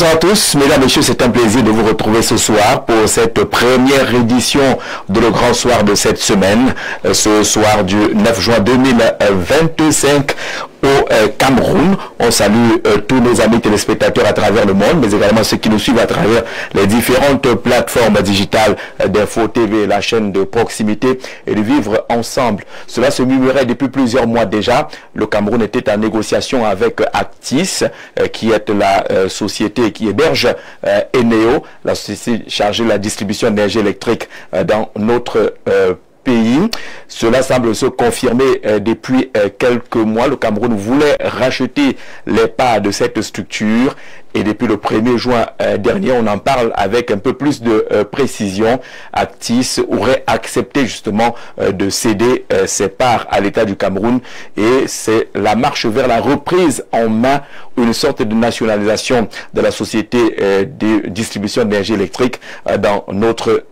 Bonsoir à tous, mesdames et messieurs, c'est un plaisir de vous retrouver ce soir pour cette première édition de Le Grand Soir de cette semaine, ce soir du 9 juin 2025 au Cameroun. On salue tous nos amis téléspectateurs à travers le monde, mais également ceux qui nous suivent à travers les différentes plateformes digitales d'Info TV, la chaîne de proximité, et de vivre ensemble. Cela se murmurait depuis plusieurs mois déjà. Le Cameroun était en négociation avec Actis, qui est la société qui héberge Eneo, la société chargée de la distribution d'énergie électrique dans notre pays. Cela semble se confirmer depuis quelques mois. Le Cameroun voulait racheter les parts de cette structure et depuis le 1er juin dernier, on en parle avec un peu plus de précision. Actis aurait accepté justement de céder ses parts à l'État du Cameroun et c'est la marche vers la reprise en main, une sorte de nationalisation de la société de distribution d'énergie électrique dans notre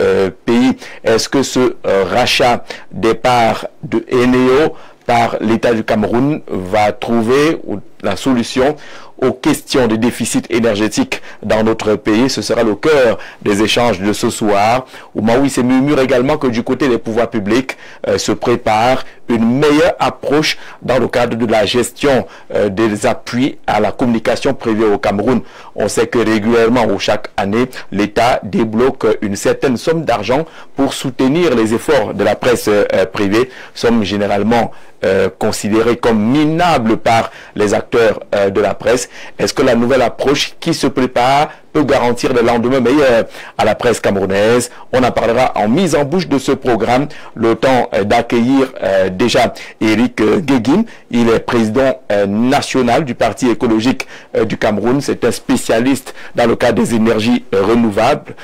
pays. Est-ce que ce rachat des parts de Eneo par l'État du Cameroun va trouver la solution aux questions de déficit énergétique dans notre pays? Ce sera le cœur des échanges de ce soir. Au moment où il se murmure également que du côté des pouvoirs publics se prépare une meilleure approche dans le cadre de la gestion des appuis à la communication privée au Cameroun. On sait que régulièrement ou chaque année, l'État débloque une certaine somme d'argent pour soutenir les efforts de la presse privée, somme généralement considérée comme minable par les acteurs de la presse. Est-ce que la nouvelle approche qui se prépare peut garantir des lendemains meilleurs à la presse camerounaise? On en parlera en mise en bouche de ce programme. Le temps d'accueillir déjà Eric Guéguim. Il est président national du Parti écologique du Cameroun. C'est un spécialiste dans le cadre des énergies renouvelables.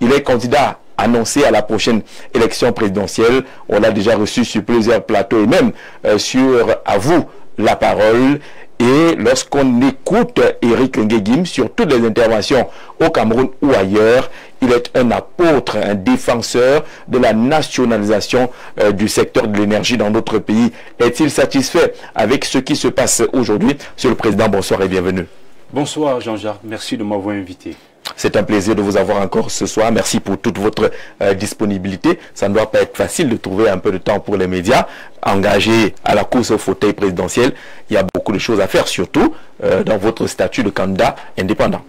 Il est candidat annoncé à la prochaine élection présidentielle. On l'a déjà reçu sur plusieurs plateaux et même sur À vous la parole. Et lorsqu'on écoute Eric Nguegim sur toutes les interventions au Cameroun ou ailleurs, il est un apôtre, un défenseur de la nationalisation du secteur de l'énergie dans notre pays. Est-il satisfait avec ce qui se passe aujourd'hui? Monsieur le Président, bonsoir et bienvenue. Bonsoir Jean-Jacques, merci de m'avoir invité. C'est un plaisir de vous avoir encore ce soir. Merci pour toute votre disponibilité. Ça ne doit pas être facile de trouver un peu de temps pour les médias engagés à la course au fauteuil présidentiel. Il y a beaucoup de choses à faire, surtout dans votre statut de candidat indépendant.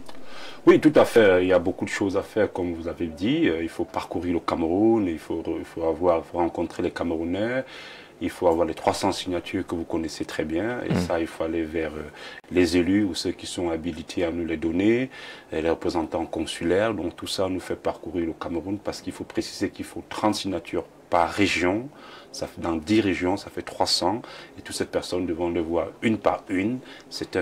Oui, tout à fait. Il y a beaucoup de choses à faire, comme vous avez dit. Il faut parcourir le Cameroun, il faut rencontrer les Camerounais. Il faut avoir les 300 signatures que vous connaissez très bien. Et ça, il faut aller vers les élus ou ceux qui sont habilités à nous les donner, et les représentants consulaires. Donc tout ça nous fait parcourir le Cameroun parce qu'il faut préciser qu'il faut 30 signatures par région. Ça fait, dans 10 régions, ça fait 300. Et toutes ces personnes devront le voir une par une. C'est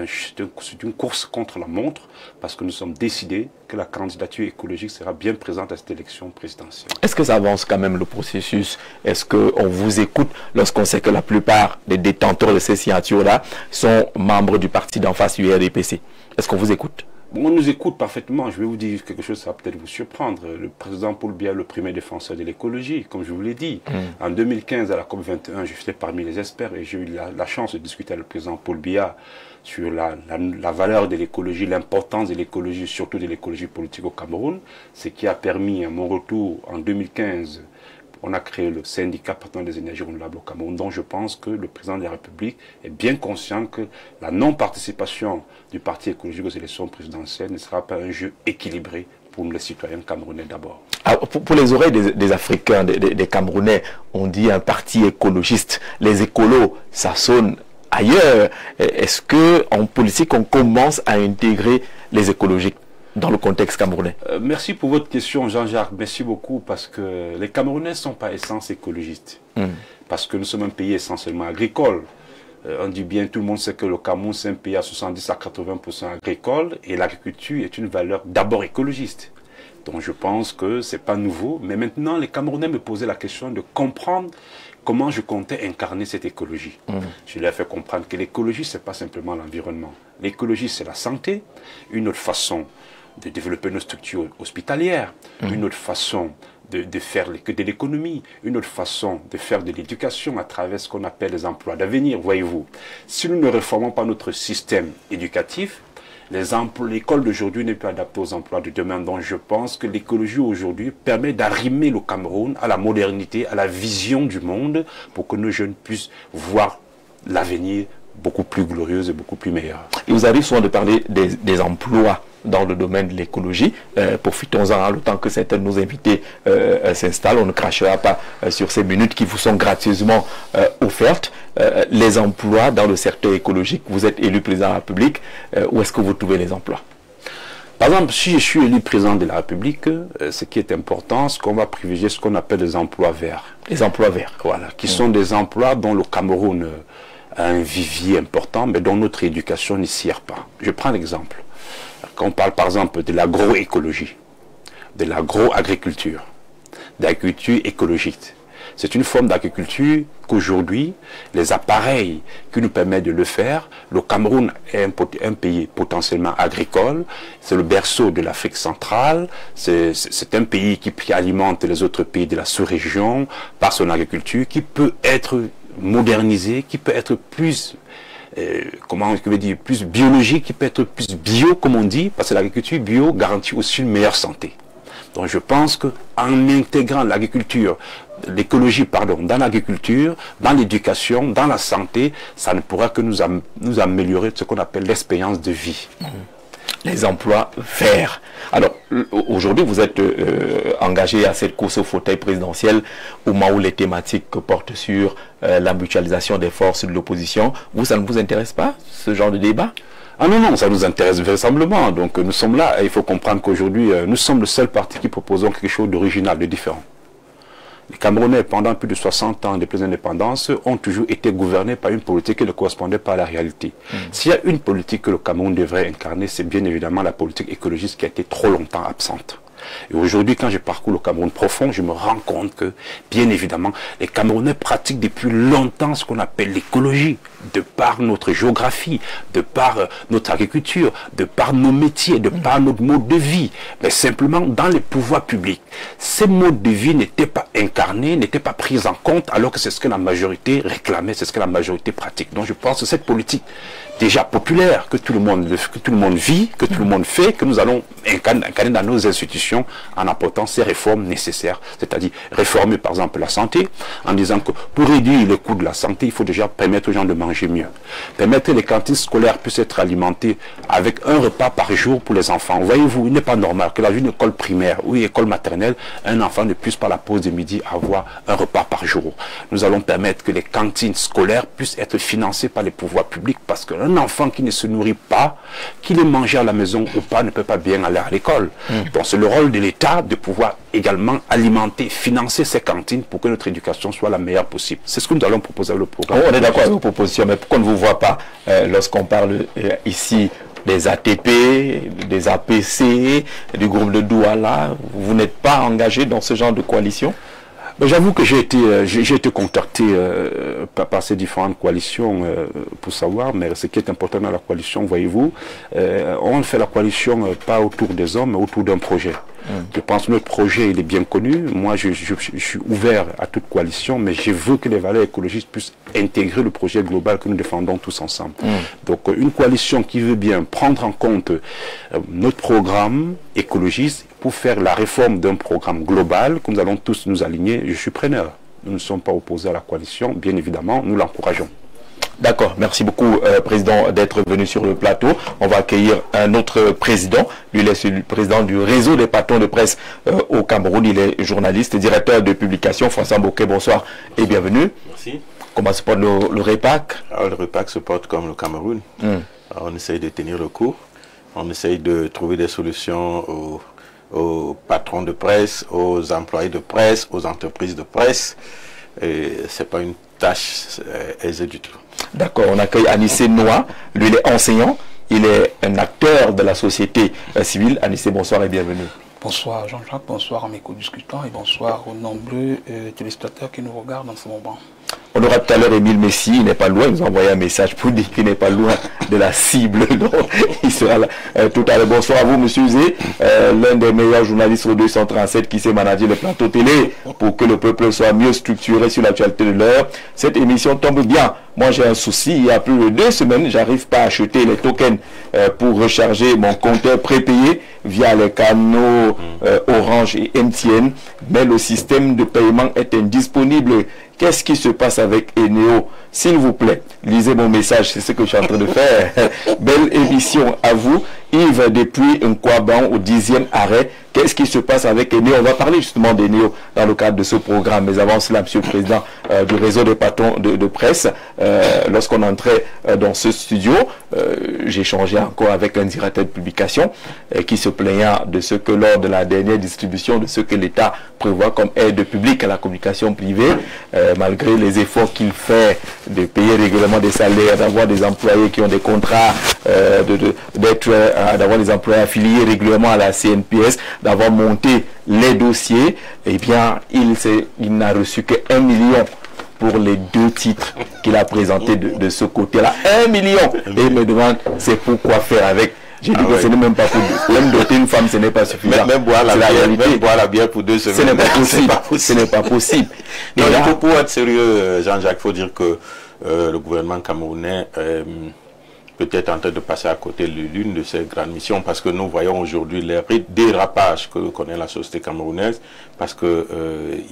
une course contre la montre parce que nous sommes décidés que la candidature écologique sera bien présente à cette élection présidentielle. Est-ce que ça avance quand même le processus? Est-ce qu'on vous écoute lorsqu'on sait que la plupart des détenteurs de ces signatures-là sont membres du parti d'en face URDPC? Est-ce qu'on vous écoute? On nous écoute parfaitement. Je vais vous dire quelque chose, ça va peut-être vous surprendre. Le président Paul Biya, le premier défenseur de l'écologie, comme je vous l'ai dit. En 2015, à la COP21, j'étais parmi les experts et j'ai eu la chance de discuter avec le président Paul Biya sur la valeur de l'écologie, l'importance de l'écologie, surtout de l'écologie politique au Cameroun. Ce qui a permis, à mon retour en 2015, on a créé le syndicat partenaire des énergies renouvelables au Cameroun, dont je pense que le président de la République est bien conscient que la non-participation du Parti écologique aux élections présidentielles ne sera pas un jeu équilibré pour les citoyens camerounais d'abord. Pour les oreilles des Africains, des Camerounais, on dit un parti écologiste. Les écolos, ça sonne ailleurs. Est-ce qu'en politique, on commence à intégrer les écologiques dans le contexte camerounais? Merci pour votre question, Jean-Jacques. Merci beaucoup parce que les Camerounais ne sont pas essence écologistes. Parce que nous sommes un pays essentiellement agricole. On dit bien, tout le monde sait que le Cameroun, c'est un pays à 70 à 80% agricole et l'agriculture est une valeur d'abord écologiste. Donc je pense que ce n'est pas nouveau. Mais maintenant, les Camerounais me posaient la question de comprendre comment je comptais incarner cette écologie. Je leur ai fait comprendre que l'écologie, ce n'est pas simplement l'environnement. L'écologie, c'est la santé, une autre façon de développer nos structures hospitalières, une autre façon de faire de l'économie, une autre façon de faire de l'éducation à travers ce qu'on appelle les emplois d'avenir, voyez-vous. Si nous ne réformons pas notre système éducatif, l'école d'aujourd'hui n'est plus adaptée aux emplois de demain. Donc je pense que l'écologie aujourd'hui permet d'arrimer le Cameroun à la modernité, à la vision du monde, pour que nos jeunes puissent voir l'avenir beaucoup plus glorieuse et beaucoup plus meilleure. Il vous arrive souvent de parler des emplois dans le domaine de l'écologie. Profitons-en, le temps que certains de nos invités s'installent. On ne crachera pas sur ces minutes qui vous sont gracieusement offertes. Les emplois dans le secteur écologique, vous êtes élu président de la République. Où est-ce que vous trouvez les emplois? Par exemple, si je suis élu président de la République, ce qui est important, c'est qu'on va privilégier ce qu'on appelle des emplois verts. Les emplois verts. Voilà, qui sont des emplois dont le Cameroun a un vivier important, mais dont notre éducation n'y sert pas. Je prends l'exemple. Quand on parle par exemple de l'agroécologie, de l'agroagriculture, d'agriculture écologique, c'est une forme d'agriculture qu'aujourd'hui, les appareils qui nous permettent de le faire, le Cameroun est un pays potentiellement agricole, c'est le berceau de l'Afrique centrale, c'est un pays qui alimente les autres pays de la sous-région par son agriculture, qui peut être modernisé, qui peut être plus... comment je veux dire, plus biologique, qui peut être plus bio, comme on dit, parce que l'agriculture bio garantit aussi une meilleure santé. Donc je pense qu'en intégrant l'agriculture, l'écologie, pardon, dans l'agriculture, dans l'éducation, dans la santé, ça ne pourra que nous améliorer ce qu'on appelle l'expérience de vie. Les emplois verts. Alors, aujourd'hui, vous êtes engagé à cette course au fauteuil présidentiel au moment où les thématiques portent sur la mutualisation des forces de l'opposition. Vous, ça ne vous intéresse pas, ce genre de débat? Ah non, non, ça nous intéresse véritablement. Donc nous sommes là et il faut comprendre qu'aujourd'hui, nous sommes le seul parti qui proposons quelque chose d'original, de différent. Les Camerounais, pendant plus de 60 ans depuis l'indépendance, ont toujours été gouvernés par une politique qui ne correspondait pas à la réalité. S'il y a une politique que le Cameroun devrait incarner, c'est bien évidemment la politique écologiste qui a été trop longtemps absente. Et aujourd'hui, quand je parcours le Cameroun profond, je me rends compte que, bien évidemment, les Camerounais pratiquent depuis longtemps ce qu'on appelle l'écologie, de par notre géographie, de par notre agriculture, de par nos métiers, de par notre mode de vie. Mais simplement, dans les pouvoirs publics, ces modes de vie n'étaient pas incarnés, n'étaient pas pris en compte, alors que c'est ce que la majorité réclamait, c'est ce que la majorité pratique. Donc je pense que cette politique déjà populaire, que tout le monde vit, que tout le monde fait, que nous allons incarner dans nos institutions en apportant ces réformes nécessaires. C'est-à-dire réformer par exemple la santé, en disant que pour réduire le coût de la santé, il faut déjà permettre aux gens de manger mieux. Permettre que les cantines scolaires puissent être alimentées avec un repas par jour pour les enfants. Voyez-vous, il n'est pas normal que dans une école primaire ou une école maternelle, un enfant ne puisse pas à la pause de midi avoir un repas par jour. Nous allons permettre que les cantines scolaires puissent être financées par les pouvoirs publics, parce qu'un enfant qui ne se nourrit pas, qu'il ait mangé à la maison ou pas, ne peut pas bien aller à l'école. Donc c'est le rôle de l'État de pouvoir également alimenter, financer ces cantines pour que notre éducation soit la meilleure possible. C'est ce que nous allons proposer avec le programme. On est d'accord avec vos propositions, mais pourquoi on ne vous voit pas lorsqu'on parle ici des ATP, des APC, du groupe de Douala? Vous n'êtes pas engagé dans ce genre de coalition? J'avoue que j'ai été contacté par ces différentes coalitions pour savoir, mais ce qui est important dans la coalition, voyez-vous, on fait la coalition pas autour des hommes, mais autour d'un projet. Je pense que notre projet, il est bien connu. Moi, je suis ouvert à toute coalition, mais je veux que les valeurs écologistes puissent intégrer le projet global que nous défendons tous ensemble. Donc, une coalition qui veut bien prendre en compte notre programme écologiste pour faire la réforme d'un programme global que nous allons tous nous aligner, je suis preneur. Nous ne sommes pas opposés à la coalition, bien évidemment, nous l'encourageons. D'accord, merci beaucoup Président d'être venu sur le plateau. On va accueillir un autre président, lui il est le président du réseau des patrons de presse au Cameroun, il est journaliste, directeur de publication. François Mbokey, bonsoir et bienvenue. Merci. Comment se porte le REPAC? Alors, le REPAC se porte comme le Cameroun. Alors, on essaye de tenir le coup, on essaye de trouver des solutions aux patrons de presse, aux employés de presse, aux entreprises de presse. Et ce n'est pas une tâche aisée du tout. D'accord, on accueille Anissé Noah, lui il est enseignant, il est un acteur de la société civile. Anissé, bonsoir et bienvenue. Bonsoir Jean-Jacques, bonsoir à mes co-discutants et bonsoir aux nombreux téléspectateurs qui nous regardent en ce moment. On aura tout à l'heure Émile Messi, il n'est pas loin, il nous a envoyé un message pour dire qu'il n'est pas loin de la cible. Donc, il sera là tout à l'heure. Bonsoir à vous, monsieur Zé, l'un des meilleurs journalistes au 237 qui sait manager le plateau télé pour que le peuple soit mieux structuré sur l'actualité de l'heure. Cette émission tombe bien. Moi, j'ai un souci. Il y a plus de 2 semaines, j'arrive pas à acheter les tokens pour recharger mon compteur prépayé via les canaux Orange et MTN. Mais le système de paiement est indisponible. Qu'est-ce qui se passe avec Eneo? S'il vous plaît, lisez mon message. C'est ce que je suis en train de faire. Belle émission à vous. Yves, depuis Nkwaban, au 10e arrêt. Qu'est-ce qui se passe avec Eneo? On va parler justement d'Eneo dans le cadre de ce programme. Mais avant cela, monsieur le président du réseau des patrons de presse, lorsqu'on entrait dans ce studio, j'ai échangé encore avec un directeur de publication qui se plaignait de ce que lors de la dernière distribution, de ce que l'État prévoit comme aide publique à la communication privée, malgré les efforts qu'il fait de payer régulièrement des salaires, d'avoir des employés qui ont des contrats, d'avoir des employés affiliés régulièrement à la CNPS, d'avoir monté les dossiers, eh bien, il n'a reçu que 1 million pour les 2 titres qu'il a présentés de ce côté-là. 1 million. Et il me demande, c'est pourquoi faire avec. J'ai dit que ce n'est même pas pour même doter une femme, ce n'est pas suffisant. Même boire la bière pour 2 semaines. Ce n'est pas possible. Ce n'est pas possible. Et là, pour être sérieux, Jean-Jacques, il faut dire que le gouvernement camerounais peut-être en train de passer à côté de l'une de ses grandes missions, parce que nous voyons aujourd'hui les dérapages que connaît la société camerounaise, parce que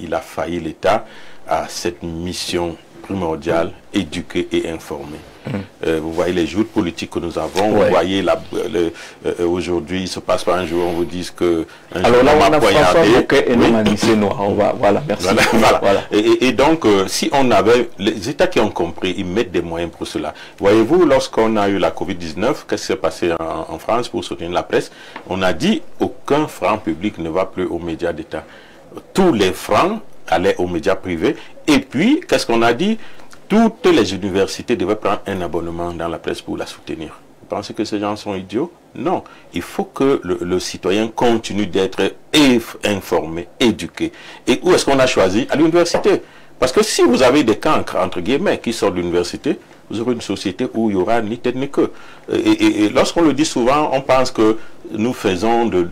il a failli l'État à cette mission primordiale, éduquer et informer. Vous voyez les joutes politiques que nous avons, vous voyez aujourd'hui, il ne se passe pas un jour, on vous dit que... Alors là, on a François Bouquet et voilà, merci. Voilà. Et donc, si on avait... Les États qui ont compris, ils mettent des moyens pour cela. Voyez-vous, lorsqu'on a eu la Covid-19, qu'est-ce qui s'est passé en France pour soutenir la presse? On a dit, aucun franc public ne va plus aux médias d'État. Tous les francs allaient aux médias privés. Et puis, qu'est-ce qu'on a dit? Toutes les universités devaient prendre un abonnement dans la presse pour la soutenir. Vous pensez que ces gens sont idiots? Non. Il faut que le citoyen continue d'être informé, éduqué. Et où est-ce qu'on a choisi? À l'université. Parce que si vous avez des cancres, entre guillemets, qui sortent de l'université, vous aurez une société où il n'y aura ni tête ni queue. Et lorsqu'on le dit souvent, on pense que nous faisons de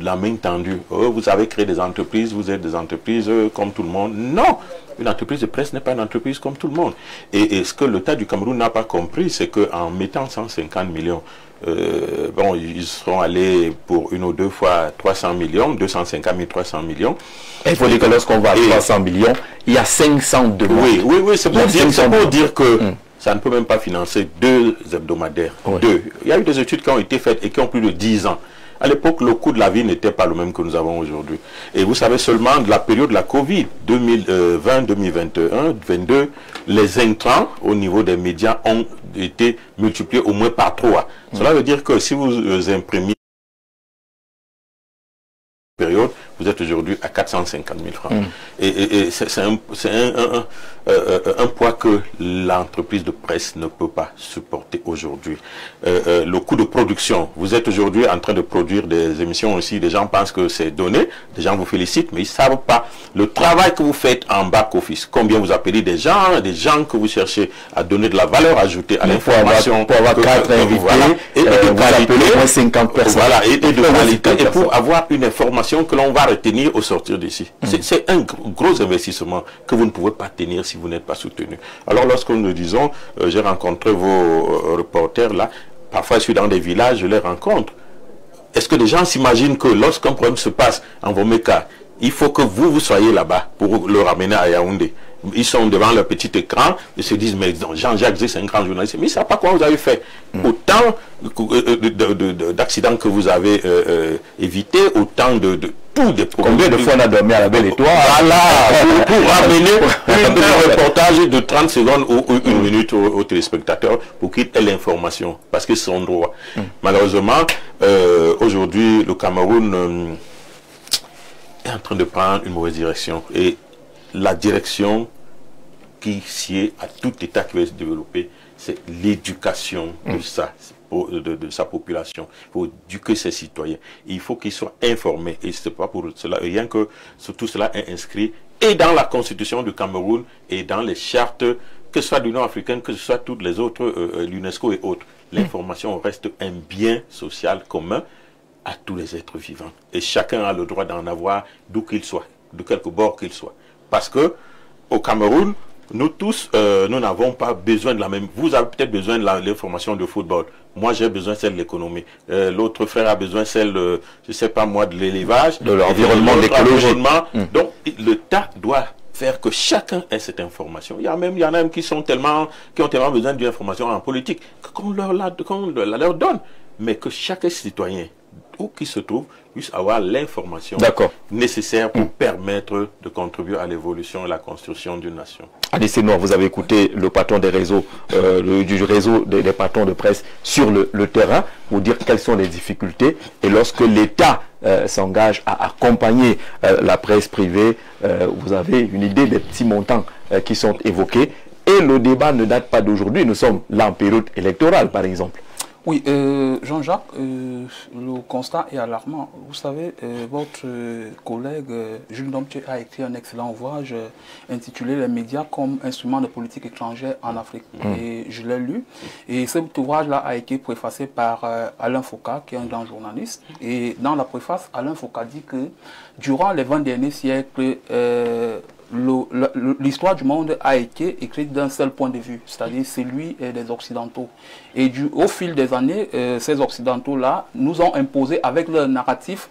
la main tendue. Vous avez créé des entreprises, vous êtes des entreprises comme tout le monde. Non! Une entreprise de presse n'est pas une entreprise comme tout le monde. Et ce que l'État du Cameroun n'a pas compris, c'est qu'en mettant 150 millions, bon, ils seront allés pour 1 ou 2 fois 300 millions, 250 000, 300 millions. Il faut dire que lorsqu'on va à 300 millions, il y a 500 demandes. Oui, c'est pour dire que ça ne peut même pas financer 2 hebdomadaires. 2. Il y a eu des études qui ont été faites et qui ont plus de 10 ans. À l'époque, le coût de la vie n'était pas le même que nous avons aujourd'hui. Et vous savez seulement de la période de la Covid, 2020, 2021, 2022, les intrants au niveau des médias ont été multipliés au moins par 3. Cela veut dire que si vous imprimez période, vous êtes aujourd'hui à 450 000 francs. Et c'est un poids que l'entreprise de presse ne peut pas supporter aujourd'hui. Le coût de production, vous êtes aujourd'hui en train de produire des émissions aussi, des gens pensent que c'est donné, des gens vous félicitent, mais ils ne savent pas le travail que vous faites en back-office, combien vous appelez des gens que vous cherchez à donner de la valeur ajoutée à l'information. Pour avoir 4 invités, et de qualité, au moins 50 personnes. Voilà, et de qualité, et pour avoir une information que l'on va retenir au sortir d'ici. C'est un gros investissement que vous ne pouvez pas tenir si vous n'êtes pas soutenu. Alors lorsque nous disons, j'ai rencontré vos reporters là, parfois je suis dans des villages, je les rencontre. Est-ce que des gens s'imaginent que lorsqu'un problème se passe en Vomeka, il faut que vous soyez là-bas pour le ramener à Yaoundé? Ils sont devant leur petit écran, ils se disent, mais Jean-Jacques Zé, c'est un grand journaliste. Mais ils ne savent pas quoi vous avez fait. Autant d'accidents que vous avez évités, autant de tous des problèmes. Combien de fois on a dormi à la Belle Étoile? Voilà, pour ramener un reportage de 30 secondes ou 1 minute aux téléspectateurs pour qu'ils aient l'information, parce que c'est son droit. Malheureusement, aujourd'hui, le Cameroun est en train de prendre une mauvaise direction. Et la direction qui sied à tout État qui va se développer, c'est l'éducation de sa population. Il faut éduquer ses citoyens. Il faut qu'ils soient informés. Et ce n'est pas pour cela, rien que tout cela est inscrit et dans la constitution du Cameroun et dans les chartes, que ce soit de l'Union africaine, que ce soit toutes les autres, l'UNESCO et autres. L'information reste un bien social commun à tous les êtres vivants. Et chacun a le droit d'en avoir d'où qu'il soit, de quelque bord qu'il soit. Parce que au Cameroun, nous tous, nous n'avons pas besoin de la même. Vous avez peut-être besoin de l'information de football. Moi, j'ai besoin de celle de l'économie. L'autre frère a besoin de celle, je sais pas moi, de l'élevage. De l'environnement, de l'écologie. Donc, l'État doit faire que chacun ait cette information. Il y en a même qui ont tellement besoin d'une information en politique qu'on leur donne. Mais que chaque citoyen, où qu'il se trouve, puisse avoir l'information nécessaire pour permettre de contribuer à l'évolution et à la construction d'une nation. Alice Noir, vous avez écouté le patron des réseaux, du réseau des patrons de presse sur le terrain, pour dire quelles sont les difficultés. Et lorsque l'État s'engage à accompagner la presse privée, vous avez une idée des petits montants qui sont évoqués. Et le débat ne date pas d'aujourd'hui. Nous sommes là en période électorale, par exemple. Oui, Jean-Jacques, le constat est alarmant. Vous savez, votre collègue Jules Domtier a écrit un excellent ouvrage intitulé « Les médias comme instrument de politique étrangère en Afrique ». Et je l'ai lu. Et cet ouvrage-là a été préfacé par Alain Foucault, qui est un grand journaliste. Et dans la préface, Alain Foucault dit que durant les 20 derniers siècles, l'histoire du monde a été écrite d'un seul point de vue, c'est-à-dire celui des Occidentaux. Et au fil des années, ces Occidentaux-là nous ont imposé avec leur narratif,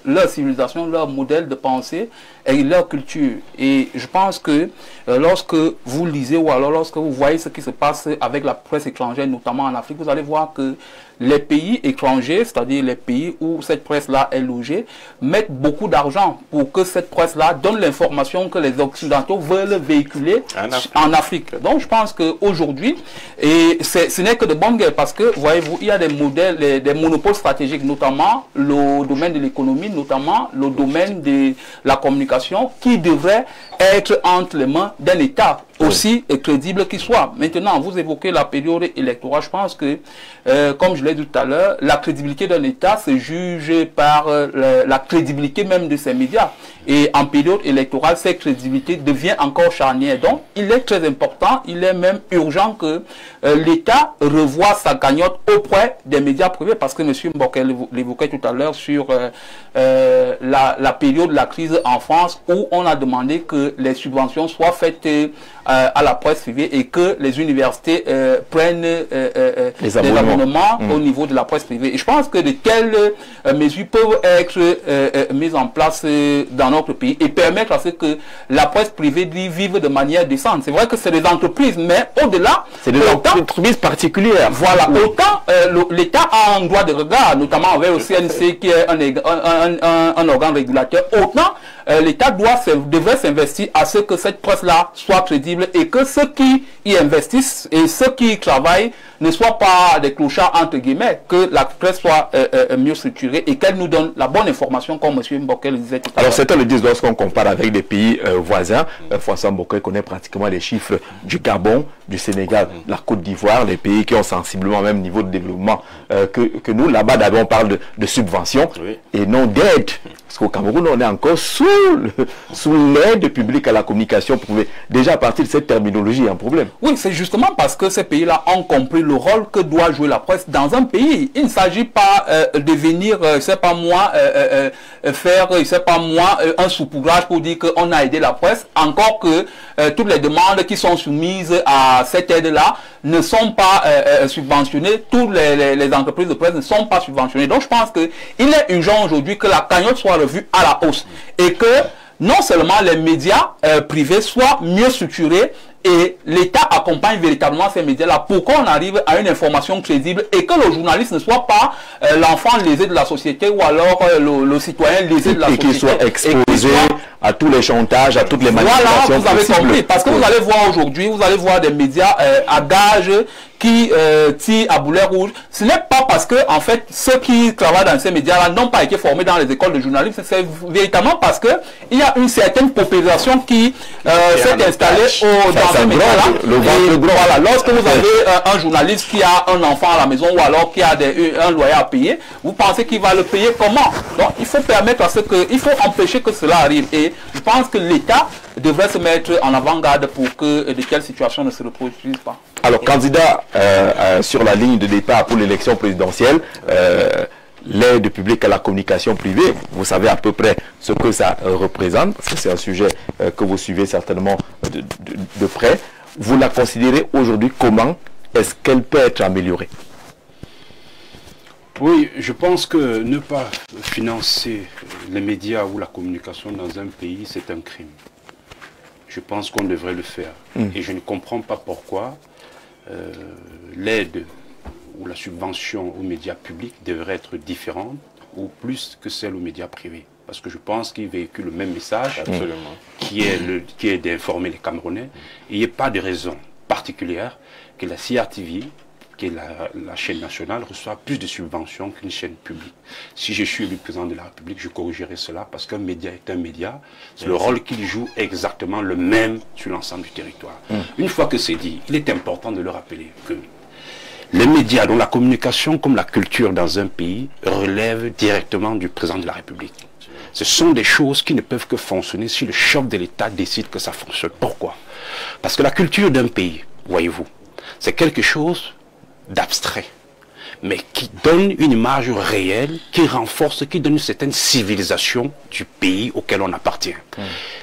leur civilisation, leur modèle de pensée et leur culture. Et je pense que lorsque vous lisez ou alors lorsque vous voyez ce qui se passe avec la presse étrangère, notamment en Afrique, vous allez voir que les pays étrangers, c'est-à-dire les pays où cette presse-là est logée, mettent beaucoup d'argent pour que cette presse-là donne l'information que les Occidentaux veulent véhiculer en Afrique. Donc je pense qu'aujourd'hui, et ce n'est que de bonne guerre, parce que, voyez-vous, il y a des modèles, des monopoles stratégiques, notamment le domaine de l'économie, notamment le domaine de la communication, qui devrait être entre les mains d'un État aussi crédible qu'il soit. Maintenant, vous évoquez la période électorale. Je pense que, comme je l'ai dit tout à l'heure, la crédibilité d'un État se juge par la crédibilité même de ses médias. Et en période électorale, cette crédibilité devient encore charnière. Donc, il est très important, il est même urgent que l'État revoie sa cagnotte auprès des médias privés, parce que M. Mboké l'évoquait tout à l'heure sur la période de la crise en France, où on a demandé que les subventions soient faites à la presse privée et que les universités prennent les abonnements au niveau de la presse privée. Et je pense que de telles mesures peuvent être mises en place dans notre pays et permettre à ce que la presse privée vive de manière décente. C'est vrai que c'est des entreprises, mais au-delà... C'est des entreprises particulières. Voilà. Autant l'État a un droit de regard, notamment avec le CNC qui est un organe régulateur, autant l'État devrait s'investir à ce que cette presse-là soit crédible et que ceux qui y investissent et ceux qui y travaillent ne soient pas des clochards, entre guillemets, que la presse soit mieux structurée et qu'elle nous donne la bonne information, comme M. Mboké le disait tout à l'heure. Alors certains le disent lorsqu'on compare avec des pays voisins. François Mboké connaît pratiquement les chiffres du Gabon, du Sénégal, la Côte d'Ivoire, les pays qui ont sensiblement le même niveau de développement que nous. Là-bas, d'abord, on parle de subventions et non d'aide. Parce qu'au Cameroun, on est encore sous l'aide publique à la communication. Déjà, à partir de cette terminologie, il y a un problème. Oui, c'est justement parce que ces pays-là ont compris le rôle que doit jouer la presse dans un pays. Il ne s'agit pas de venir, je ne sais pas moi, faire, je ne sais pas moi, un saupoudrage pour dire qu'on a aidé la presse, encore que toutes les demandes qui sont soumises à cette aide-là ne sont pas subventionnées. Toutes les entreprises de presse ne sont pas subventionnées. Donc je pense qu'il est urgent aujourd'hui que la cagnotte soit revue à la hausse et que non seulement les médias privés soient mieux structurés et l'État accompagne véritablement ces médias-là pour qu'on arrive à une information crédible et que le journaliste ne soit pas l'enfant lésé de la société ou alors le citoyen lésé de la société. Et qu'il soit exposé à tous les chantages, à toutes les manipulations. Voilà, vous avez compris. Parce que vous allez voir aujourd'hui, vous allez voir des médias à gage qui tirent à boulet rouge. Ce n'est pas parce que, en fait, ceux qui travaillent dans ces médias-là n'ont pas été formés dans les écoles de journalisme. C'est véritablement parce que il y a une certaine population qui s'est installée dans ces médias-là. Voilà, lorsque vous avez un journaliste qui a un enfant à la maison ou alors qui a un loyer à payer, vous pensez qu'il va le payer comment? Donc, il faut permettre à ce que, il faut empêcher que cela arrive. Et je pense que l'État devrait se mettre en avant-garde pour que de telles situations ne se reproduisent pas. Alors, candidat sur la ligne de départ pour l'élection présidentielle, l'aide publique à la communication privée, vous savez à peu près ce que ça représente, parce que c'est un sujet que vous suivez certainement de près. Vous la considérez aujourd'hui comment? Est-ce qu'elle peut être améliorée? Oui, je pense que ne pas financer les médias ou la communication dans un pays, c'est un crime. Je pense qu'on devrait le faire. Et je ne comprends pas pourquoi l'aide ou la subvention aux médias publics devrait être différente ou plus que celle aux médias privés. Parce que je pense qu'ils véhiculent le même message, qui est d'informer les Camerounais. Et il n'y a pas de raison particulière que la CRTV, qui est la chaîne nationale, reçoit plus de subventions qu'une chaîne publique. Si je suis le président de la République, je corrigerai cela parce qu'un média est un média. Le rôle qu'il joue est exactement le même sur l'ensemble du territoire. Une fois que c'est dit, il est important de le rappeler que les médias, dont la communication comme la culture dans un pays, relèvent directement du président de la République. Ce sont des choses qui ne peuvent que fonctionner si le chef de l'État décide que ça fonctionne. Pourquoi? Parce que la culture d'un pays, voyez-vous, c'est quelque chose d'abstrait, mais qui donne une image réelle, qui renforce, qui donne une certaine civilisation du pays auquel on appartient.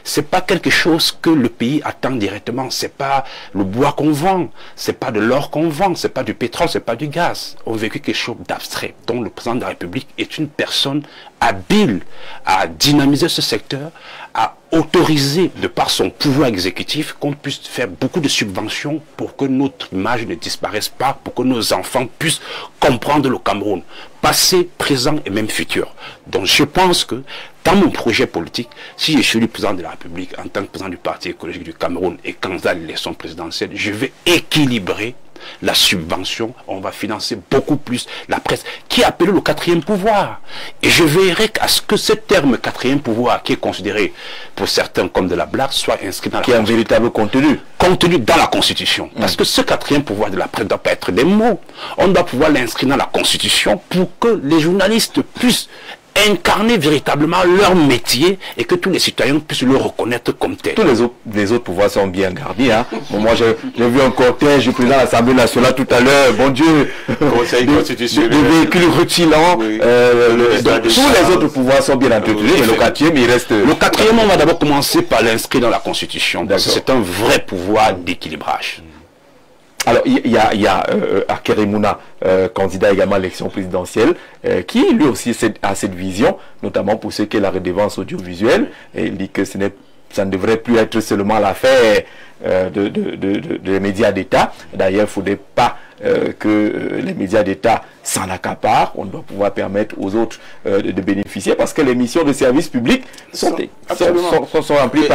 C'est pas quelque chose que le pays attend directement, c'est pas le bois qu'on vend, c'est pas de l'or qu'on vend, c'est pas du pétrole, c'est pas du gaz. On vécu quelque chose d'abstrait, dont le président de la République est une personne habile à dynamiser ce secteur, à autoriser, de par son pouvoir exécutif, qu'on puisse faire beaucoup de subventions pour que notre image ne disparaisse pas, pour que nos enfants puissent comprendre le Cameroun, passé, présent et même futur. Donc je pense que dans mon projet politique, si je suis le président de la République en tant que président du Parti écologique du Cameroun et candidat à l'élection présidentielle, je vais équilibrer la subvention, on va financer beaucoup plus la presse, qui est appelée le quatrième pouvoir. Et je veillerai à ce que ce terme quatrième pouvoir, qui est considéré pour certains comme de la blague, soit inscrit dans la Constitution. Qui est un véritable contenu. Contenu dans la Constitution. Parce que ce quatrième pouvoir de la presse ne doit pas être des mots. On doit pouvoir l'inscrire dans la Constitution pour que les journalistes puissent incarner véritablement leur métier et que tous les citoyens puissent le reconnaître comme tel. Tous les autres pouvoirs sont bien gardés. Hein. Bon, moi, j'ai vu un cortège du président de l'Assemblée nationale tout à l'heure. Bon Dieu, Conseil constitutionnel, des véhicules rutilants. Oui. Tous les autres pouvoirs sont bien entretenus, mais le quatrième, il reste... Le quatrième, on va d'abord commencer par l'inscrire dans la Constitution. Parce que c'est un vrai pouvoir d'équilibrage. Alors, il y a Akeremouna, candidat également à l'élection présidentielle, qui lui aussi a cette vision, notamment pour ce qui est la redevance audiovisuelle. Et il dit que ça ne devrait plus être seulement l'affaire des médias d'État. D'ailleurs, il ne faudrait pas que les médias d'État s'en accaparent. On doit pouvoir permettre aux autres de bénéficier parce que les missions de service public sont remplies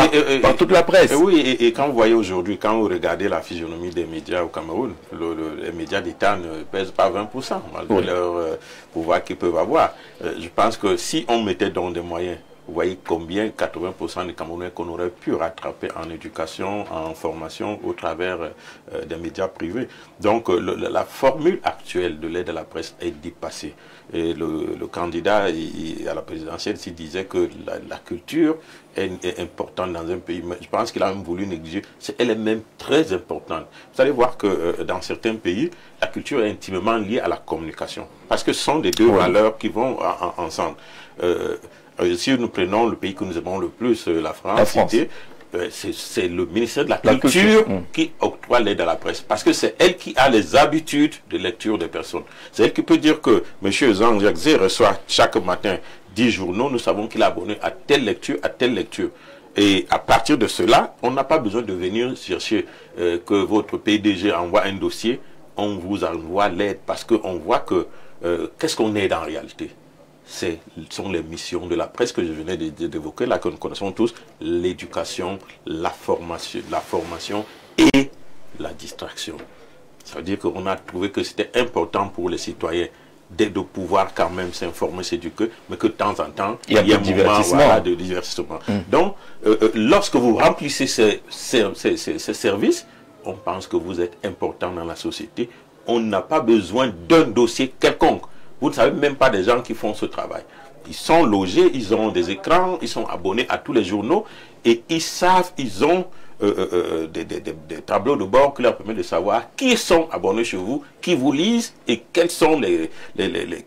par toute la presse. Oui, et quand vous voyez aujourd'hui, quand vous regardez la physionomie des médias au Cameroun, les médias d'État ne pèsent pas 20% malgré leur pouvoir qu'ils peuvent avoir. Je pense que si on mettait donc des moyens, vous voyez combien 80% des Camerounais qu'on aurait pu rattraper en éducation, en formation, au travers des médias privés. Donc la formule actuelle de l'aide à la presse est dépassée. Et le candidat à la présidentielle s'il disait que la culture est importante dans un pays. Mais je pense qu'il a même voulu négliger. Elle est même très importante. Vous allez voir que dans certains pays, la culture est intimement liée à la communication. Parce que ce sont des deux valeurs qui vont ensemble. Si nous prenons le pays que nous aimons le plus, la France. C'est le ministère de la Culture qui octroie l'aide à la presse. Parce que c'est elle qui a les habitudes de lecture des personnes. C'est elle qui peut dire que M. Jean-Jacques Zé reçoit chaque matin 10 journaux. Nous savons qu'il est abonné à telle lecture, à telle lecture. Et à partir de cela, on n'a pas besoin de venir chercher que votre PDG envoie un dossier. On vous envoie l'aide parce qu'on voit que qu'est-ce qu'on aide en réalité? Ce sont les missions de la presse que je venais d'évoquer, là que nous connaissons tous, l'éducation, la formation et la distraction. Ça veut dire qu'on a trouvé que c'était important pour les citoyens de pouvoir quand même s'informer, s'éduquer, mais que de temps en temps, il y a un moment de divertissement. Donc, lorsque vous remplissez ces services, on pense que vous êtes important dans la société. On n'a pas besoin d'un dossier quelconque. Vous ne savez même pas des gens qui font ce travail. Ils sont logés, ils ont des écrans, ils sont abonnés à tous les journaux et ils savent, ils ont des tableaux de bord qui leur permettent de savoir qui sont abonnés chez vous, qui vous lisent et quelles sont les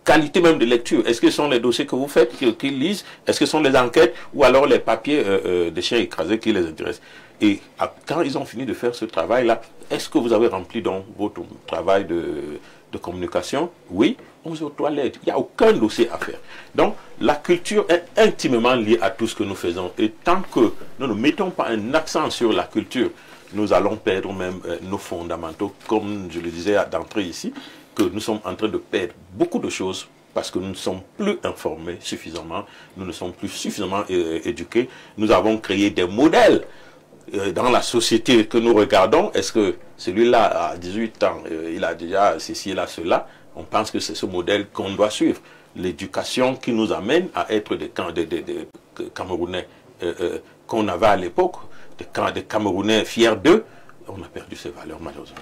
qualités même de lecture. Est-ce que ce sont les dossiers que vous faites qu'ils lisent? Est-ce que ce sont les enquêtes ou alors les papiers des chiens écrasés qui les intéressent? Et quand ils ont fini de faire ce travail-là, est-ce que vous avez rempli donc votre travail de communication? Oui, on vous est aux toilettes. Il n'y a aucun dossier à faire. Donc, la culture est intimement liée à tout ce que nous faisons. Et tant que nous ne mettons pas un accent sur la culture, nous allons perdre même nos fondamentaux, comme je le disais d'entrée ici, que nous sommes en train de perdre beaucoup de choses parce que nous ne sommes plus informés suffisamment, nous ne sommes plus suffisamment éduqués. Nous avons créé des modèles dans la société que nous regardons. Est-ce que celui-là, à 18 ans, il a déjà ceci, là, cela? On pense que c'est ce modèle qu'on doit suivre. L'éducation qui nous amène à être des Camerounais qu'on avait à l'époque, des Camerounais fiers d'eux, on a perdu ces valeurs malheureusement.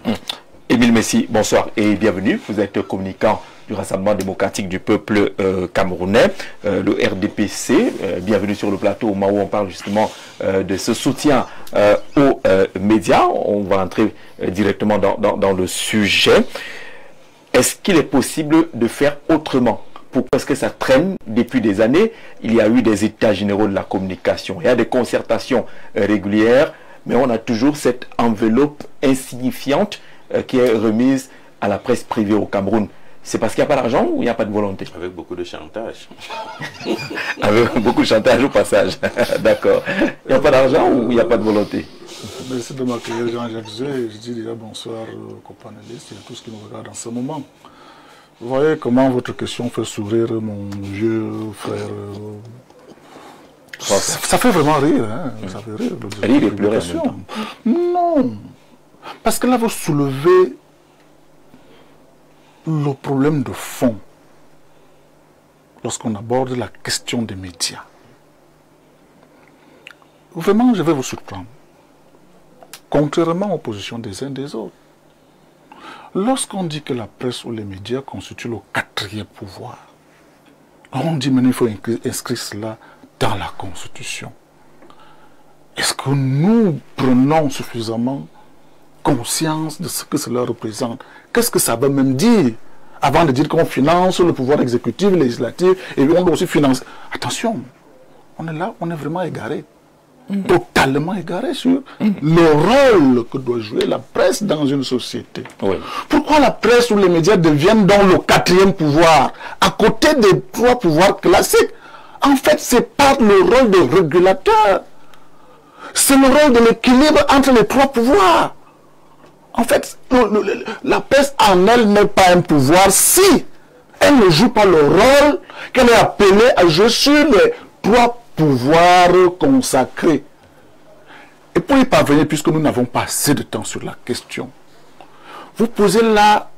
Émile Messi, bonsoir et bienvenue. Vous êtes communicant du Rassemblement démocratique du peuple camerounais, le RDPC. Bienvenue sur le plateau au moment où on parle justement de ce soutien aux médias. On va entrer directement dans le sujet. Est-ce qu'il est possible de faire autrement? Parce que ça traîne depuis des années. Il y a eu des états généraux de la communication. Il y a des concertations régulières, mais on a toujours cette enveloppe insignifiante qui est remise à la presse privée au Cameroun. C'est parce qu'il n'y a pas d'argent ou il n'y a pas de volonté? Avec beaucoup de chantage. Avec beaucoup de chantage au passage. D'accord. Il n'y a pas d'argent ou il n'y a pas de volonté? Merci de m'accueillir, Jean-Jacques Zé. Je dis déjà bonsoir aux companélistes et à tous ceux qui nous regardent en ce moment. Vous voyez comment votre question fait sourire mon vieux frère. Ça fait vraiment rire. Hein? Ça fait rire. Rire et pleurer en même temps. Non. Parce que là, vous soulevez le problème de fond lorsqu'on aborde la question des médias. Vraiment, je vais vous surprendre. Contrairement aux positions des uns des autres. Lorsqu'on dit que la presse ou les médias constituent le quatrième pouvoir, on dit maintenant il faut inscrire cela dans la Constitution. Est-ce que nous prenons suffisamment conscience de ce que cela représente? Qu'est-ce que ça veut même dire? Avant de dire qu'on finance le pouvoir exécutif, législatif, et on doit aussi financer. Attention, on est là, on est vraiment égaré. Totalement égaré sur le rôle que doit jouer la presse dans une société. Oui. Pourquoi la presse ou les médias deviennent donc le quatrième pouvoir à côté des trois pouvoirs classiques? En fait, c'est pas le rôle de régulateur. C'est le rôle de l'équilibre entre les trois pouvoirs. En fait, la presse en elle n'est pas un pouvoir si elle ne joue pas le rôle qu'elle est appelée à jouer sur les trois pouvoir consacré. Et pour y parvenir, puisque nous n'avons pas assez de temps sur la question, vous posez là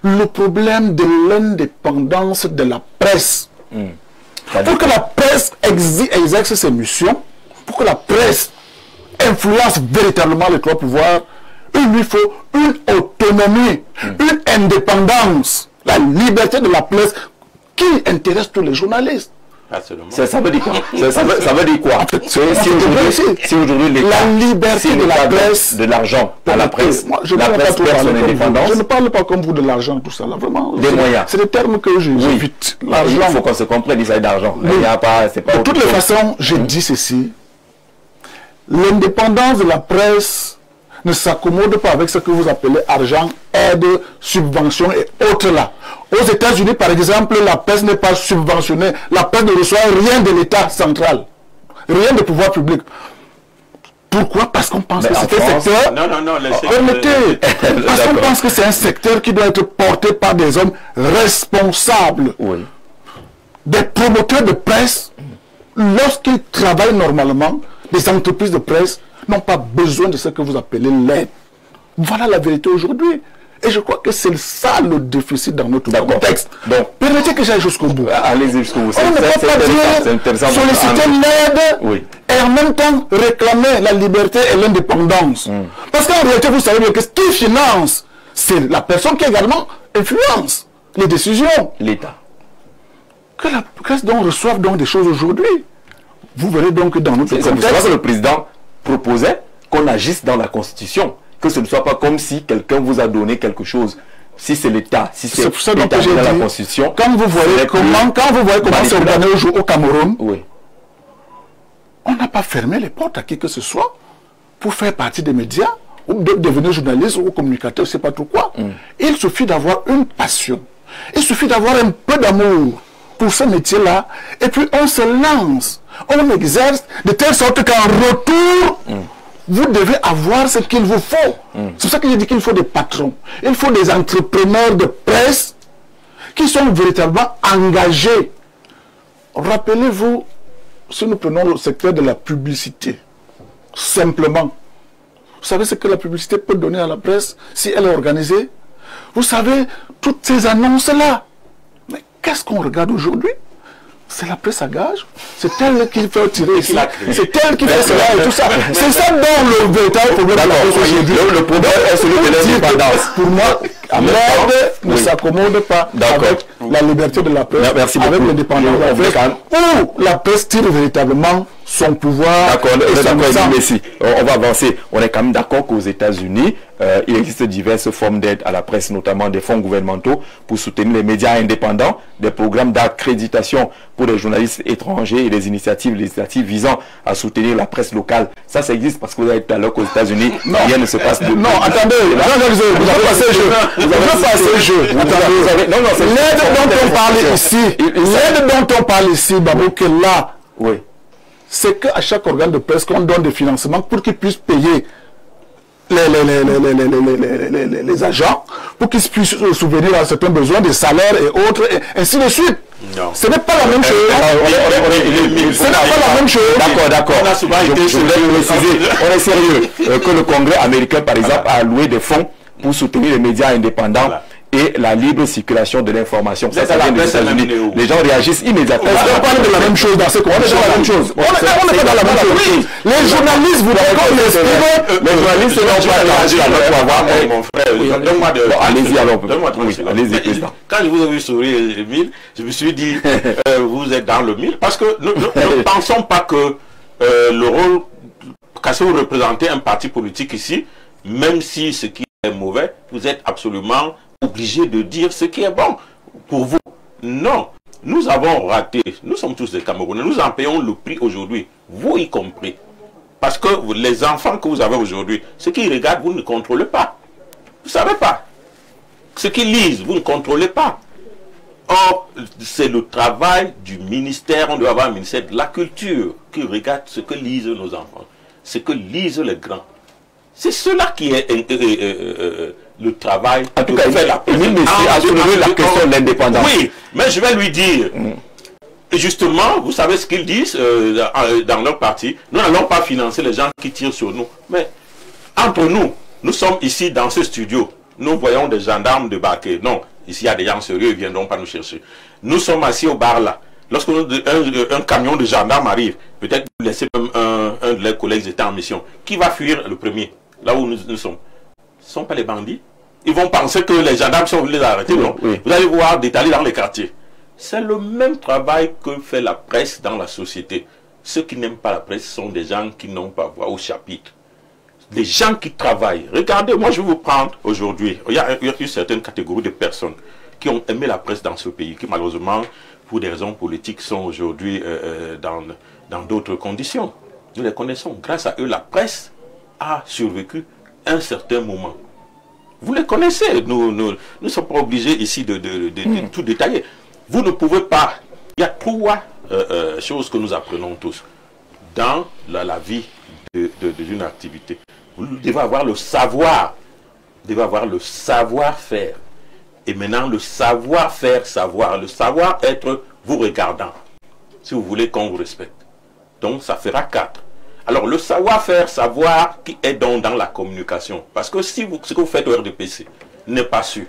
le problème de l'indépendance de la presse. Pour que la presse exerce ses missions, pour que la presse influence véritablement les trois pouvoirs, il lui faut une autonomie, une indépendance, la liberté de la presse qui intéresse tous les journalistes. Ça veut dire quoi? Ça veut dire quoi? Si aujourd'hui la liberté de la presse, de l'argent à la presse, je ne parle pas comme vous de l'argent, tout ça là, vraiment. Des moyens. C'est des termes que j'évite. L'argent. Il faut qu'on se comprenne, il s'agit d'argent. Oui. De toutes les façons, je dis ceci. L'indépendance de la presse ne s'accommode pas avec ce que vous appelez argent, aide, subvention et autres là. Aux États-Unis, par exemple, la presse n'est pas subventionnée. La presse ne reçoit rien de l'État central. Rien de pouvoir public. Pourquoi? Parce qu'on pense que c'est un secteur... Permettez. Parce qu'on pense que c'est un secteur qui doit être porté par des hommes responsables. Oui. Des promoteurs de presse, lorsqu'ils travaillent normalement, les entreprises de presse n'ont pas besoin de ce que vous appelez l'aide. Voilà la vérité aujourd'hui. Et je crois que c'est ça le déficit dans notre contexte. Donc, permettez que j'aille jusqu'au bout. Allez-y jusqu'au bout. On ne peut pas dire solliciter l'aide et en même temps réclamer la liberté et l'indépendance. Parce qu'en réalité, vous savez que ce qui finance, c'est la personne qui également influence les décisions. L'État. que la presse donc reçoive donc des choses aujourd'hui. Vous verrez donc que dans notre contexte... C'est pour ça que le président proposait qu'on agisse dans la Constitution, que ce ne soit pas comme si quelqu'un vous a donné quelque chose. Si c'est l'État, si c'est l'État dans la Constitution... Quand vous voyez comment c'est organisé au Cameroun, oui. On n'a pas fermé les portes à qui que ce soit pour faire partie des médias ou de devenir journaliste ou communicateur, je ne sais pas trop quoi. Il suffit d'avoir une passion. Il suffit d'avoir un peu d'amour pour ce métier-là. Et puis on se lance. On exerce de telle sorte qu'en retour, vous devez avoir ce qu'il vous faut. C'est pour ça que je dis qu'il faut des patrons. Il faut des entrepreneurs de presse qui sont véritablement engagés. Rappelez-vous, si nous prenons le secteur de la publicité, simplement, vous savez ce que la publicité peut donner à la presse si elle est organisée? Vous savez, toutes ces annonces-là. Mais qu'est-ce qu'on regarde aujourd'hui? C'est la presse à gage. C'est elle qui fait tirer ici. C'est elle qui fait cela et tout ça. C'est ça dont le véritable problème de la presse aujourd'hui. Le problème est celui de l'indépendance. Pour moi, l'aide ne s'accommode pas avec la liberté de la presse, avec l'indépendance de la presse, où la presse tire véritablement son pouvoir. D'accord, merci. On va avancer. On est quand même d'accord qu'aux États-Unis, il existe diverses formes d'aide à la presse, notamment des fonds gouvernementaux pour soutenir les médias indépendants, des programmes d'accréditation pour les journalistes étrangers et des initiatives législatives visant à soutenir la presse locale. Ça existe parce que vous avez tout à l'heure qu'aux États-Unis, rien ne se passe de... Non, attendez, vous avez passé le jeu. Vous avez passé le jeu. L'aide dont on parle ici, l'aide dont on parle ici, Babou, que là, oui, c'est qu'à chaque organe de presse qu'on donne des financements pour qu'ils puissent payer les agents, pour qu'ils puissent souvenir à certains besoins des salaires et autres, et ainsi de suite. Non. Ce n'est pas la même chose. Ce n'est pas la même chose. D'accord. Je voulais préciser, on est sérieux, que le Congrès américain, par exemple, a alloué des fonds pour soutenir les médias indépendants. Et la libre circulation de l'information. Ça vient des États-Unis. Les gens réagissent immédiatement. On parle de la même chose dans ce qu'on est dans la même chose. On n'est pas dans la même chose. Les journalistes, vous dites qu'on les journalistes n'ont pas mon frère. Donne-moi de... Allez-y alors. Allez-y, président. Quand je vous ai vu sourire, Emile, je me suis dit, vous êtes dans le mille. Parce que nous ne pensons pas que le rôle, quand vous représentez un parti politique ici, même si ce qui est mauvais, vous êtes absolument obligé de dire ce qui est bon pour vous. Non, nous avons raté, nous sommes tous des Camerounais, nous en payons le prix aujourd'hui, vous y compris. Parce que les enfants que vous avez aujourd'hui, ce qu'ils regardent, vous ne contrôlez pas. Vous ne savez pas. Ce qu'ils lisent, vous ne contrôlez pas. Or, c'est le travail du ministère, on doit avoir un ministère de la culture qui regarde ce que lisent nos enfants, ce que lisent les grands. C'est cela qui est le travail. En tout cas, Emile Messi a soulevé la question de l'indépendance. Oui, mais je vais lui dire, justement, vous savez ce qu'ils disent dans leur parti, nous n'allons pas financer les gens qui tirent sur nous. Mais entre nous, nous sommes ici dans ce studio, nous voyons des gendarmes débarquer. Non, ici il y a des gens sérieux, ils ne viendront pas nous chercher. Nous sommes assis au bar là. Lorsque un camion de gendarmes arrive, peut-être vous laissez même un de leurs collègues étant en mission. Qui va fuir le premier? Là où nous sommes. Ce ne sont pas les bandits. Ils vont penser que les gendarmes sont venus les arrêter. Non. Oui. Vous allez voir détailler dans les quartiers. C'est le même travail que fait la presse dans la société. Ceux qui n'aiment pas la presse sont des gens qui n'ont pas voix au chapitre. Les gens qui travaillent. Regardez, moi je vais vous prendre aujourd'hui. Il y a une certaine catégorie de personnes qui ont aimé la presse dans ce pays, qui malheureusement, pour des raisons politiques, sont aujourd'hui dans d'autres conditions. Nous les connaissons. Grâce à eux, la presse a survécu un certain moment. Vous les connaissez. Nous ne sommes pas obligés ici de tout détailler. Vous ne pouvez pas. Il y a trois choses que nous apprenons tous dans la vie d'une activité. Vous devez avoir le savoir. Vous devez avoir le savoir-faire. Et maintenant, le savoir-faire, savoir. Le savoir être vous regardant. Si vous voulez qu'on vous respecte. Donc, ça fera 4. Alors, le savoir-faire, savoir qui est donc dans la communication. Parce que si ce que vous faites au RDPC n'est pas su,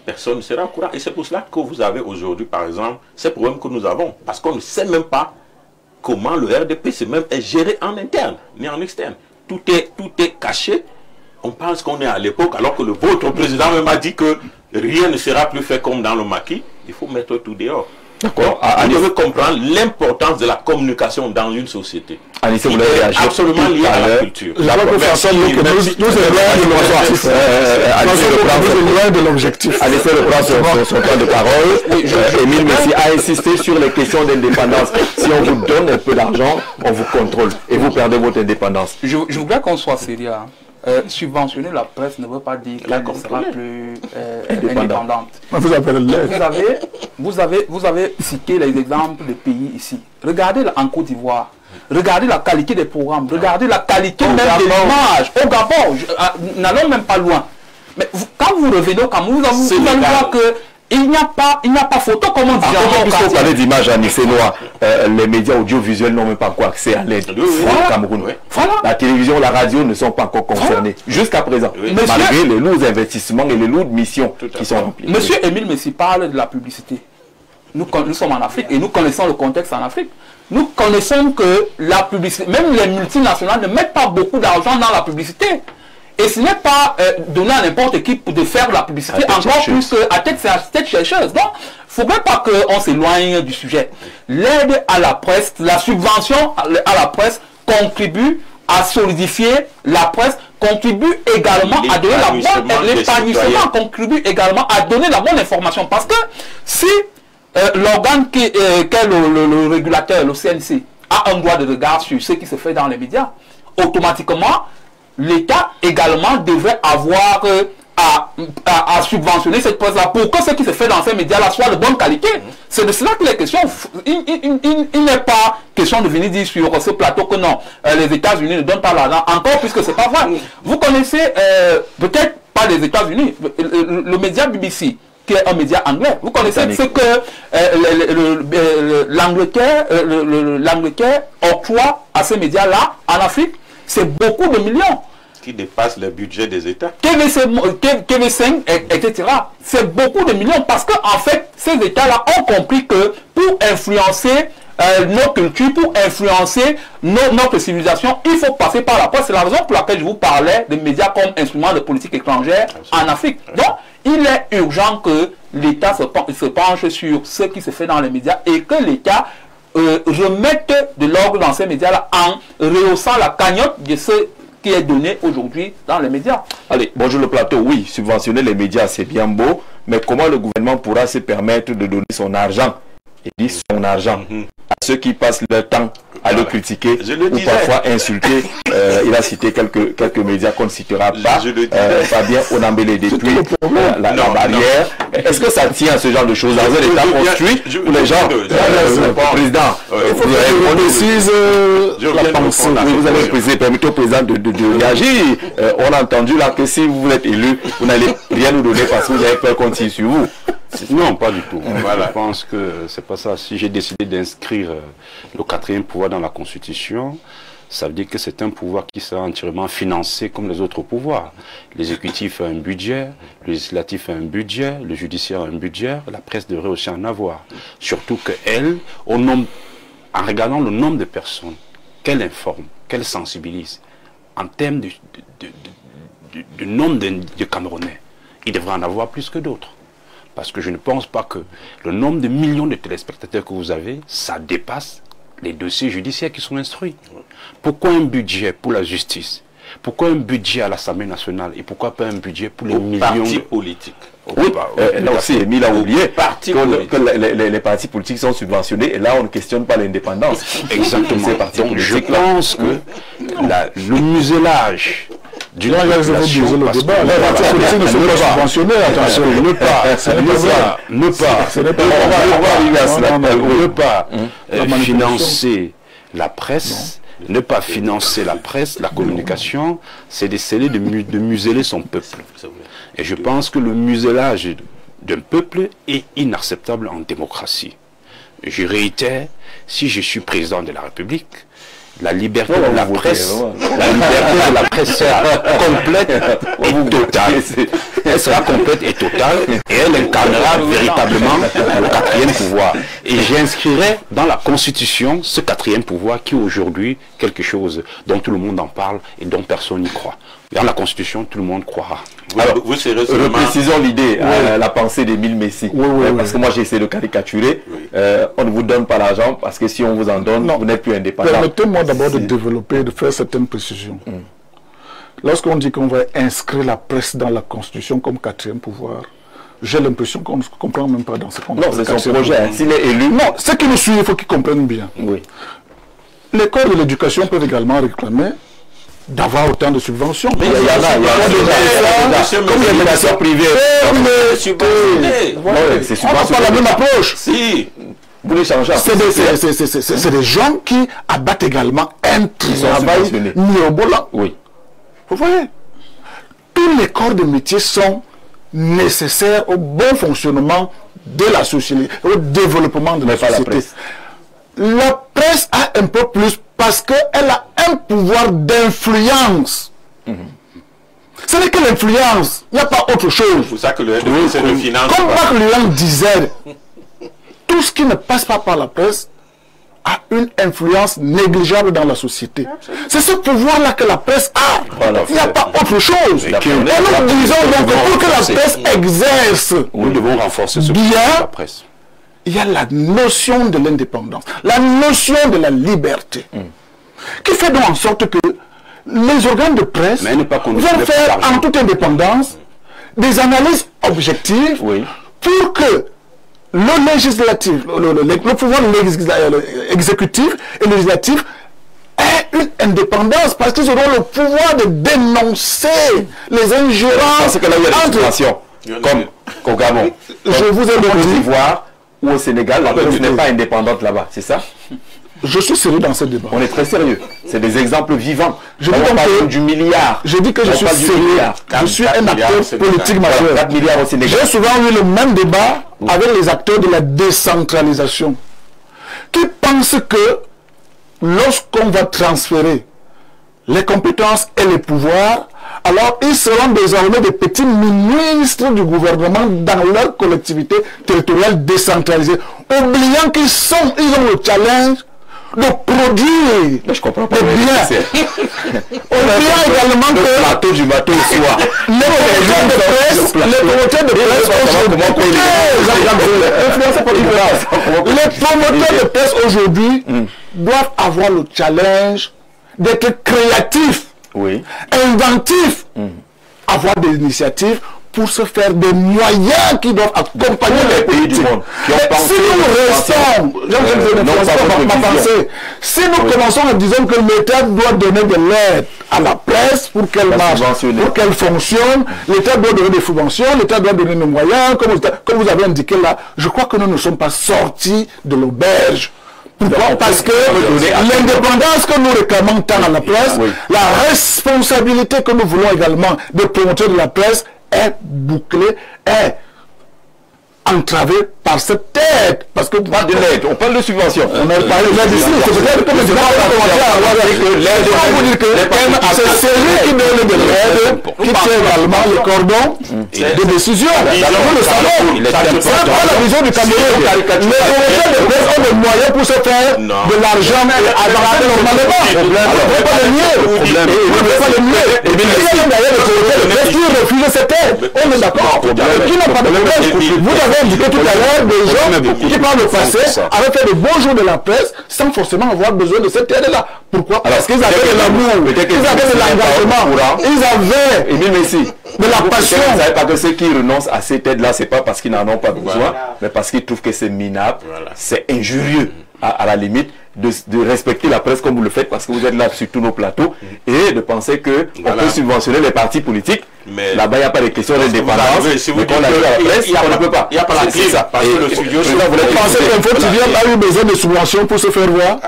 personne ne sera au courant. Et c'est pour cela que vous avez aujourd'hui, par exemple, ces problèmes que nous avons. Parce qu'on ne sait même pas comment le RDPC même est géré en interne, ni en externe. Tout est caché. On pense qu'on est à l'époque, alors que votre président même a dit que rien ne sera plus fait comme dans le maquis. Il faut mettre tout dehors. D'accord. Vous devez comprendre l'importance de la communication dans une société. Anissé, vous l'avez réagi absolument lié à la culture. Je crois que François, nous sommes loin de l'objectif. Anissé reprend son temps de parole. Émile Messi a insisté sur les questions d'indépendance. Si on vous donne un peu d'argent, on vous contrôle et vous perdez votre indépendance. Je voudrais qu'on soit sérieux. Subventionner la presse ne veut pas dire qu'elle ne sera plus indépendante. Vous avez cité les exemples des pays ici. Regardez en Côte d'Ivoire. Regardez la qualité des programmes. Regardez la qualité même des images. Au Gabon, n'allons même pas loin. Mais quand vous revenez au Cameroun, vous allez voir que il n'y a pas photo, comment on dit. Puisqu'on parlait d'images à Nice-Noir, les médias audiovisuels n'ont même pas encore accès à l'aide au Cameroun. Voilà. La télévision, la radio ne sont pas encore concernés jusqu'à présent, malgré les lourds investissements et les lourdes missions qui sont remplies. Monsieur Émile Messi parle de la publicité. Nous sommes en Afrique et nous connaissons le contexte en Afrique. Nous connaissons que la publicité, même les multinationales ne mettent pas beaucoup d'argent dans la publicité. Et ce n'est pas donné à n'importe qui de faire la publicité, encore plus à tête chercheuse. Donc, il ne faudrait pas qu'on s'éloigne du sujet. L'aide à la presse, la subvention à la presse contribue à solidifier la presse, contribue également à donner la bonne l'épanouissement, contribue également à donner la bonne information. Parce que si l'organe qu'est le régulateur, le CNC, a un droit de regard sur ce qui se fait dans les médias, automatiquement, l'État également devrait avoir à subventionner cette presse-là pour que ce qui se fait dans ces médias-là soit de bonne qualité. C'est de cela qu'il est question. Il n'est pas question de venir dire sur ce plateau que non, les États-Unis ne donnent pas l'argent, encore puisque ce n'est pas vrai. Vous connaissez, peut-être pas les États-Unis, le média BBC, qui est un média anglais. Vous connaissez ce que l'Angleterre octroie à ces médias-là en Afrique? C'est beaucoup de millions. Qui dépasse le budget des États. TV5, etc. C'est beaucoup de millions parce qu'en fait, ces États-là ont compris que pour influencer nos cultures, pour influencer notre civilisation, il faut passer par la presse. C'est la raison pour laquelle je vous parlais des médias comme instrument de politique étrangère en Afrique. Donc, il est urgent que l'État se penche sur ce qui se fait dans les médias et que l'État remette de l'ordre dans ces médias-là en rehaussant la cagnotte de ce qui est donné aujourd'hui dans les médias. Allez, bonjour le plateau. Oui, subventionner les médias, c'est bien beau, mais comment le gouvernement pourra se permettre de donner son argent, et dit son argent, à ceux qui passent leur temps à le critiquer ou parfois insulter? Il a cité quelques médias qu'on ne citera pas. Fabien Onambele depuis la barrière. Est-ce que ça tient à ce genre de choses dans un État construit où les gens, président, on précise la pensée. Vous avez précisé, permettez au président de réagir. On a entendu là que si vous êtes élu, vous n'allez rien nous donner parce que vous avez peur qu'on tire sur vous. Non, pas du tout. Voilà. Je pense que c'est pas ça. Si j'ai décidé d'inscrire le 4e pouvoir dans la Constitution, ça veut dire que c'est un pouvoir qui sera entièrement financé comme les autres pouvoirs. L'exécutif a un budget, le législatif a un budget, le judiciaire a un budget, la presse devrait aussi en avoir. Surtout qu'elle, en regardant le nombre de personnes qu'elle informe, qu'elle sensibilise, en termes de nombre de Camerounais, il devrait en avoir plus que d'autres. Parce que je ne pense pas que le nombre de millions de téléspectateurs que vous avez, ça dépasse les dossiers judiciaires qui sont instruits. Pourquoi un budget pour la justice? Pourquoi un budget à l'Assemblée nationale? Et pourquoi pas un budget pour les millions partis politiques? Oui, là aussi, Emile a oublié que les partis politiques sont subventionnés et là, on ne questionne pas l'indépendance. Exactement. Donc, je pense que le muselage du les partis politiques ne sont pas subventionnés, attention, ne pas financer la presse, ne pas financer la presse, la communication, c'est d'essayer de museler son peuple. Et je pense que le muselage d'un peuple est inacceptable en démocratie. Je réitère, si je suis président de la République, la liberté de la presse, sera complète et totale. Elle sera complète et totale et elle incarnera véritablement le 4e pouvoir. Et j'inscrirai dans la Constitution ce 4e pouvoir qui est aujourd'hui quelque chose dont tout le monde en parle et dont personne n'y croit. Dans la Constitution, tout le monde croira. vous serez seulement... Reprécisons l'idée, la pensée d'Émile Messi. Parce que moi j'ai essayé de caricaturer. On ne vous donne pas l'argent parce que si on vous en donne, vous n'êtes plus indépendant. Permettez-moi d'abord de développer, de faire certaines précisions. Lorsqu'on dit qu'on va inscrire la presse dans la Constitution comme quatrième pouvoir, j'ai l'impression qu'on ne comprend même pas dans ce contexte. Non, c'est son projet. S'il est élu... Non, ceux qui nous suivent, il faut qu'ils comprennent bien. Oui. Les corps de l'éducation peuvent également réclamer d'avoir autant de subventions. Mais il y en a, comme l'éducation privée. On n'a pas la même approche. Si. Vous les changez. C'est des gens qui abattent également un travail mirobolant. Oui. Vous voyez, tous les corps de métier sont nécessaires au bon fonctionnement de la société, au développement de la société. La presse a un peu plus parce qu'elle a un pouvoir d'influence. Ce n'est que l'influence, il n'y a pas autre chose. C'est pour ça que le c'est le finance. Comme Marc Léon disait, tout ce qui ne passe pas par la presse a une influence négligeable dans la société. C'est ce pouvoir-là que la presse a. Il n'y a pas autre chose. Et nous disons donc que pour que la presse exerce, nous devons renforcer ce bien, pouvoir de la presse. Il y a la notion de l'indépendance, la notion de la liberté, qui fait donc en sorte que les organes de presse vont faire en toute indépendance des analyses objectives pour que le législatif, le pouvoir exécutif et législatif aient une indépendance parce qu'ils auront le pouvoir de dénoncer les ingérences. Parce que là, il y a des situations comme au Gabon, je vous ai dit, ou au Sénégal, la presse n'est pas indépendante là-bas, c'est ça? Je suis sérieux dans ce débat. On est très sérieux. C'est des exemples vivants. Je dis donc du milliard. Je dis que je suis sérieux. Je suis un acteur politique majeur. 4 milliards au Sénégal. J'ai souvent eu le même débat avec les acteurs de la décentralisation qui pensent que lorsqu'on va transférer les compétences et les pouvoirs, alors ils seront désormais des petits ministres du gouvernement dans leur collectivité territoriale décentralisée, oubliant qu'ils ont le challenge de produire je comprends pas des biens. Oubliant également que le plateau du bateau soit les promoteurs de presse aujourd'hui doivent avoir le challenge d'être créatifs, inventifs, avoir des initiatives pour se faire des moyens qui doivent accompagner les pays du monde. Si nous restons, si nous commençons en disant que l'État doit donner de l'aide à la presse pour qu'elle marche, pour qu'elle fonctionne, l'État doit donner des subventions, l'État doit donner des moyens, comme vous avez indiqué là, je crois que nous ne sommes pas sortis de l'auberge. Pourquoi? Parce que l'indépendance que nous réclamons tant à la presse, la responsabilité que nous voulons également des promoteurs de la presse est bouclée, est entravée par cette aide. Parce que pas de l'aide, on parle de subvention. On a parlé de l'aide ici, c'est peut-être que le débat va commencer à avoir avec l'aide. C'est celui qui donne de l'aide qui tient également le cordon de décision. Nous le savons. C'est pas la vision du Cameroun. Les promoteurs de presse ont des moyens pour se faire de l'argent et avancer normalement. On ne peut pas le nier. On ne peut pas le nier. Et il y a d'ailleurs des promoteurs de presse qui refusent cette aide. On est d'accord. Qui n'ont pas de problème. Vous avez indiqué tout à l'heure des gens qui par le passé avaient fait de beaux jours de la presse sans forcément avoir besoin de cette aide-là. Pourquoi? Parce qu'ils avaient de l'amour, ils avaient de l'engagement, ils avaient de la passion. Vous ne savez pas que ceux qui renoncent à cette aide-là, ce n'est pas parce qu'ils n'en ont pas besoin, mais parce qu'ils trouvent que c'est minable, c'est injurieux à la limite de respecter la presse comme vous le faites parce que vous êtes là sur tous nos plateaux et de penser qu'on peut subventionner les partis politiques. Là-bas, il n'y a pas de question d'indépendance. Si vous dites que la presse, on ne peut pas. Il n'y a pas la clé. Parce que le studio, vous pensez qu'Info TV a eu besoin de subventions pour se faire voir?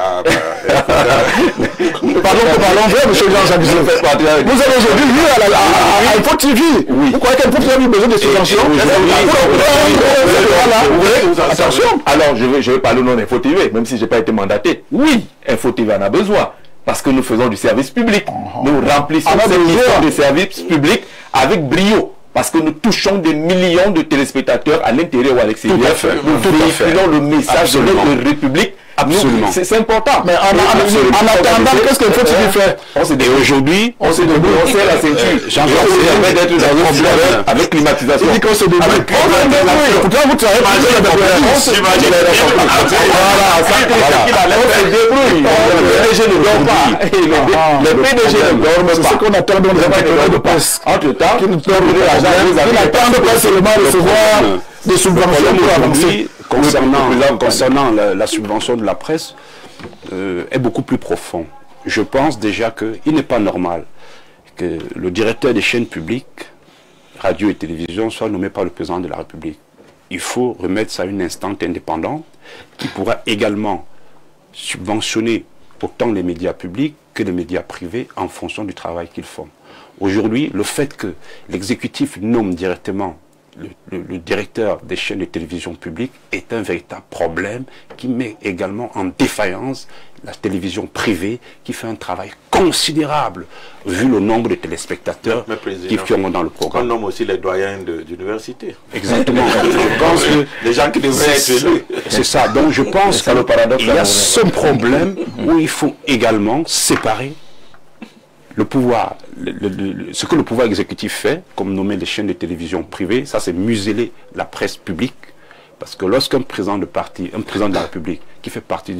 Pardon, monsieur Jean-Jacques. Vous avez aujourd'hui vu à Info TV. Vous croyez qu'Info TV a eu besoin de subventions? Attention. Alors, je vais parler au nom d'Info TV, même si je n'ai pas été mandaté. Oui, Info TV en a besoin. Parce que nous faisons du service public. Nous remplissons cette mission de service public avec brio. Parce que nous touchons des millions de téléspectateurs à l'intérieur ou à l'extérieur. Nous véhiculons le message de notre République Absolument. C'est important. Mais en attendant, qu'est-ce qu'il faut faire? Et aujourd'hui, on se débrouille, on serre la ceinture. Jean-Jacques d'être dans un problème avec climatisation. Il dit qu'on se débrouille. Pourquoi vous travaillez pas? On se débrouille. Le PDG ne dort pas. Le PDG ne dort pas. C'est ce qu'on attend dans les entrepreneurs de presse. Entre-temps, Qui n'attendent pas seulement recevoir des subventions pour avancer. Concernant la subvention de la presse, est beaucoup plus profond. Je pense déjà qu'il n'est pas normal que le directeur des chaînes publiques, radio et télévision, soit nommé par le président de la République. Il faut remettre ça à une instance indépendante qui pourra également subventionner autant les médias publics que les médias privés en fonction du travail qu'ils font. Aujourd'hui, le fait que l'exécutif nomme directement le directeur des chaînes de télévision publiques est un véritable problème qui met également en défaillance la télévision privée qui fait un travail considérable vu le nombre de téléspectateurs qui ont dans le programme. On nomme aussi les doyens d'université. Exactement. Je pense que les gens qui devraient être élus. C'est ça. Donc je pense qu'il y a ce problème où il faut également séparer le pouvoir, ce que le pouvoir exécutif fait, comme nommer les chaînes de télévision privées, ça c'est museler la presse publique. Parce que lorsqu'un président de parti, un président de la République, qui fait partie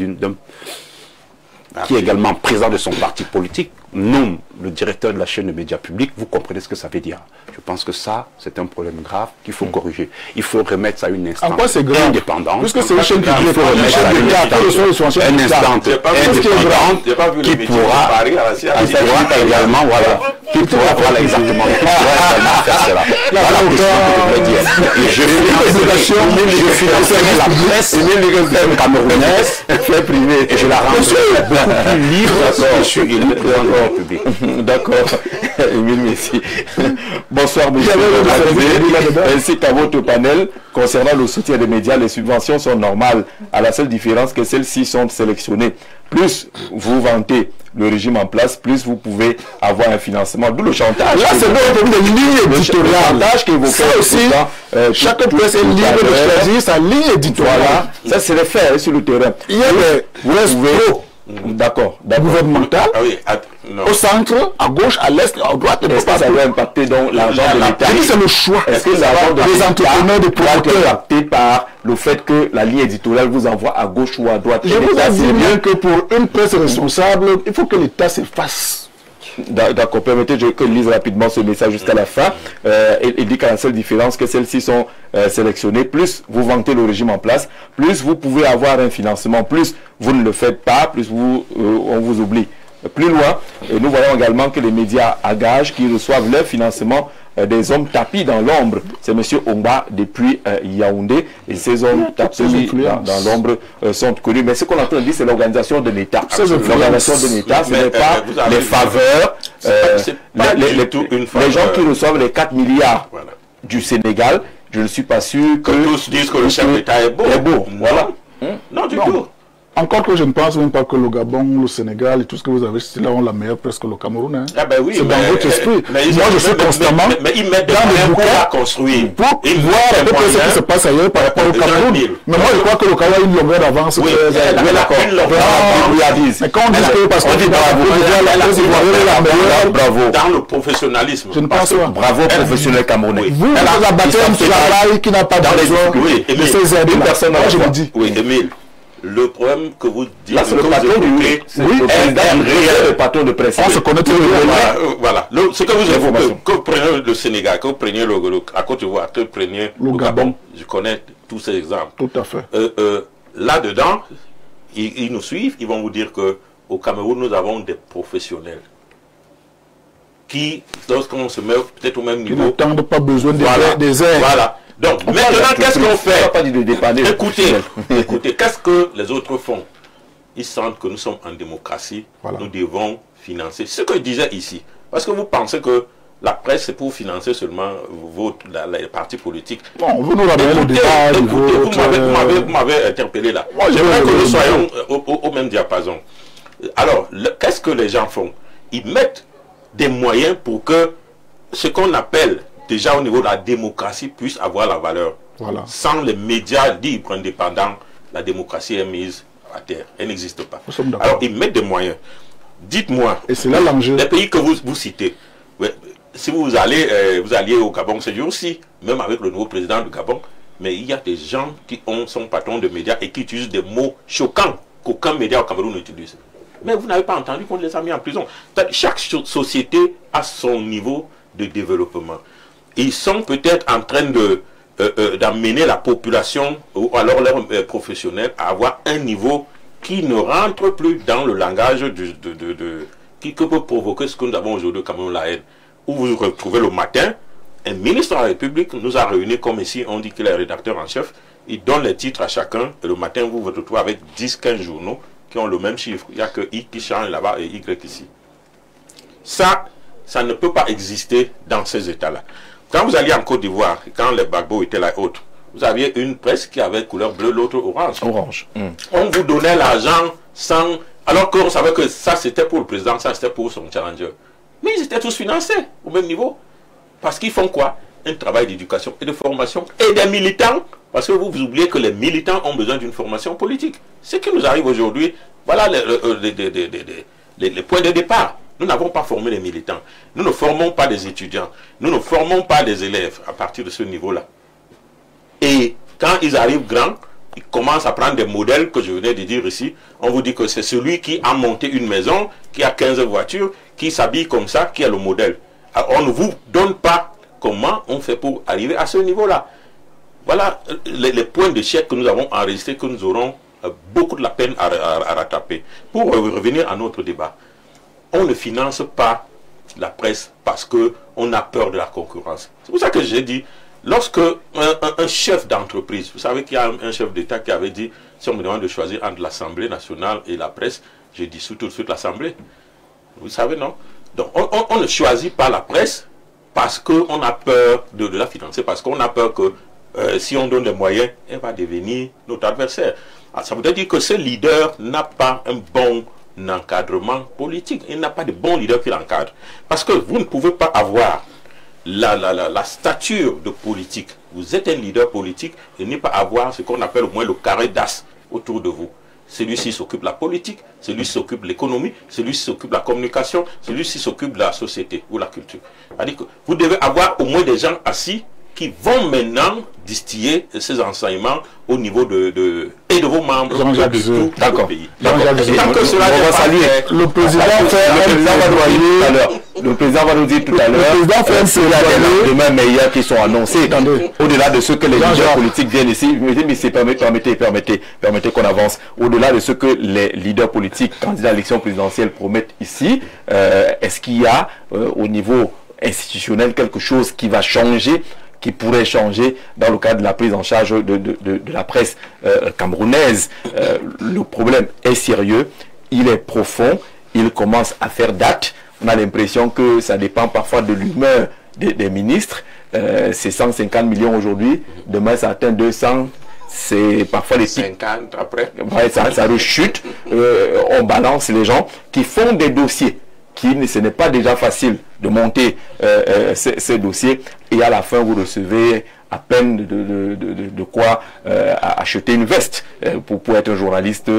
qui est également président de son parti politique, nomme le directeur de la chaîne de médias publics, vous comprenez ce que ça veut dire. Je pense que ça, c'est un problème grave qu'il faut corriger. Il faut remettre ça à une instance indépendante. Puisque c'est une chaîne publique, il faut remettre ça à une instance indépendante qui pourra également, voilà, qui pourra, voilà, exactement, faire cela. Voilà ce que je veux dire. Et je financerai la presse camerounaise, fait privé, et je la rendrai beaucoup plus libre que je suis élu président de la République. D'accord, Émile Messi. Bonsoir, monsieur. Ainsi qu'à votre panel, concernant le soutien des médias, les subventions sont normales, à la seule différence que celles-ci sont sélectionnées. Plus vous vantez le régime en place, plus vous pouvez avoir un financement. D'où le chantage. Là, c'est donc une ligne éditoriale. Ça aussi, chaque presse est libre de choisir sa ligne éditoriale. Voilà, ça c'est les faits sur le terrain. Il y a des d'accord, gouvernemental, au centre, à gauche, à l'est, à droite. Est-ce que ça doit impacter donc l'argent de l'État? C'est le choix. Est-ce que l'argent des entrepreneurs, des promoteurs est impacté par le fait que la ligne éditoriale vous envoie à gauche ou à droite? Je vous dis bien que pour une presse responsable, il faut que l'État s'efface. D'accord, permettez que je lise rapidement ce message jusqu'à la fin. Il dit qu'à la seule différence que celles-ci sont sélectionnées, plus vous vantez le régime en place, plus vous pouvez avoir un financement, plus vous ne le faites pas, plus on vous oublie. Plus loin, nous voyons également que les médias à gage qui reçoivent leur financement des hommes tapis dans l'ombre. C'est M. Omba depuis Yaoundé. Et ces hommes tapis dans l'ombre sont connus. Mais ce qu'on entend dire, c'est l'organisation de l'État. L'organisation de l'État, ce n'est pas les faveurs. Les gens qui reçoivent les 4 milliards du Sénégal, je ne suis pas sûr que tous disent que le chef d'État est beau. Voilà. Non, du tout. Encore que je ne pense même pas que le Gabon, le Sénégal et tout ce que vous avez cité là ont la meilleure presse que le Cameroun. Hein. Ah ben oui, c'est dans votre esprit. Moi, je suis constamment mais ils mettent dans les bouquins à construire. Pour voir un peu ce qui se passe ailleurs par rapport au Cameroun. Mais moi, je crois que le Cameroun a une longueur d'avance. Oui, d'accord. Mais quand on dit que parce qu'on dit bravo. Dans le professionnalisme. Je ne pense pas. Bravo, professionnel camerounais. Vous abattez un travail qui n'a pas besoin de ces aides. Moi, je vous dis. Oui, Émile. Le problème que vous dites, là c'est le patron du presse. On se connaît tous les voilà. Ce que vous évoquez, que vous preniez le Sénégal, que vous preniez la Côte d'Ivoire, que vous preniez le Gabon. Je connais tous ces exemples. Tout à fait. Là-dedans, ils nous suivent, ils vont vous dire qu'au Cameroun, nous avons des professionnels qui, lorsqu'on se met peut-être au même niveau, n'attendent pas besoin des aides. Voilà. Donc, maintenant, qu'est-ce qu'on fait? Pas dit de dépanner. Écoutez, qu'est-ce que les autres font? Ils sentent que nous sommes en démocratie, nous devons financer. Ce que je disais ici, parce que vous pensez que la presse, c'est pour financer seulement les partis politiques. Bon, vous nous ramenez le débat. Vous m'avez interpellé là. J'aimerais que nous soyons au même diapason. Alors, qu'est-ce que les gens font? Ils mettent des moyens pour que ce qu'on appelle déjà au niveau de la démocratie puisse avoir la valeur. Voilà. Sans les médias libres, indépendants, la démocratie est mise à terre. Elle n'existe pas. Nous Alors, ils mettent des moyens. Dites-moi, et c'est là l'enjeu. les pays que vous citez, ouais, si vous alliez au Gabon ce jour-ci, même avec le nouveau président du Gabon, mais il y a des gens qui sont patrons de médias et qui utilisent des mots choquants qu'aucun média au Cameroun n'utilise. Mais vous n'avez pas entendu qu'on les a mis en prison. Chaque société a son niveau de développement. Ils sont peut-être en train d'amener la population ou alors leurs professionnels à avoir un niveau qui ne rentre plus dans le langage qui peut provoquer ce que nous avons aujourd'hui au Cameroun, la haine. Où vous vous retrouvez le matin, un ministre de la République nous a réunis comme ici, on dit qu'il est rédacteur en chef, il donne les titres à chacun, et le matin vous vous retrouvez avec 10-15 journaux qui ont le même chiffre. Il n'y a que I qui change là-bas et Y ici. Ça ne peut pas exister dans ces états-là. Quand vous alliez en Côte d'Ivoire, quand les Gbagbo étaient là et autres, vous aviez une presse qui avait couleur bleue, l'autre orange. Orange. On vous donnait l'argent sans... Alors qu'on savait que ça c'était pour le président, ça c'était pour son challenger. Mais ils étaient tous financés au même niveau. Parce qu'ils font quoi? Un travail d'éducation et de formation et des militants. Parce que vous oubliez que les militants ont besoin d'une formation politique. Ce qui nous arrive aujourd'hui, voilà les points de départ. Nous n'avons pas formé les militants. Nous ne formons pas des étudiants. Nous ne formons pas des élèves à partir de ce niveau-là. Et quand ils arrivent grands, ils commencent à prendre des modèles que je venais de dire ici. On vous dit que c'est celui qui a monté une maison, qui a 15 voitures, qui s'habille comme ça, qui est le modèle. Alors, on ne vous donne pas comment on fait pour arriver à ce niveau-là. Voilà les points d'échec que nous avons enregistrés, que nous aurons beaucoup de la peine à rattraper. Pour revenir à notre débat, on ne finance pas la presse parce qu'on a peur de la concurrence. C'est pour ça que j'ai dit, lorsque un chef d'entreprise, vous savez qu'il y a un chef d'État qui avait dit, si on me demande de choisir entre l'Assemblée nationale et la presse, je dissous tout de suite l'Assemblée. Vous savez, non? Donc on ne choisit pas la presse parce qu'on a peur de la financer, parce qu'on a peur que si on donne des moyens, elle va devenir notre adversaire. Alors, ça veut dire que ce leader n'a pas un bon encadrement politique. Il n'a pas de bon leader qui l'encadre. Parce que vous ne pouvez pas avoir la stature de politique. Vous êtes un leader politique et ne pas avoir ce qu'on appelle au moins le carré d'as autour de vous. Celui-ci s'occupe de la politique, celui-ci s'occupe de l'économie, celui-ci s'occupe de la communication, celui-ci s'occupe de la société ou la culture. C'est-à-dire que vous devez avoir au moins des gens assis qui vont maintenant distiller ces enseignements au niveau de vos membres de tout le pays. Le président le président va nous dire tout à l'heure, c'est des lendemains meilleurs qui sont annoncés, au-delà de ce que les leaders politiques viennent ici. Mais permettez qu'on avance. Au-delà de ce que les leaders politiques, candidats à l'élection présidentielle, promettent ici, est-ce qu'il y a au niveau institutionnel quelque chose qui va changer, qui pourrait changer dans le cadre de la prise en charge de la presse camerounaise? Le problème est sérieux, il est profond, il commence à faire date. On a l'impression que ça dépend parfois de l'humeur des ministres. C'est 150 millions aujourd'hui, demain ça atteint 200. C'est parfois les 50 après. Ouais, ça rechute. On balance les gens qui font des dossiers. Ce n'est pas déjà facile de monter ces dossiers, et à la fin vous recevez à peine de quoi acheter une veste pour être un journaliste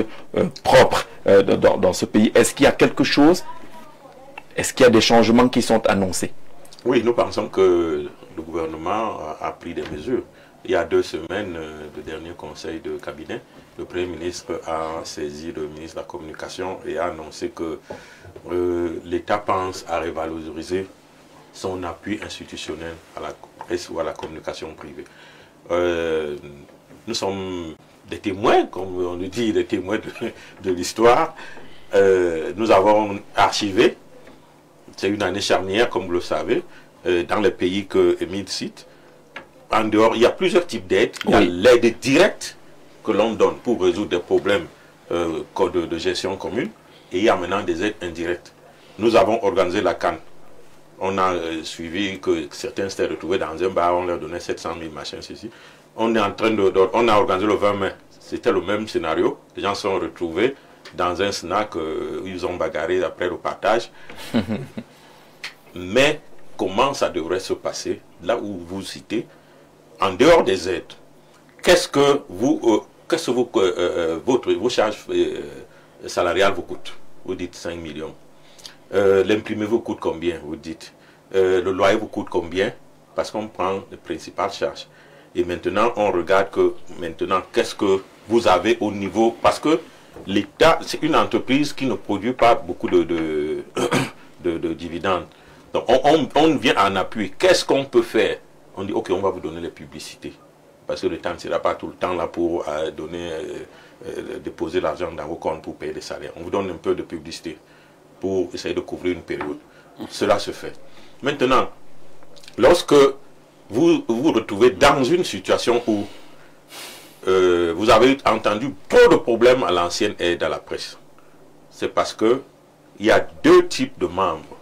propre dans ce pays. Est-ce qu'il y a quelque chose, est-ce qu'il y a des changements qui sont annoncés? Oui, nous pensons que le gouvernement a pris des mesures. Il y a 2 semaines, le dernier conseil de cabinet, le Premier ministre a saisi le ministre de la Communication et a annoncé que l'État pense à revaloriser son appui institutionnel à la presse ou à la communication privée. Nous sommes des témoins, comme on le dit, des témoins de l'histoire. Nous avons archivé, c'est une année charnière, comme vous le savez, dans les pays que Émile cite. En dehors, il y a plusieurs types d'aides. Il y a l'aide directe que l'on donne pour résoudre des problèmes de gestion commune. Et il y a maintenant des aides indirectes. Nous avons organisé la CAN. On a suivi que certains s'étaient retrouvés dans un bar, on leur donnait 700 000 machins, ceci. On est en train on a organisé le 20 mai. C'était le même scénario. Les gens se sont retrouvés dans un snack, ils ont bagarré après le partage. Mais comment ça devrait se passer, là où vous citez, en dehors des aides? Qu'est-ce que vous qu'est-ce que vos charges salariales vous coûtent? Vous dites 5 millions. L'imprimé vous coûte combien? Vous dites. Le loyer vous coûte combien? Parce qu'on prend les principales charges. Et maintenant, on regarde que maintenant, qu'est-ce que vous avez au niveau... Parce que l'État, c'est une entreprise qui ne produit pas beaucoup de dividendes. Donc, on vient en appui. Qu'est-ce qu'on peut faire? On dit, OK, on va vous donner les publicités. Parce que l'État ne sera pas tout le temps là pour déposer l'argent dans vos comptes pour payer des salaires. On vous donne un peu de publicité pour essayer de couvrir une période. Cela se fait. Maintenant, lorsque vous vous retrouvez dans une situation où vous avez entendu trop de problèmes à l'ancienne aide à la presse, c'est parce que il y a deux types de membres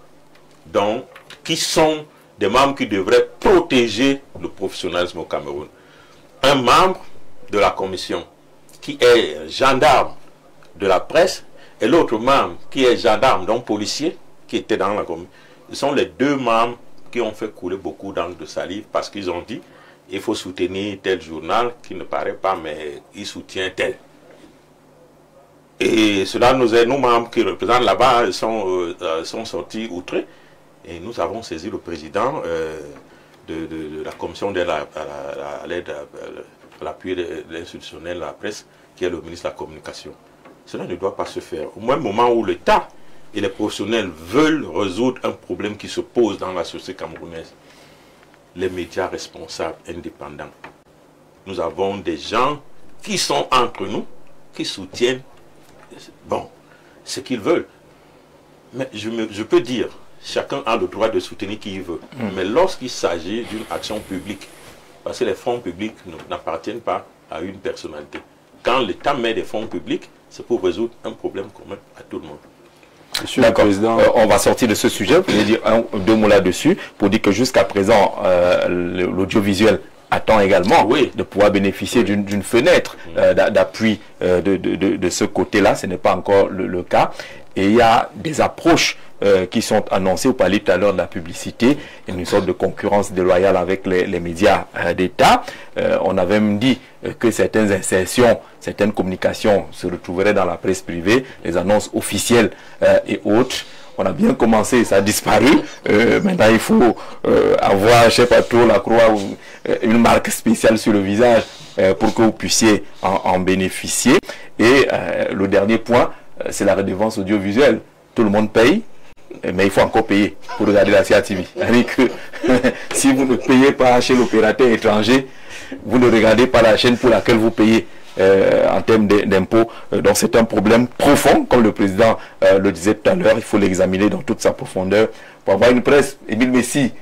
qui sont des membres qui devraient protéger le professionnalisme au Cameroun. Un membre de la commission qui est gendarme de la presse et l'autre membre qui est gendarme, donc policier, qui était dans la commission. Ce sont les deux membres qui ont fait couler beaucoup d'encre de salive parce qu'ils ont dit il faut soutenir tel journal qui ne paraît pas, mais il soutient tel. Et cela nos membres qui représentent là-bas sont sortis outrés. Et nous avons saisi le président de la commission d'aide à l'appui de l'institutionnel de la presse, qui est le ministre de la Communication. Cela ne doit pas se faire. Au même moment où l'État et les professionnels veulent résoudre un problème qui se pose dans la société camerounaise, les médias responsables, indépendants, nous avons des gens qui sont entre nous, qui soutiennent ce qu'ils veulent. Mais je peux dire, chacun a le droit de soutenir qui il veut. Mais lorsqu'il s'agit d'une action publique, parce que les fonds publics n'appartiennent pas à une personnalité. Quand l'État met des fonds publics, c'est pour résoudre un problème commun à tout le monde. D'accord. On va sortir de ce sujet. Vous pouvez dire deux mots là-dessus pour dire que jusqu'à présent, l'audiovisuel attend également de pouvoir bénéficier d'une fenêtre d'appui de ce côté-là. Ce n'est pas encore le cas. Et il y a des approches qui sont annoncées. Vous parliez tout à l'heure de la publicité, une sorte de concurrence déloyale avec les médias d'État. On avait même dit que certaines insertions, certaines communications se retrouveraient dans la presse privée, les annonces officielles et autres. On a bien commencé, ça a disparu. Maintenant, il faut avoir, je ne sais pas trop, la croix ou une marque spéciale sur le visage pour que vous puissiez en bénéficier. Et le dernier point, c'est la redevance audiovisuelle. Tout le monde paye, mais il faut encore payer pour regarder la CATV. C'est-à-dire que si vous ne payez pas chez l'opérateur étranger, vous ne regardez pas la chaîne pour laquelle vous payez en termes d'impôts. Donc c'est un problème profond, comme le président le disait tout à l'heure. Il faut l'examiner dans toute sa profondeur pour avoir une presse, Émile Messi,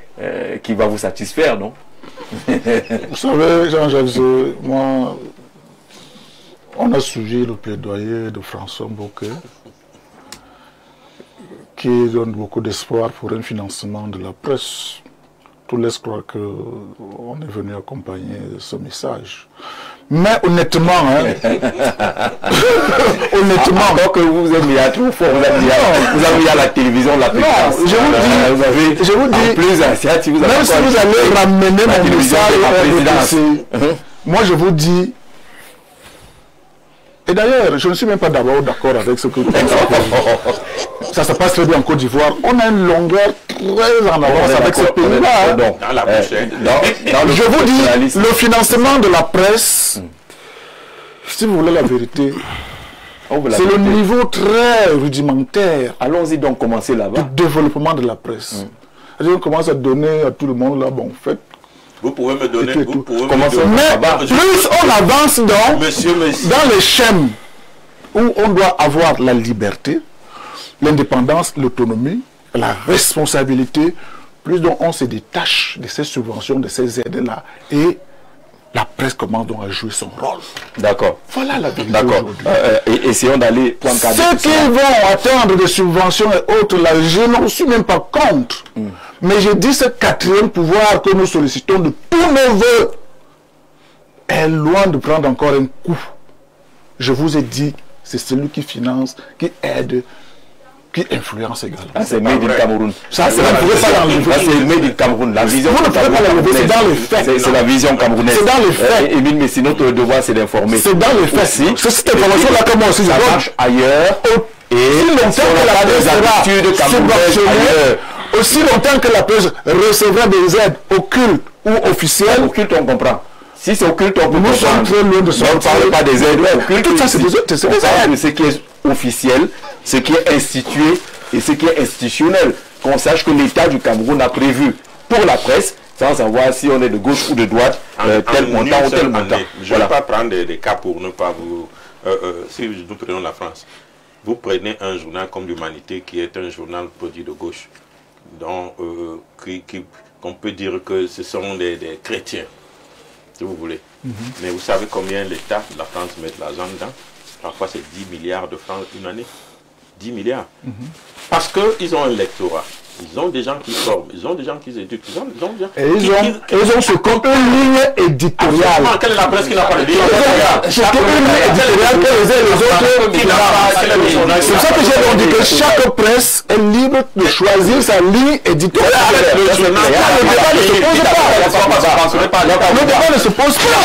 qui va vous satisfaire, non? Vous savez, Jean-Jacques, moi, on a suivi le plaidoyer de François Bocquet, qui donne beaucoup d'espoir pour un financement de la presse. Tout laisse croire qu'on est venu accompagner ce message. Mais honnêtement, honnêtement, alors que vous êtes mis à tout fort, vous avez mis à la télévision, la présidence. Je vous dis, plus même si vous allez ramener mon message, moi je vous dis. Et d'ailleurs, je ne suis même pas d'abord d'accord avec ce que vous pensez. Ça se passe très bien en Côte d'Ivoire. On a une longueur très en avance avec ce pays-là. Je vous dis, le financement de la presse, si vous voulez la vérité, c'est le niveau très rudimentaire. Allons-y donc commencer là-bas. Du développement de la presse. On commence à donner à tout le monde là, bon, faites. Vous pouvez me donner. Mais plus on avance dans les schèmes où on doit avoir la liberté, l'indépendance, l'autonomie, la responsabilité, plus donc on se détache de ces subventions, de ces aides-là, et la presse commence donc à jouer son rôle. D'accord. Voilà la vérité aujourd'hui. Essayons d'aller point cadre. Ceux qui vont attendre des subventions et autres, là, je n'en suis même pas contre. Mais je dis ce quatrième pouvoir que nous sollicitons de tous nos voeux est loin de prendre encore un coup. Je vous ai dit, c'est celui qui finance, qui aide, qui influence également. Ah, c'est Made in Cameroun. Ça, c'est Made in Cameroun. La vision vous ne pouvez pas l'enlever, c'est dans les faits. C'est la vision camerounaise. C'est dans les faits. Émile Messi, notre devoir, c'est d'informer. C'est dans les faits. C'est cette information-là que moi aussi, ça marche ailleurs. Et si longtemps que la presse sera subventionnée, aussi longtemps que la presse recevra des aides occultes ou officielles. Occultes, on comprend. Si c'est occulte, on peut nous sommes très loin de ça. On ne parle pas des aides occultes. Tout ça, c'est des aides. On parle de ce qui est officiel, ce qui est institué et ce qui est institutionnel. Qu'on sache que l'État du Cameroun a prévu pour la presse, sans savoir si on est de gauche ou de droite, tel montant ou tel montant. Je ne vais pas prendre des cas pour ne pas vous... si nous prenons la France, vous prenez un journal comme l'Humanité qui est un journal produit de gauche, dont qu'on peut dire que ce sont des chrétiens, si vous voulez. Mais vous savez combien l'État de la France met de l'argent dedans? Parfois c'est 10 milliards de francs une année. 10 milliards. Parce qu'ils ont un lectorat. Ils ont des gens qui forment, ils ont des gens qui éduquent, ils ont des gens ils ont ce compte une ligne éditoriale. Quelle est la presse qui n'a pas de ligne éditoriale? C'est une ligne éditoriale que les autres. C'est pour ça que j'ai dit que chaque presse est libre de choisir sa ligne éditoriale. Le débat ne se pose pas. Le débat ne se pose pas.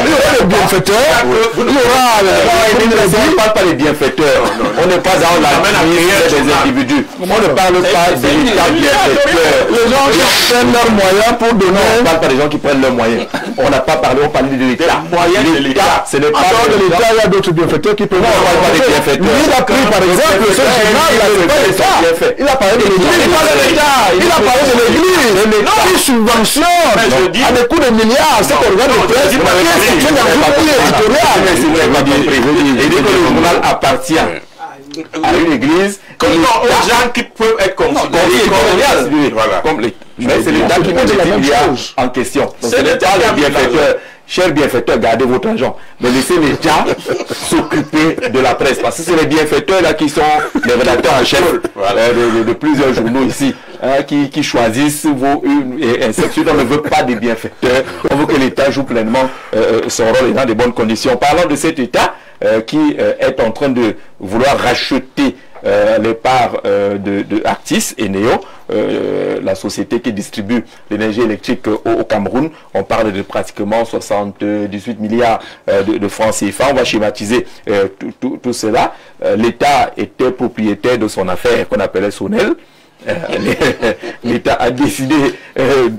Il y aura les bienfaiteurs, il y aura... On ne parle pas des bienfaiteurs. On n'est pas dans la mise des individus. On ne parle pas des les gens qui prennent leurs moyens pour donner. On ne parle pas des gens qui prennent leurs moyens. On n'a pas parlé, on parle de l'État. L'État, ce n'est pas de l'État, il y a d'autres bienfaiteurs qui peuvent. On ne parle pas des bienfaiteurs. Il a pris par exemple ce journal, c'est pas l'État. Il a parlé de l'Église. Il a parlé de l'Église. Qui subventionne à des coups de milliards cet organe de presse qui est situé dans une ligne éditoriale. Et dit que le journal appartient à une église, aux gens qui peuvent être considérés. Mais c'est l'État qui met les milliards en question. C'est l'État les bienfaiteurs. Chers bienfaiteurs, gardez votre argent. Mais laissez l'État s'occuper de la presse. Parce que c'est les bienfaiteurs là qui sont les rédacteurs en chef de plusieurs journaux ici, qui choisissent et ainsi de suite. On ne veut pas des bienfaiteurs. On veut que l'État joue pleinement son rôle et dans de bonnes conditions. Parlant de cet État qui est en train de vouloir racheter les parts de Actis et Neo, la société qui distribue l'énergie électrique au Cameroun. On parle de pratiquement 78 milliards de francs CFA. On va schématiser tout cela. L'État était propriétaire de son affaire qu'on appelait Sonel. L'État a décidé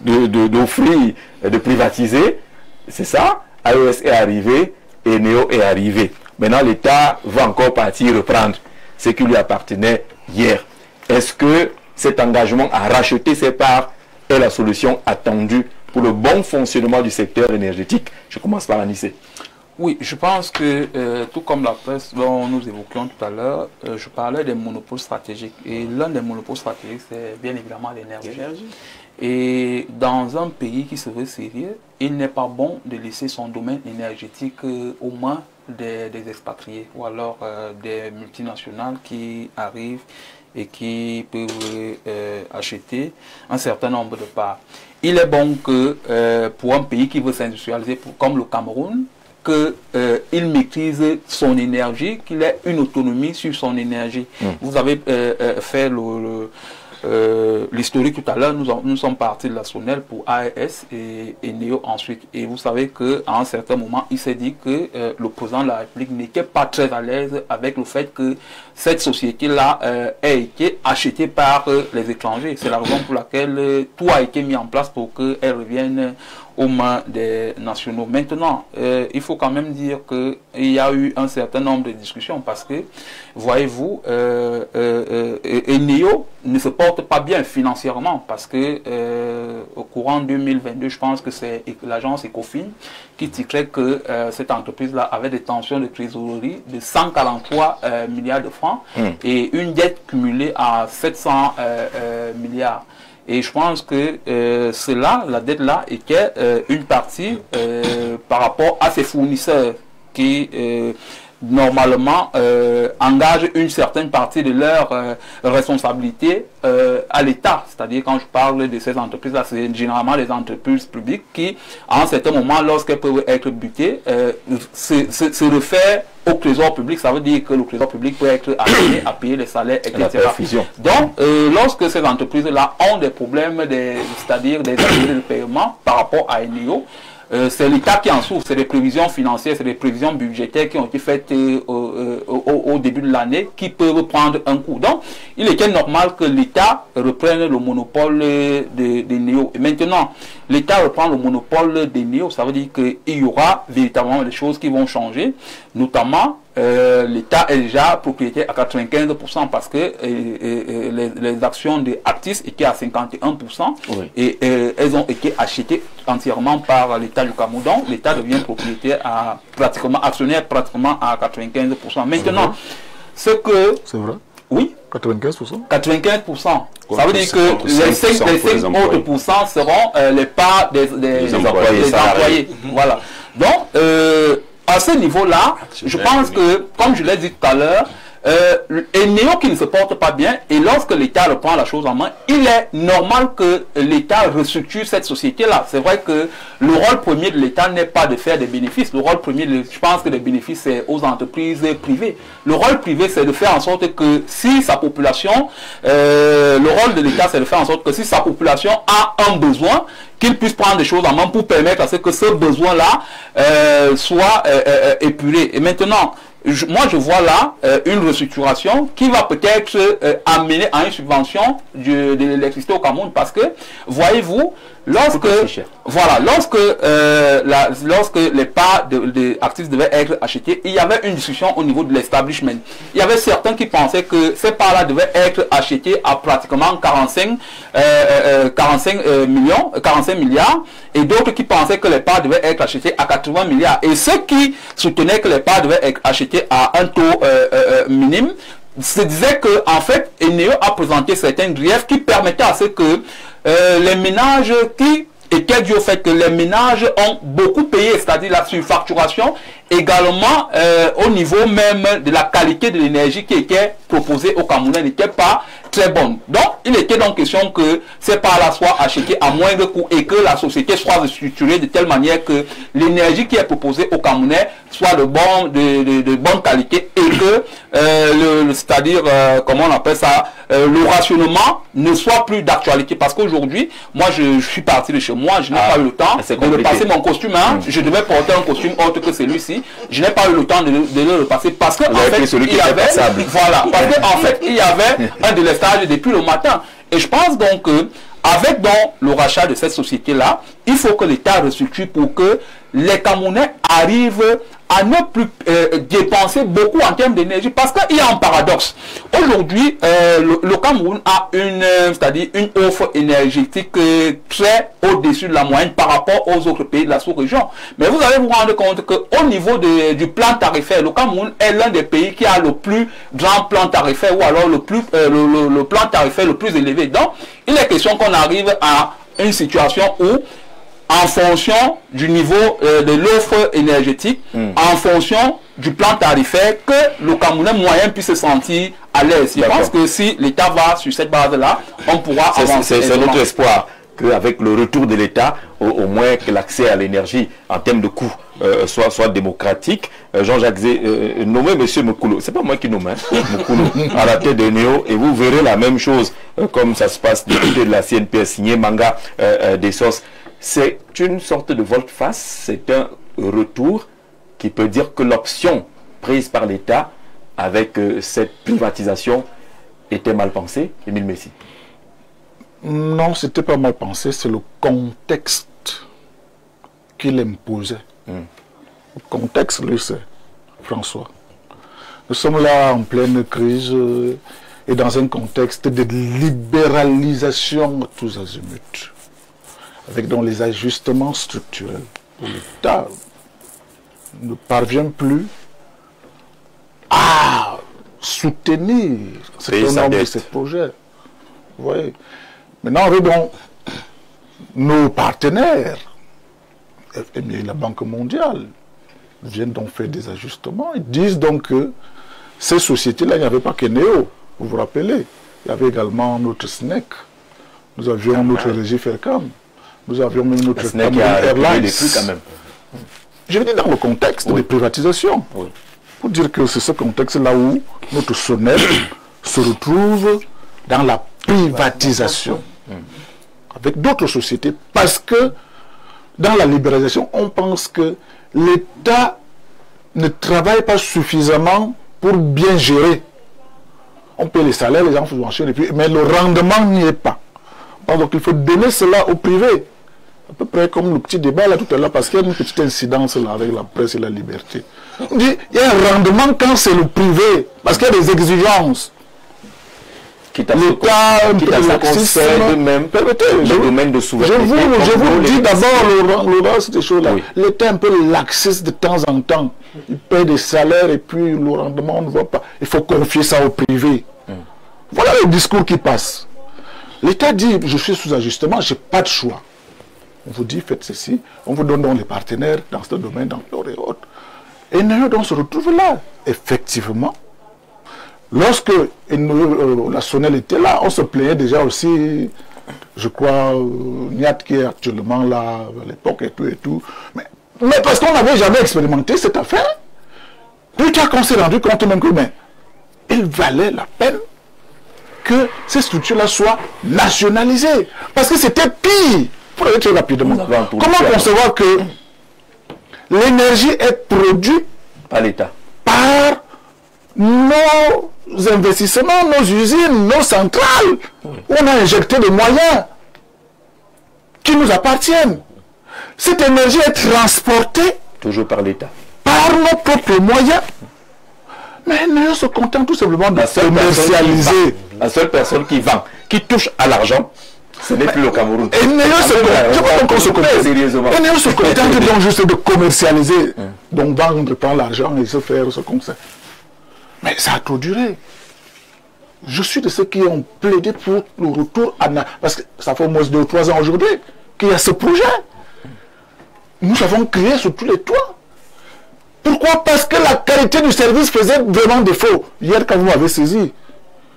d'offrir, de privatiser. C'est ça. AES est arrivé et Neo est arrivé. Maintenant, l'État va encore partir reprendre ce qui lui appartenait hier. Est-ce que cet engagement à racheter ses parts est la solution attendue pour le bon fonctionnement du secteur énergétique? Je commence par Anissé. Oui, je pense que tout comme la presse dont nous évoquions tout à l'heure, je parlais des monopoles stratégiques. Et l'un des monopoles stratégiques, c'est bien évidemment l'énergie. Et dans un pays qui se veut sérieux, il n'est pas bon de laisser son domaine énergétique aux mains des expatriés ou alors des multinationales qui arrivent et qui peuvent acheter un certain nombre de parts. Il est bon que pour un pays qui veut s'industrialiser comme le Cameroun, qu'il maîtrise son énergie, qu'il ait une autonomie sur son énergie. Vous avez fait l'historique tout à l'heure, nous sommes partis de la Sonel pour AES et Neo ensuite. Et vous savez qu'à un certain moment, il s'est dit que le président de la République n'était pas très à l'aise avec le fait que cette société-là ait été achetée par les étrangers. C'est la raison pour laquelle tout a été mis en place pour qu'elle revienne aux mains des nationaux. Maintenant, il faut quand même dire qu'il y a eu un certain nombre de discussions parce que, voyez-vous, Neo ne se porte pas bien financièrement parce que au courant 2022, je pense que c'est l'agence Ecofin qui titrait que cette entreprise-là avait des tensions de trésorerie de 143 milliards de francs et une dette cumulée à 700 milliards. Et je pense que cela, la dette-là, était une partie par rapport à ses fournisseurs qui, normalement, engagent une certaine partie de leur responsabilité à l'État. C'est-à-dire, quand je parle de ces entreprises-là, c'est généralement les entreprises publiques qui, à un certain moment, lorsqu'elles peuvent être butées, se réfèrent au trésor public, ça veut dire que le trésor public peut être amené à payer les salaires, etc. Donc, lorsque ces entreprises-là ont des problèmes, c'est-à-dire des arriérés de paiement par rapport à Eneo, c'est l'État qui en souffre, c'est des prévisions financières, c'est des prévisions budgétaires qui ont été faites au début de l'année qui peuvent prendre un coup. Donc, il était normal que l'État reprenne le monopole de Neo. Et maintenant, l'État reprend le monopole de Neo, ça veut dire qu'il y aura véritablement des choses qui vont changer, notamment l'État est déjà propriétaire à 95% parce que les actions des artistes étaient à 51% oui. Et elles ont été achetées entièrement par l'État du Cameroun. Donc l'État devient propriétaire à pratiquement, actionnaire pratiquement à 95%. Maintenant, ce que... C'est vrai? Oui. 95%? 95%. Ça veut dire que les 5 autres pourcents seront les parts des employés. Voilà. Donc, à ce niveau-là, je pense que, comme je l'ai dit tout à l'heure, Eneo qui ne se porte pas bien, et lorsque l'État reprend la chose en main, il est normal que l'État restructure cette société-là. C'est vrai que le rôle premier de l'État n'est pas de faire des bénéfices. Le rôle premier, je pense que les bénéfices, c'est aux entreprises privées. Le rôle privé, c'est de faire en sorte que si sa population, le rôle de l'État, c'est de faire en sorte que si sa population a un besoin, qu'il puisse prendre des choses en main pour permettre à ce que ce besoin-là soit épuré. Et maintenant, moi je vois là une restructuration qui va peut-être amener à une subvention de l'électricité au Cameroun, parce que, voyez-vous, lorsque les parts de artistes devaient être achetées, il y avait une discussion au niveau de l'establishment. Il y avait certains qui pensaient que ces parts-là devaient être achetées à pratiquement 45 milliards, et d'autres qui pensaient que les parts devaient être achetées à 80 milliards. Et ceux qui soutenaient que les parts devaient être achetées à un taux minime se disaient que, en fait, Eneo a présenté certains griefs qui permettaient à ce que les ménages qui étaient dus au fait que les ménages ont beaucoup payé, c'est-à-dire la surfacturation, également au niveau même de la qualité de l'énergie qui était proposée au Camerounais n'était pas très bonne. Donc, il était donc question que ces parts-là soient achetées à moindre coût et que la société soit structurée de telle manière que l'énergie qui est proposée au Camerounais soit de bonne qualité, et que, c'est-à-dire, comment on appelle ça, le rationnement ne soit plus d'actualité. Parce qu'aujourd'hui, moi, je suis parti de chez moi, je n'ai pas eu le temps de repasser mon costume. Je devais porter un costume autre que celui-ci. Je n'ai pas eu le temps de le repasser parce que, en fait, il y avait, voilà, parce que, en fait, il y avait un délestage depuis le matin. Et je pense donc que, avec donc le rachat de cette société-là, il faut que l'État restructure pour que les Camerounais arrivent à ne plus dépenser beaucoup en termes d'énergie, parce qu'il y a un paradoxe. Aujourd'hui, le Cameroun a c'est-à-dire une offre énergétique très au-dessus de la moyenne par rapport aux autres pays de la sous-région. Mais vous allez vous rendre compte qu'au niveau du plan tarifaire, le Cameroun est l'un des pays qui a le plus grand plan tarifaire, ou alors le plan tarifaire le plus élevé. Donc, il est question qu'on arrive à une situation où, en fonction du niveau de l'offre énergétique, en fonction du plan tarifaire, que le Camerounais moyen puisse se sentir à l'aise. Je pense que si l'État va sur cette base-là, on pourra avancer. C'est notre espoir qu'avec le retour de l'État, au moins que l'accès à l'énergie en termes de coûts soit démocratique. Jean-Jacques Zé, nommé M. Moukoulou, c'est pas moi qui nomme, Moukoulou, à la tête de Neo, et vous verrez la même chose, comme ça se passe du côté de la CNPS, signé Manga des Sauces. C'est une sorte de volte-face, c'est un retour qui peut dire que l'option prise par l'État avec cette privatisation était mal pensée. Émile Messi. Non, c'était pas mal pensé, c'est le contexte qui l'imposait. Le contexte, lui, c'est François. Nous sommes là en pleine crise et dans un contexte de libéralisation à tous azimuts, avec donc les ajustements structurels. L'État ne parvient plus à soutenir un nombre de ces projets. Vous voyez. Maintenant, nos partenaires, FMI et la Banque mondiale, viennent donc faire des ajustements. Ils disent donc que ces sociétés-là, il n'y avait pas que Neo, vous vous rappelez. Il y avait également notre SNEC. Nous avions notre régie Faircam. Nous avions même notre Cameroun Airlines. Quand même. Je veux dire dans le contexte des privatisations. Oui. Pour dire que c'est ce contexte-là où notre SONEL se retrouve dans la privatisation avec d'autres sociétés, parce que dans la libéralisation, on pense que l'État ne travaille pas suffisamment pour bien gérer. On paie les salaires, les gens font marcher, mais le rendement n'y est pas. Donc il faut donner cela au privé. À peu près comme le petit débat là tout à l'heure, parce qu'il y a une petite incidence là avec la presse et la liberté. On dit il y a un rendement quand c'est le privé, parce qu'il y a des exigences. L'État, même le domaine de souveraineté. Je vous dis d'abord, Laurent, cette chose-là. Oui. L'État est un peu laxiste de temps en temps. Il paie des salaires et puis le rendement, on ne voit pas. Il faut confier ça au privé. Voilà le discours qui passe. L'État dit, je suis sous ajustement, je n'ai pas de choix. On vous dit, faites ceci, on vous donne donc les partenaires dans ce domaine, dans l'or et autres. Et nous, on se retrouve là. Effectivement, lorsque la SONEL était là, on se plaignait déjà aussi, je crois, Niat qui est actuellement là, à l'époque et tout. Mais parce qu'on n'avait jamais expérimenté cette affaire, plus tard qu'on s'est rendu compte même que il valait la peine que ces structures-là soient nationalisées. Parce que c'était pire. Pour aller très rapidement. Comment concevoir que l'énergie est produite par l'État, par nos investissements, nos usines, nos centrales, où on a injecté des moyens qui nous appartiennent. Cette énergie est transportée toujours par l'État, par nos propres moyens. Mais nous se contente tout simplement de commercialiser. La seule personne qui vend, qui touche à l'argent, ce n'est plus le Cameroun. Et nous se contente donc juste de commercialiser. Donc vendre, prendre l'argent et se faire ce qu'on sait. Mais ça a trop duré. Je suis de ceux qui ont plaidé pour le retour à... Parce que ça fait au moins 2 ou 3 ans aujourd'hui qu'il y a ce projet. Nous avons crié sur tous les toits. Pourquoi? Parce que la qualité du service faisait vraiment défaut. Hier, quand vous m'avez saisi,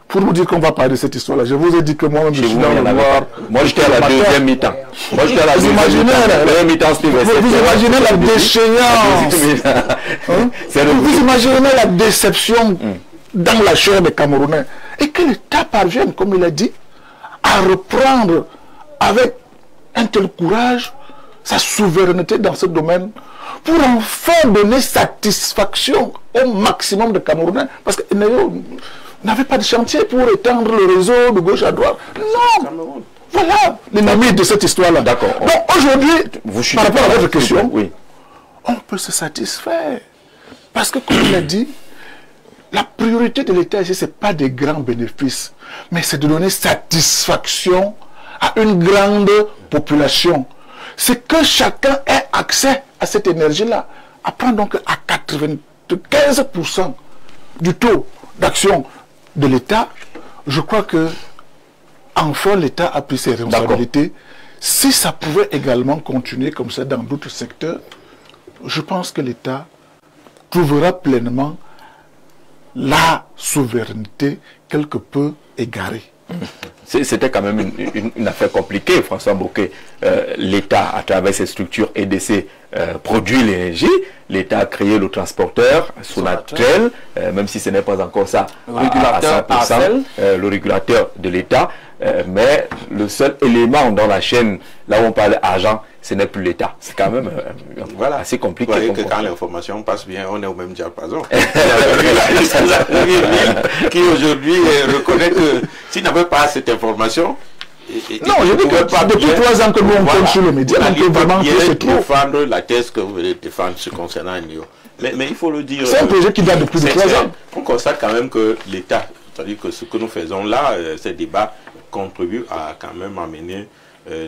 pour vous dire qu'on va parler de cette histoire-là, je vous ai dit que moi-même, je suis dans le noir. Moi, j'étais à la deuxième mi-temps. Moi, j'étais à la deuxième mi-temps. Vous imaginez la déchéance. Vous imaginez la déception dans la chair des Camerounais. Et que l'État parvienne, comme il a dit, à reprendre avec un tel courage sa souveraineté dans ce domaine pour enfin donner satisfaction au maximum de Camerounais. Parce que n'avait pas de chantier pour étendre le réseau de gauche à droite. Non. Voilà l'ennemi de cette histoire-là. D'accord. Donc aujourd'hui, par rapport à votre question, on peut se satisfaire. Parce que comme il a dit, la priorité de l'État ici, ce n'est pas des grands bénéfices, mais c'est de donner satisfaction à une grande population. C'est que chacun ait accès à cette énergie-là. Apprend donc à 95% du taux d'action de l'État. Je crois que enfin l'État a pris ses responsabilités. Si ça pouvait également continuer comme ça dans d'autres secteurs, je pense que l'État trouvera pleinement la souveraineté quelque peu égarée. C'était quand même une affaire compliquée, François Bokeh. L'État, à travers ses structures EDC, produit l'énergie. L'État a créé le transporteur, Sonatrel, même si ce n'est pas encore ça à 100%, le régulateur de l'État. Mais le seul élément dans la chaîne, là où on parle d'argent, ce n'est plus l'État. C'est quand même assez compliqué. Vous voyez que quand l'information passe bien, on est au même diapason. Qui aujourd'hui reconnaît que s'il n'avait pas cette information... Non, je dis que depuis 3 ans que nous on compte sur les médias, on peut vraiment défendre la thèse que vous voulez défendre concernant NIO. Mais il faut le dire... C'est un projet qui date de plus de 3 ans. On constate quand même que l'État, c'est-à-dire que ce que nous faisons là, ces débats contribuent à quand même amener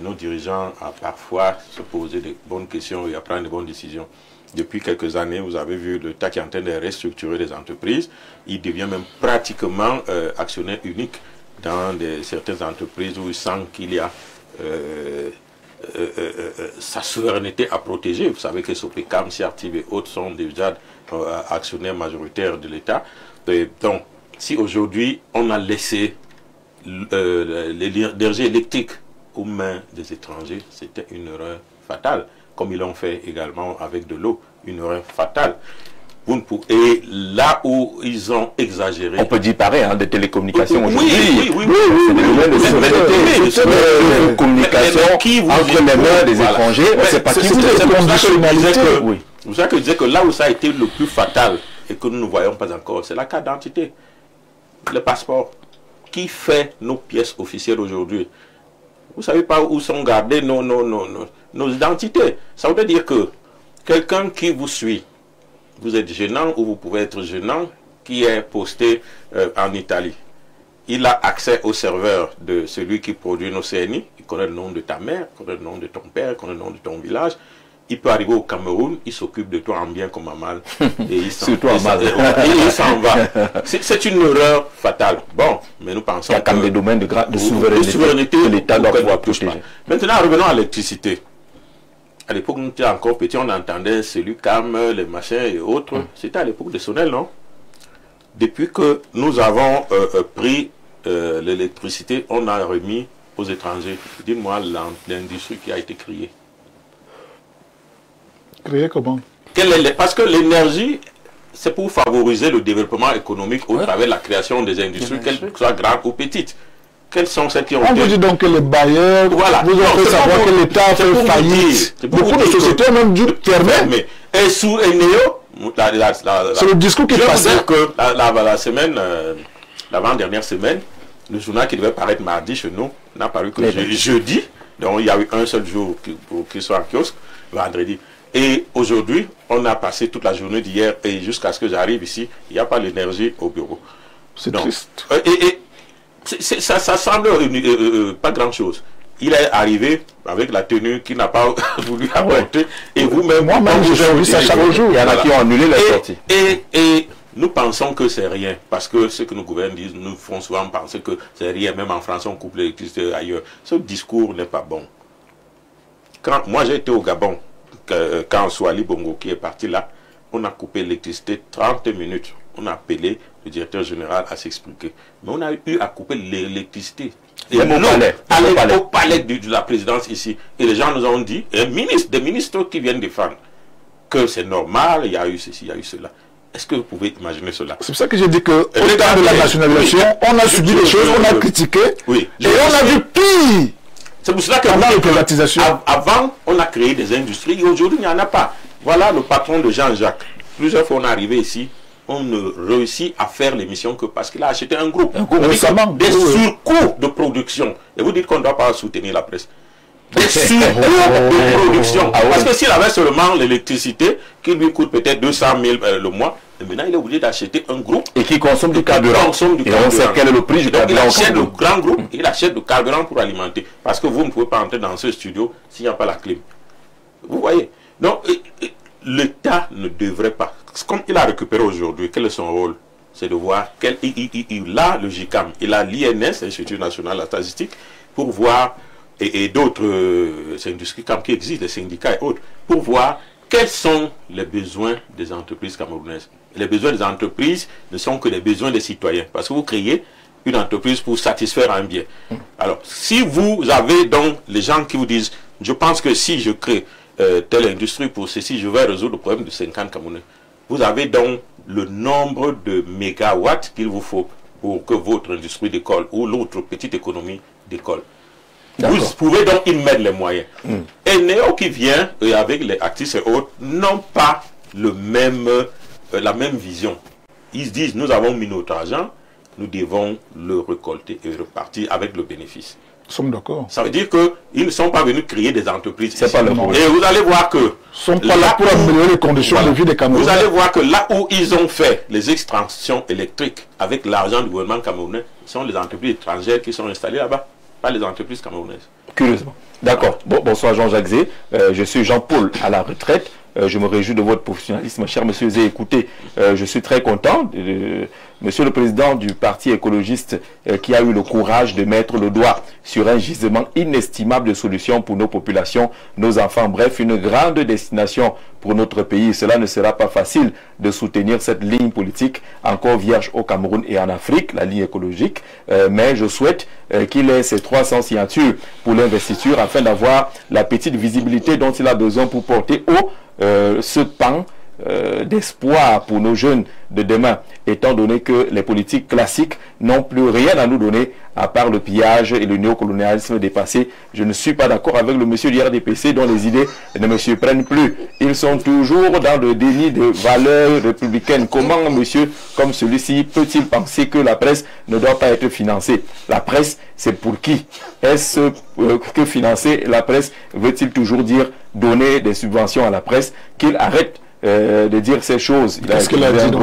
nos dirigeants à parfois se poser de bonnes questions et à prendre de bonnes décisions. Depuis quelques années, vous avez vu l'État qui est en train de restructurer les entreprises. Il devient même pratiquement actionnaire unique dans certaines entreprises où il sent qu'il y a sa souveraineté à protéger. Vous savez que Sopecam, CRTV et autres sont déjà actionnaires majoritaires de l'État. Donc, si aujourd'hui on a laissé l'énergie électrique aux mains des étrangers, c'était une erreur fatale, comme ils l'ont fait également avec de l'eau, une erreur fatale. Et là où ils ont exagéré... On peut dire pareil, hein, des télécommunications aujourd'hui. Oui. C'est des domaines de souveraineté, de communication entre les mains des étrangers. C'est pas qui vous C'est pour ça que je disais que là où ça a été le plus fatal et que nous ne voyons pas encore, c'est la carte d'identité, le passeport. Qui fait nos pièces officielles aujourd'hui? Vous ne savez pas où sont gardées nos identités. Ça veut dire que quelqu'un qui vous suit, vous êtes gênant ou vous pouvez être gênant, qui est posté en Italie. Il a accès au serveur de celui qui produit nos CNI. Il connaît le nom de ta mère, il connaît le nom de ton père, il connaît le nom de ton village. Il peut arriver au Cameroun, il s'occupe de toi en bien comme en mal. Et il s'en va. C'est une erreur fatale. Bon, mais nous pensons qu'il y a quand même des domaines de souveraineté que l'État doit pouvoir protéger. Maintenant, revenons à l'électricité. À l'époque, nous étions encore petits, on entendait celui CAM, les machins et autres. C'était à l'époque de Sonel, non? Depuis que nous avons pris l'électricité, on a remis aux étrangers. Dites-moi l'industrie qui a été créée. Créée comment? Parce que l'énergie, c'est pour favoriser le développement économique au travers de la création des industries, qu'elles soient grandes ou petites. Quelles sont celles qui ont été... On vous dit donc que les bailleurs, vous ont fait savoir que l'État a fait faillite. Beaucoup de sociétés ont même dû fermer. Et sous Eneo, c'est le discours qui est passé. Je veux dire que la semaine, l'avant-dernière semaine, le journal qui devait paraître mardi chez nous n'a paru que jeudi. Donc il y a eu un seul jour pour qu'il soit en kiosque, vendredi. Et aujourd'hui, on a passé toute la journée d'hier et jusqu'à ce que j'arrive ici, il n'y a pas l'énergie au bureau. C'est triste. Ça semble pas grand-chose. Il est arrivé avec la tenue qu'il n'a pas voulu apporter. Et vous-même... Moi-même, j'ai vu ça chaque jour. Il y en a qui ont annulé la sortie. Et nous pensons que c'est rien. Parce que ce que nos gouverneurs disent, nous font souvent penser que c'est rien. Même en France, on coupe l'électricité ailleurs. Ce discours n'est pas bon. Moi, j'ai été au Gabon, quand Swali Bongo qui est parti là, on a coupé l'électricité 30 minutes. On a appelé le directeur général à s'expliquer. Mais on a eu à couper l'électricité. Au palais de la présidence ici. Et les gens nous ont dit, des ministres qui viennent défendre, que c'est normal, il y a eu ceci, il y a eu cela. Est-ce que vous pouvez imaginer cela? C'est pour ça que j'ai dit qu'au temps de la nationalisation, on a subi des choses, on a critiqué, et on a vu pire. C'est pour cela que avant, on a créé des industries et aujourd'hui, il n'y en a pas. Voilà le patron de Jean-Jacques. Plusieurs fois, on est arrivé ici, on ne réussit à faire l'émission que parce qu'il a acheté un groupe. Des surcoûts de production. Et vous dites qu'on ne doit pas soutenir la presse. Des surcoûts de production. Parce que s'il avait seulement l'électricité, qui lui coûte peut-être 200 000 le mois, et maintenant il est obligé d'acheter un groupe. Et qui consomme du carburant. Et on sait quel est le prix du carburant. Il achète le grand groupe, il achète du carburant pour alimenter. Parce que vous ne pouvez pas entrer dans ce studio s'il n'y a pas la clim. Vous voyez? Donc, l'État ne devrait pas. Comme il a récupéré aujourd'hui, quel est son rôle? C'est de voir il a le GICAM, il a l'INS, l'Institut national de la statistique, pour voir, et d'autres industries qui existent, les syndicats et autres, pour voir quels sont les besoins des entreprises camerounaises. Les besoins des entreprises ne sont que les besoins des citoyens. Parce que vous créez une entreprise pour satisfaire un bien. Alors, si vous avez donc les gens qui vous disent, je pense que si je crée telle industrie pour ceci, je vais résoudre le problème de 50 Camerounais. Vous avez donc le nombre de mégawatts qu'il vous faut pour que votre industrie décolle ou l'autre petite économie décolle. Vous pouvez donc y mettre les moyens. Et Néo qui vient, avec les actifs et autres, n'ont pas la même vision. Ils se disent, nous avons mis notre argent, nous devons le récolter et repartir avec le bénéfice. Nous sommes d'accord. Ça veut dire qu'ils ne sont pas venus créer des entreprises. C'est pas le problème. Et vous allez voir que... Ils ne sont pas là pour améliorer les conditions de vie des Camerounais. Vous allez voir que là où ils ont fait les extractions électriques avec l'argent du gouvernement camerounais, ce sont les entreprises étrangères qui sont installées là-bas, pas les entreprises camerounaises. Curieusement. D'accord. Bonsoir Jean-Jacques Zé. Je suis Jean-Paul à la retraite. Je me réjouis de votre professionnalisme, cher monsieur Zé. Écoutez, je suis très content. Monsieur le président du parti écologiste qui a eu le courage de mettre le doigt sur un gisement inestimable de solutions pour nos populations, nos enfants, bref, une grande destination pour notre pays. Cela ne sera pas facile de soutenir cette ligne politique encore vierge au Cameroun et en Afrique, la ligne écologique, mais je souhaite qu'il ait ces 300 signatures pour l'investiture afin d'avoir la petite visibilité dont il a besoin pour porter haut ce pan d'espoir pour nos jeunes de demain, étant donné que les politiques classiques n'ont plus rien à nous donner à part le pillage et le néocolonialisme dépassé. Je ne suis pas d'accord avec le monsieur du RDPC dont les idées ne me surprennent plus. Ils sont toujours dans le déni de valeurs républicaines. Comment monsieur comme celui-ci peut-il penser que la presse ne doit pas être financée? La presse, c'est pour qui? Est-ce que financer la presse veut-il toujours dire donner des subventions à la presse? Qu'il arrête de dire ces choses. Qu'est-ce qu'il a dit dans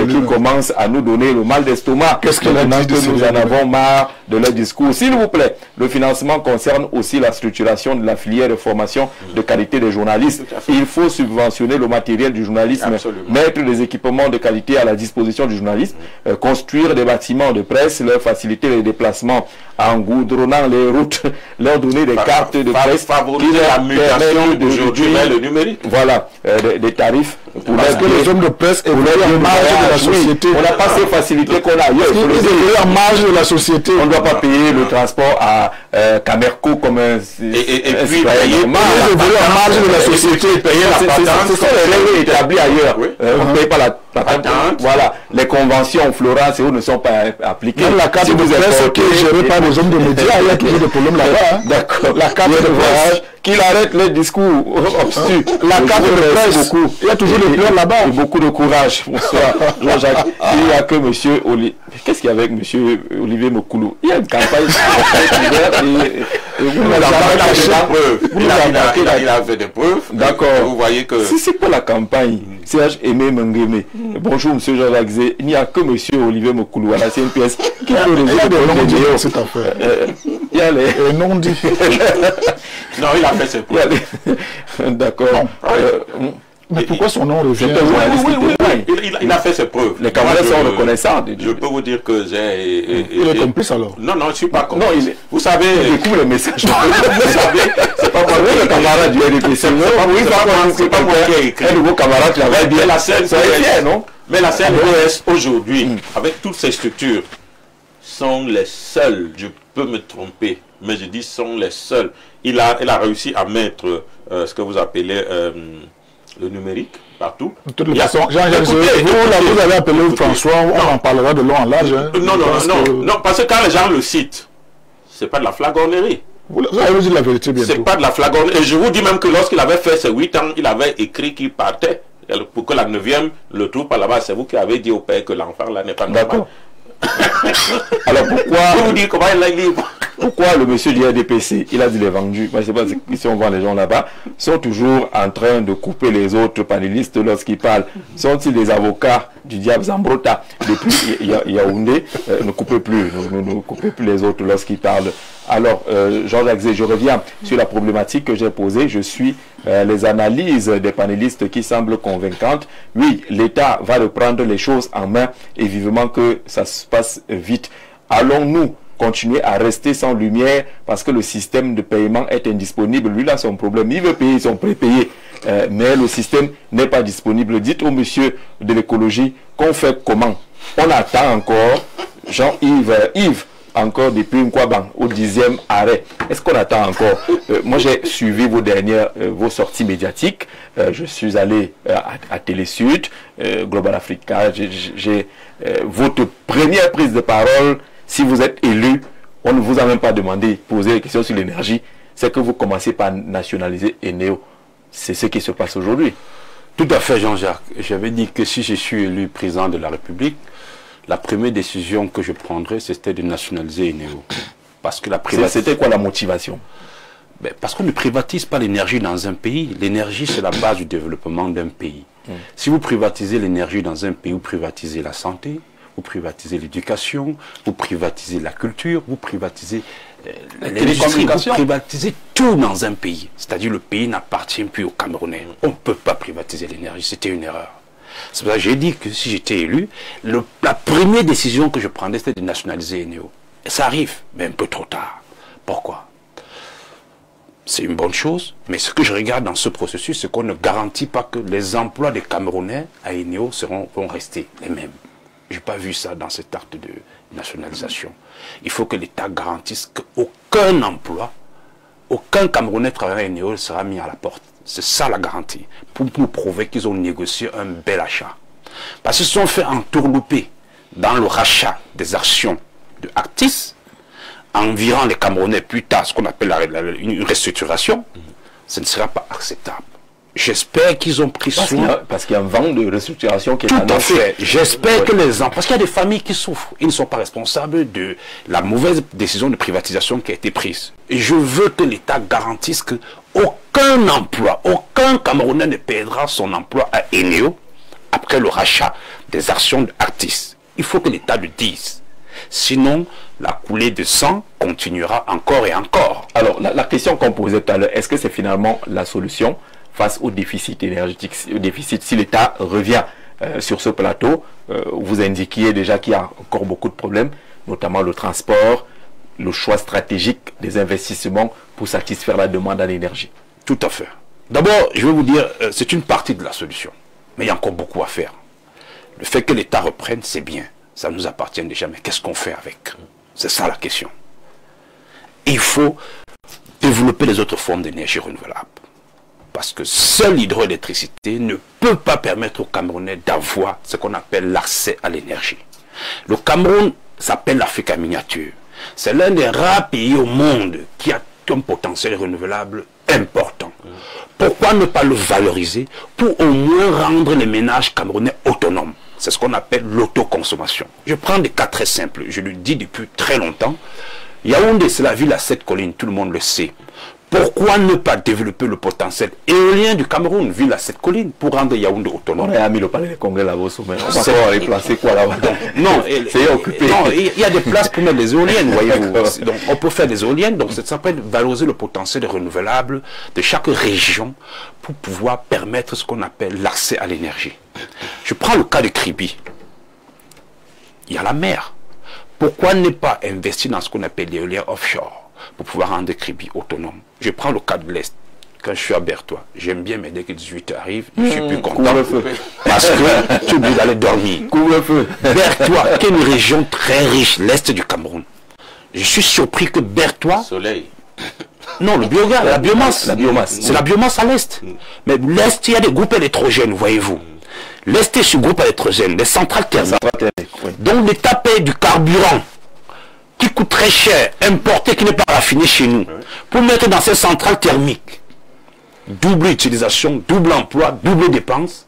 qui commence à nous donner le mal d'estomac. Qu'est-ce qu'il a dit que nous en avons marre de leur discours. S'il vous plaît, le financement concerne aussi la structuration de la filière de formation de qualité des journalistes. Il faut subventionner le matériel du journalisme, mettre des équipements de qualité à la disposition du journaliste, construire des bâtiments de presse, leur faciliter les déplacements en goudronnant les routes, leur donner des cartes de presse, favoriser la mutation d'aujourd'hui vers le numérique. Voilà, des tarifs pour parce que les hommes de presse évoluent en marge de la société. On n'a pas ces facilités qu'on a ailleurs. Ils évoluent en marge de la société. On ne doit pas payer le transport à Camerco comme un... Et puis ils évoluent en marge de la société. Payer la patente. Ce sont les règles établies ailleurs. On ne paye pas la patente. Voilà. Les conventions Florence et autres ne sont pas appliquées. Même la carte de presse qui est gérée par les hommes de médias, il y a toujours des problèmes là-bas. D'accord. La carte de presse, qu'il arrête les discours obstus. La carte de presse, il y a toujours des pleurs là-bas. Et beaucoup de courage. Bonsoir, Jean-Jacques. Il n'y a que monsieur Olivier. Qu'est-ce qu'il y a avec monsieur Olivier Mokoulou? Il y a une campagne. Il a fait des preuves. D'accord. Vous voyez que... Si c'est pas la campagne, Serge Aimé Mengueme. Bonjour monsieur Jean-Jacques. Il n'y a que monsieur Olivier Mokoulou à la CNPS qui peut résoudre des noms cette affaire. Il y a les noms dits. Non, il a fait ses preuves. D'accord. Mais pourquoi son nom revient? Oui, il a fait ses preuves. Les Camerounais sont reconnaissants. Je peux vous dire que j'ai... Il est complice alors? Non, je ne suis pas complice. Non, vous savez... Il découvre les messages. Vous savez, c'est pas moi le camarade du RDP. C'est pas moi qui ai écrit. Un nouveau camarade qui travaille bien. La CNPS, non? Mais la CNPS aujourd'hui, avec toutes ces structures, sont les seuls, je peux me tromper, mais je dis sont les seuls. Il a réussi à mettre ce que vous appelez le numérique partout. De toute façon, Jean-Jacques, vous avez appelé François, on en parlera de long en large. Non, parce que quand les gens le citent, c'est pas de la flagornerie. Vous avez dit la vérité bientôt. C'est pas de la flagornerie. Et je vous dis même que lorsqu'il avait fait ses 8 ans, il avait écrit qu'il partait. Pour que la 9e le trouve par là-bas, c'est vous qui avez dit au père que l'enfant là n'est pas normal. Alors pourquoi vous dire comment il est libre? Pourquoi le monsieur du RDPC, il a dit les vendus, moi je sais pas si on voit les gens là-bas, sont toujours en train de couper les autres panélistes lorsqu'ils parlent? Sont-ils des avocats du diable Zambrota depuis Yaoundé? Ne coupez plus, ne coupez plus les autres lorsqu'ils parlent. Alors, Jean-Jacques, je reviens sur la problématique que j'ai posée. Je suis les analyses des panélistes qui semblent convaincantes. Oui, l'État va reprendre les choses en main et vivement que ça se passe vite. Allons-nous continuer à rester sans lumière parce que le système de paiement est indisponible? Lui, là, son problème. Il veut payer, ils sont prépayés. Mais le système n'est pas disponible. Dites au monsieur de l'écologie qu'on fait comment? On attend encore Jean-Yves, encore depuis Nkwaban, au 10e arrêt. Est-ce qu'on attend encore? Moi, j'ai suivi vos sorties médiatiques. Je suis allé à Télé Sud, Global Africa. J'ai votre première prise de parole. Si vous êtes élu, on ne vous a même pas demandé, poser des questions sur l'énergie. C'est que vous commencez par nationaliser Eneo. C'est ce qui se passe aujourd'hui. Tout à fait, Jean-Jacques. J'avais dit que si je suis élu président de la République, la première décision que je prendrais, c'était de nationaliser Eneo. Parce que c'était quoi la motivation? Parce qu'on ne privatise pas l'énergie dans un pays. L'énergie, c'est la base du développement d'un pays. Si vous privatisez l'énergie dans un pays, vous privatisez la santé, vous privatisez l'éducation, vous privatisez la culture, vous privatisez l'industrie, vous privatisez tout dans un pays. C'est-à-dire le pays n'appartient plus aux Camerounais. On ne peut pas privatiser l'énergie, c'était une erreur. C'est pour ça que j'ai dit que si j'étais élu, la première décision que je prendrais, c'était de nationaliser Eneo. Et ça arrive, mais un peu trop tard. Pourquoi? C'est une bonne chose, mais ce que je regarde dans ce processus, c'est qu'on ne garantit pas que les emplois des Camerounais à Eneo vont rester les mêmes. Je n'ai pas vu ça dans cet acte de nationalisation. Il faut que l'État garantisse qu'aucun emploi, aucun Camerounais travaillant à Eneo sera mis à la porte. C'est ça la garantie. Pour nous prouver qu'ils ont négocié un bel achat. Parce qu'ils se sont fait entourlouper dans le rachat des actions de Actis, en virant les Camerounais plus tard, ce qu'on appelle une restructuration. Ce ne sera pas acceptable. J'espère qu'ils ont pris soin. Parce qu'il y a un vent de restructuration qui est annoncé. Tout à fait. J'espère que les enfants, parce qu'il y a des familles qui souffrent, ils ne sont pas responsables de la mauvaise décision de privatisation qui a été prise. Et je veux que l'État garantisse que aucun emploi, aucun Camerounais ne perdra son emploi à Eneo après le rachat des actions d'Actis. Il faut que l'État le dise. Sinon, la coulée de sang continuera encore et encore. Alors, la question qu'on posait tout à l'heure, est-ce que c'est finalement la solution face au déficit énergétique, au déficit, si l'État revient sur ce plateau, vous indiquiez déjà qu'il y a encore beaucoup de problèmes, notamment le transport, le choix stratégique des investissements pour satisfaire la demande en énergie. Tout à fait. D'abord, je vais vous dire, c'est une partie de la solution, mais il y a encore beaucoup à faire. Le fait que l'État reprenne, c'est bien, ça nous appartient déjà, mais qu'est-ce qu'on fait avec? C'est ça la question. Il faut développer les autres formes d'énergie renouvelable. Parce que seule l'hydroélectricité ne peut pas permettre aux Camerounais d'avoir ce qu'on appelle l'accès à l'énergie. Le Cameroun s'appelle l'Afrique en miniature. C'est l'un des rares pays au monde qui a un potentiel renouvelable important. Pourquoi ne pas le valoriser pour au moins rendre les ménages camerounais autonomes? C'est ce qu'on appelle l'autoconsommation. Je prends des cas très simples, je le dis depuis très longtemps. Yaoundé, c'est la ville à 7 collines, tout le monde le sait. Pourquoi ne pas développer le potentiel éolien du Cameroun, ville à 7 collines, pour rendre Yaoundé autonome? On a mis le palais des congrès là-bas au sommet. On va replacer quoi là-bas? Non, c'est occupé. Non, il y a des places pour mettre des éoliennes, voyez-vous. Donc on peut faire des éoliennes, donc ça s'appelle valoriser le potentiel renouvelable de chaque région pour pouvoir permettre ce qu'on appelle l'accès à l'énergie. Je prends le cas de Kribi. Il y a la mer. Pourquoi ne pas investir dans ce qu'on appelle l'éolien offshore pour pouvoir rendre Kribi autonome? Je prends le cas de l'Est. Quand je suis à Berthois, j'aime bien, mais dès que 18h arrive, je suis plus content. Parce que tu oublies d'aller dormir. Couvre-feu. Berthois, qui est une région très riche, l'Est du Cameroun. Je suis surpris que Berthois... Soleil. Non, le biogaz, la biomasse. La biomasse. C'est la biomasse à l'Est. Mais l'Est, il y a des groupes électrogènes, voyez-vous. L'Est est sur groupe électrogène, des centrales thermiques. Oui. Donc l'État paye du carburant qui coûte très cher, importé, qui n'est pas raffiné chez nous, pour mettre dans ces centrales thermiques. Double utilisation, double emploi, double dépense.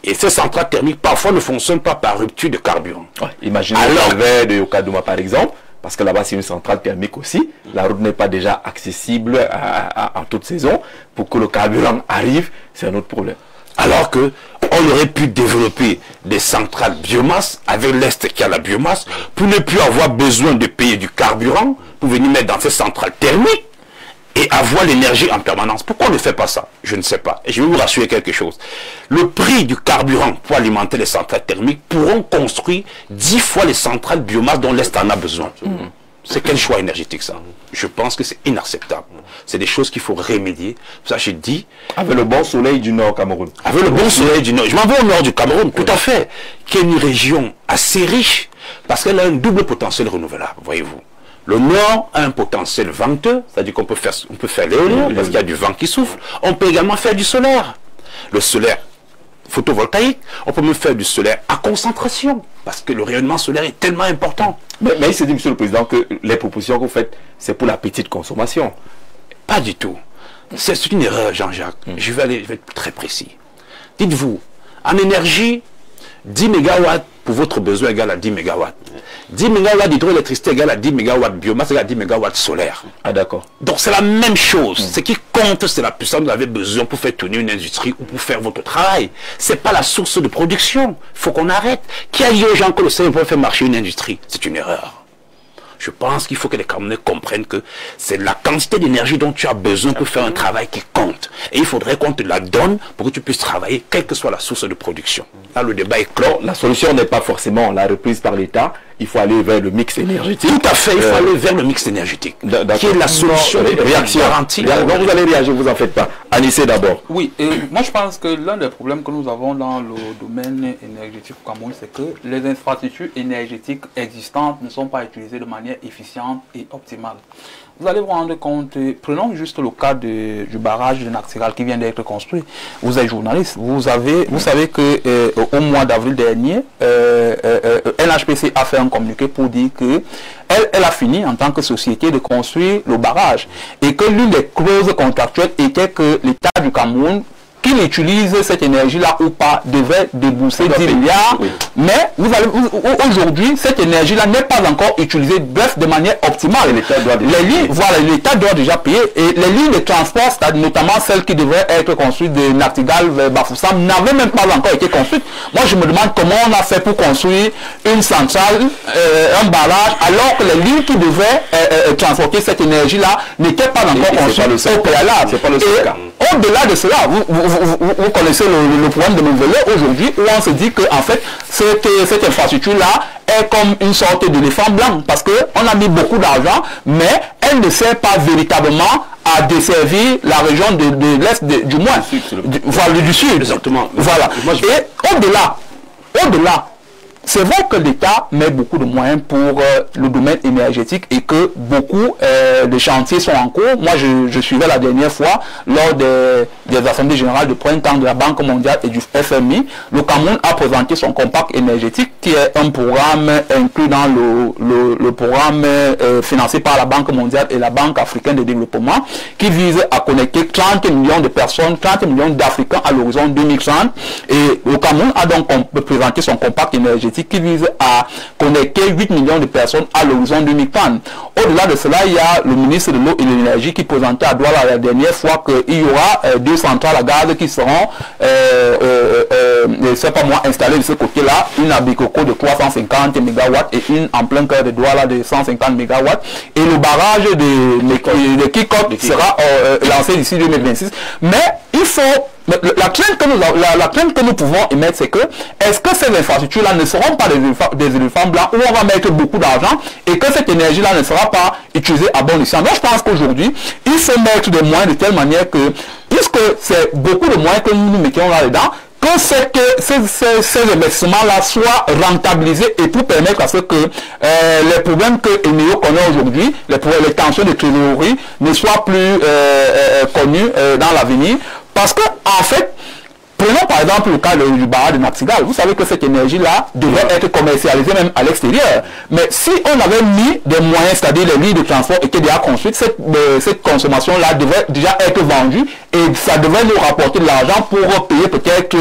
Et ces centrales thermiques, parfois, ne fonctionnent pas par rupture de carburant. Ouais, imaginez le de Yokadouma, par exemple, parce que là-bas, c'est une centrale thermique aussi. La route n'est pas déjà accessible en toute saison. Pour que le carburant arrive, c'est un autre problème. Alors que on aurait pu développer des centrales biomasse avec l'Est qui a la biomasse pour ne plus avoir besoin de payer du carburant pour venir mettre dans ces centrales thermiques et avoir l'énergie en permanence. Pourquoi on ne fait pas ça? Je ne sais pas. Et je vais vous rassurer quelque chose. Le prix du carburant pour alimenter les centrales thermiques pourront construire 10 fois les centrales biomasse dont l'Est en a besoin. C'est quel choix énergétique ça? Je pense que c'est inacceptable. C'est des choses qu'il faut remédier. Ça, je dis... Avec le bon soleil du Nord Cameroun. Avec le bon soleil du Nord. Je m'en vais au nord du Cameroun, tout à fait. Qui est une région assez riche, parce qu'elle a un double potentiel renouvelable, voyez-vous. Le Nord a un potentiel venteux, c'est-à-dire qu'on peut faire l'éolien, parce qu'il y a du vent qui souffle. On peut également faire du solaire. Le solaire photovoltaïque, on peut même faire du solaire à concentration, parce que le rayonnement solaire est tellement important. Mais il se dit, Monsieur le Président, que les propositions que vous faites, c'est pour la petite consommation. Pas du tout. C'est une erreur, Jean-Jacques. Je vais être très précis. Dites-vous, en énergie, 10 MW pour votre besoin égale à 10 MW. 10 MW d'hydroélectricité égale à 10 MW biomasse égale à 10 MW solaire. Ah d'accord. Donc c'est la même chose. Ce qui compte, c'est la puissance que vous avez besoin pour faire tourner une industrie ou pour faire votre travail. Ce n'est pas la source de production. Il faut qu'on arrête. Qui a dit aux gens que le soleil peut faire marcher une industrie? C'est une erreur. Je pense qu'il faut que les Camerounais comprennent que c'est la quantité d'énergie dont tu as besoin pour faire un travail qui compte. Et il faudrait qu'on te la donne pour que tu puisses travailler, quelle que soit la source de production. Là, le débat est clos. La solution n'est pas forcément la reprise par l'État. Il faut aller vers le mix énergétique. Tout à fait, il faut aller vers le mix énergétique. Qui est la solution garantie. Donc vous allez réagir, vous en faites pas. Anissé d'abord. Oui, moi je pense que l'un des problèmes que nous avons dans le domaine énergétique au Cameroun, c'est que les infrastructures énergétiques existantes ne sont pas utilisées de manière efficiente et optimale. vous allez vous rendre compte, prenons juste le cas du barrage de Naxigal qui vient d'être construit. Vous êtes journaliste, vous savez que au mois d'avril dernier, NHPC a fait un communiqué pour dire que elle a fini en tant que société de construire le barrage et que l'une des clauses contractuelles était que l'État du Cameroun, qu'il utilise cette énergie-là ou pas, devait débourser 10 milliards. Oui. Mais aujourd'hui, cette énergie-là n'est pas encore utilisée, bref, de manière optimale. L'État doit déjà payer. Et les lignes de transport, notamment celles qui devraient être construites de Naxigal vers Bafoussam, n'avaient même pas encore été construites. Moi, je me demande comment on a fait pour construire une centrale, un barrage, alors que les lignes qui devaient transporter cette énergie-là n'étaient pas encore construites au préalable. C'est pas le cas. Au-delà de cela, vous connaissez le problème de Montpellier aujourd'hui, où on se dit que en fait cette infrastructure-là est comme une sorte d'éléphant blanc, parce qu'on a mis beaucoup d'argent, mais elle ne sert pas véritablement à desservir la région de l'Est, du moins, du Sud. Exactement. Voilà. Et au-delà, c'est vrai que l'État met beaucoup de moyens pour le domaine énergétique et que beaucoup de chantiers sont en cours. Moi, je suivais la dernière fois, lors des assemblées générales de printemps de la Banque mondiale et du FMI, le Cameroun a présenté son compact énergétique, qui est un programme inclus dans le programme financé par la Banque mondiale et la Banque africaine de développement, qui vise à connecter 30 millions de personnes, 30 millions d'Africains à l'horizon 2030. Et le Cameroun a donc présenté son compact énergétique qui vise à connecter 8 millions de personnes à l'horizon 2030. Au-delà de cela, il y a le ministre de l'eau et de l'énergie qui présentait à Douala la dernière fois qu'il y aura 2 centrales à gaz qui seront installées de ce côté-là, une à Bikoko de 350 MW et une en plein cœur de Douala de 150 MW. Et le barrage de Kikot sera lancé d'ici 2026. Mais il faut... La crainte que nous pouvons émettre, c'est que est-ce que ces infrastructures-là ne seront pas des éléphants blancs où on va mettre beaucoup d'argent et que cette énergie-là ne sera pas utilisée à bon escient? Donc je pense qu'aujourd'hui, il faut mettre des moyens de telle manière que, puisque c'est beaucoup de moyens que nous mettons là-dedans, que ces investissements-là soient rentabilisés et pour permettre à ce que les problèmes que Eneo connaît aujourd'hui, les tensions de trésorerie ne soient plus connues dans l'avenir. Parce que, en fait, prenons par exemple le cas du barrage de Naxigal. Vous savez que cette énergie-là devait être commercialisée même à l'extérieur. Mais si on avait mis des moyens, c'est-à-dire les lignes de transport étaient déjà construites, cette consommation-là devait déjà être vendue et ça devait nous rapporter de l'argent pour payer peut-être...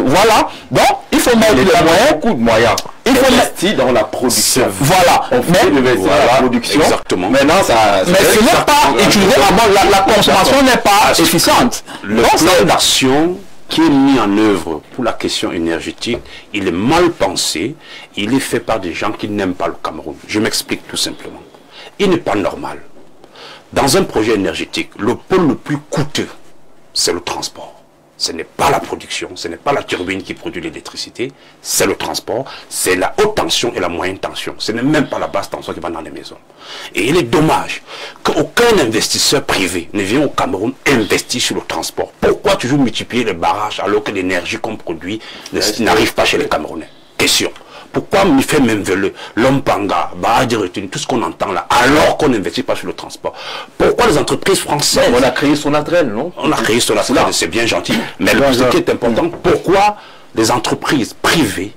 voilà. Donc, il faut mettre les moyens. Beaucoup de moyens. Il faut investir dans la production. Voilà. La production. Exactement. Maintenant, mais ce n'est pas utilisé avant. La consommation n'est pas efficiente. Le plan d'action qui est mis en œuvre pour la question énergétique, il est mal pensé. Il est fait par des gens qui n'aiment pas le Cameroun. Je m'explique tout simplement. Il n'est pas normal. Dans un projet énergétique, le pôle le plus coûteux, c'est le transport. Ce n'est pas la production, ce n'est pas la turbine qui produit l'électricité, c'est le transport, c'est la haute tension et la moyenne tension. Ce n'est même pas la basse tension qui va dans les maisons. Et il est dommage qu'aucun investisseur privé ne vienne au Cameroun investir sur le transport. Pourquoi toujours multiplier les barrages alors que l'énergie qu'on produit n'arrive pas chez les Camerounais? Question. Pourquoi me fait même l'Ompanga, barrage de retenue, tout ce qu'on entend là, alors qu'on n'investit pas sur le transport? Pourquoi les entreprises françaises... On a créé Sonatrel, non? On a créé Sonatrel, c'est bien gentil. Mais ce qui est important, pourquoi les entreprises privées,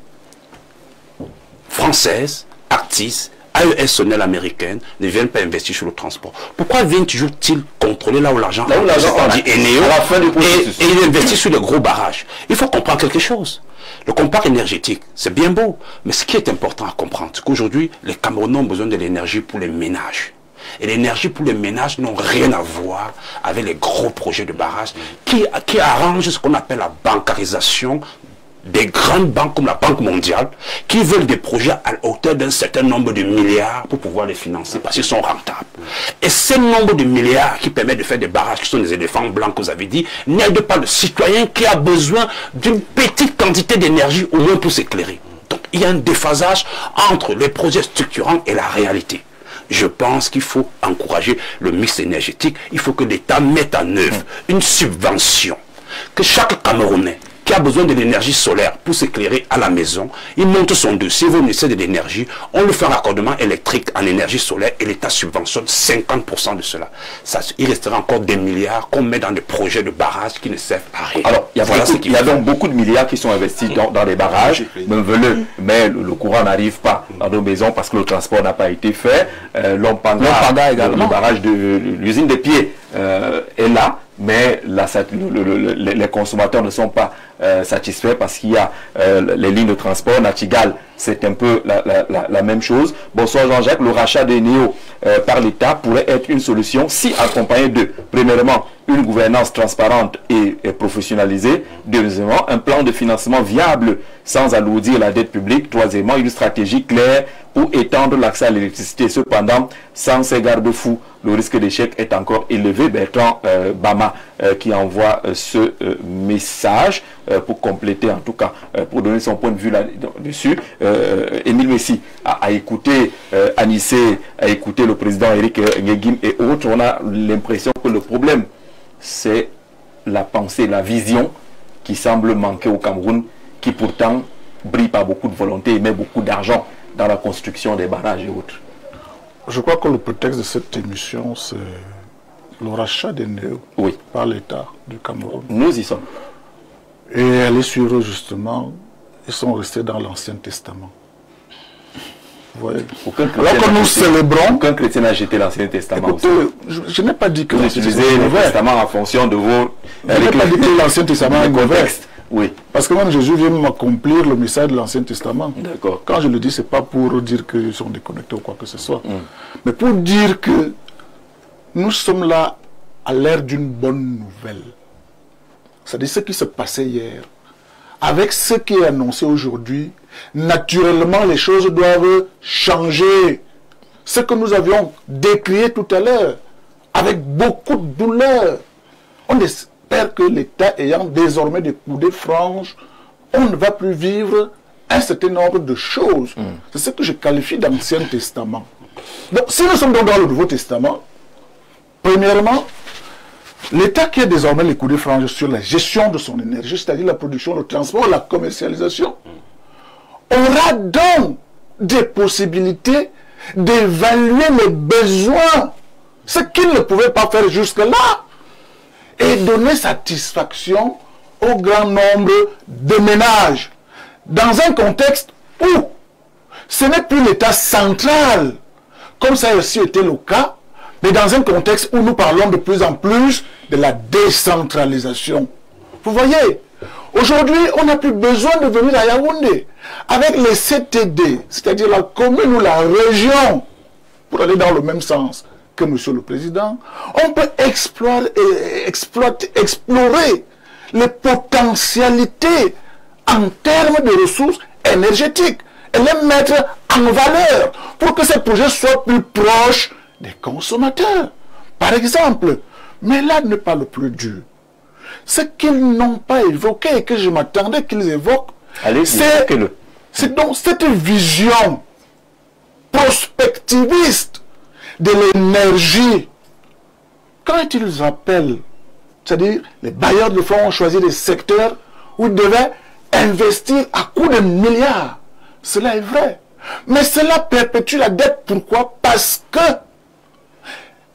françaises, Actis, AES Sonel américaine, ne viennent pas investir sur le transport? Pourquoi viennent toujours-ils contrôler là où l'argent dit Eneo et ils investissent sur les gros barrages? Il faut comprendre quelque chose. Le compact énergétique, c'est bien beau, mais ce qui est important à comprendre, c'est qu'aujourd'hui, les Camerounais ont besoin de l'énergie pour les ménages. Et l'énergie pour les ménages n'ont rien à voir avec les gros projets de barrage qui arrangent ce qu'on appelle la bancarisation des grandes banques comme la Banque mondiale qui veulent des projets à hauteur d'un certain nombre de milliards pour pouvoir les financer parce qu'ils sont rentables. Et ce nombre de milliards qui permet de faire des barrages qui sont des éléphants blancs que vous avez dit n'aide pas le citoyen qui a besoin d'une petite quantité d'énergie au moins pour s'éclairer. Donc il y a un déphasage entre les projets structurants et la réalité. Je pense qu'il faut encourager le mix énergétique. Il faut que l'État mette en œuvre une subvention que chaque Camerounais qui a besoin de l'énergie solaire pour s'éclairer à la maison, il monte son dossier au ministère de l'énergie, on lui fait un raccordement électrique en énergie solaire et l'État subventionne 50% de cela. Ça, il restera encore des milliards qu'on met dans des projets de barrages qui ne servent à rien. Alors, il y a donc beaucoup de milliards qui sont investis dans les barrages, mais le courant n'arrive pas dans nos maisons parce que le transport n'a pas été fait. Lompanga également. Le barrage de l'usine des pieds est là, mais les consommateurs ne sont pas satisfaits parce qu'il y a les lignes de transport. Natigal, c'est un peu la même chose. Bonsoir Jean-Jacques, le rachat des NEO par l'État pourrait être une solution si accompagné de, premièrement, une gouvernance transparente et professionnalisée, deuxièmement, un plan de financement viable sans alourdir la dette publique, troisièmement, une stratégie claire pour étendre l'accès à l'électricité. Cependant, sans ces garde-fous, le risque d'échec est encore élevé. Bertrand Bama qui envoie ce message pour compléter, en tout cas, pour donner son point de vue là-dessus. Émile Messi a écouté Anissé, a écouté le président Eric Ngegim et autres. On a l'impression que le problème, c'est la pensée, la vision qui semble manquer au Cameroun, qui pourtant brille par beaucoup de volonté et met beaucoup d'argent dans la construction des barrages et autres. Je crois que le prétexte de cette émission, c'est le rachat des NEO par l'État du Cameroun. Nous y sommes. Et elle est sur eux, justement, ils sont restés dans l'Ancien Testament. Vous voyez. Alors que nous célébrons... Aucun chrétien n'a jeté l'Ancien Testament. Écoutez, je n'ai pas dit que vous utilisez le Testament en fonction de vos... Je n'ai pas dit que l'Ancien Testament est mauvais. Oui. Parce que même Jésus vient m'accomplir le message de l'Ancien Testament. D'accord. Quand je le dis, ce n'est pas pour dire qu'ils sont déconnectés ou quoi que ce soit. Mais pour dire que nous sommes là à l'ère d'une bonne nouvelle. C'est-à-dire ce qui se passait hier. Avec ce qui est annoncé aujourd'hui, naturellement les choses doivent changer. Ce que nous avions décrié tout à l'heure, avec beaucoup de douleur. On espère que l'État ayant désormais des coudées franches, on ne va plus vivre un certain nombre de choses. C'est ce que je qualifie d'Ancien Testament. Donc si nous sommes donc dans le Nouveau Testament, premièrement, l'État qui a désormais les coudées franches sur la gestion de son énergie, c'est-à-dire la production, le transport, la commercialisation, aura donc des possibilités d'évaluer les besoins, ce qu'il ne pouvait pas faire jusque-là, et donner satisfaction au grand nombre de ménages, dans un contexte où ce n'est plus l'État central, comme ça a aussi été le cas, mais dans un contexte où nous parlons de plus en plus de la décentralisation. Vous voyez, aujourd'hui, on n'a plus besoin de venir à Yaoundé. Avec les CTD, c'est-à-dire la commune ou la région, pour aller dans le même sens que Monsieur le Président, on peut explorer les potentialités en termes de ressources énergétiques et les mettre en valeur pour que ces projets soient plus proches des consommateurs, par exemple. Mais là n'est pas le plus dur. Ce qu'ils n'ont pas évoqué et que je m'attendais qu'ils évoquent, c'est donc cette vision prospectiviste de l'énergie. Quand ils appellent, c'est-à-dire les bailleurs de fonds ont choisi des secteurs où ils devaient investir à coups de milliards. Cela est vrai. Mais cela perpétue la dette. Pourquoi? Parce que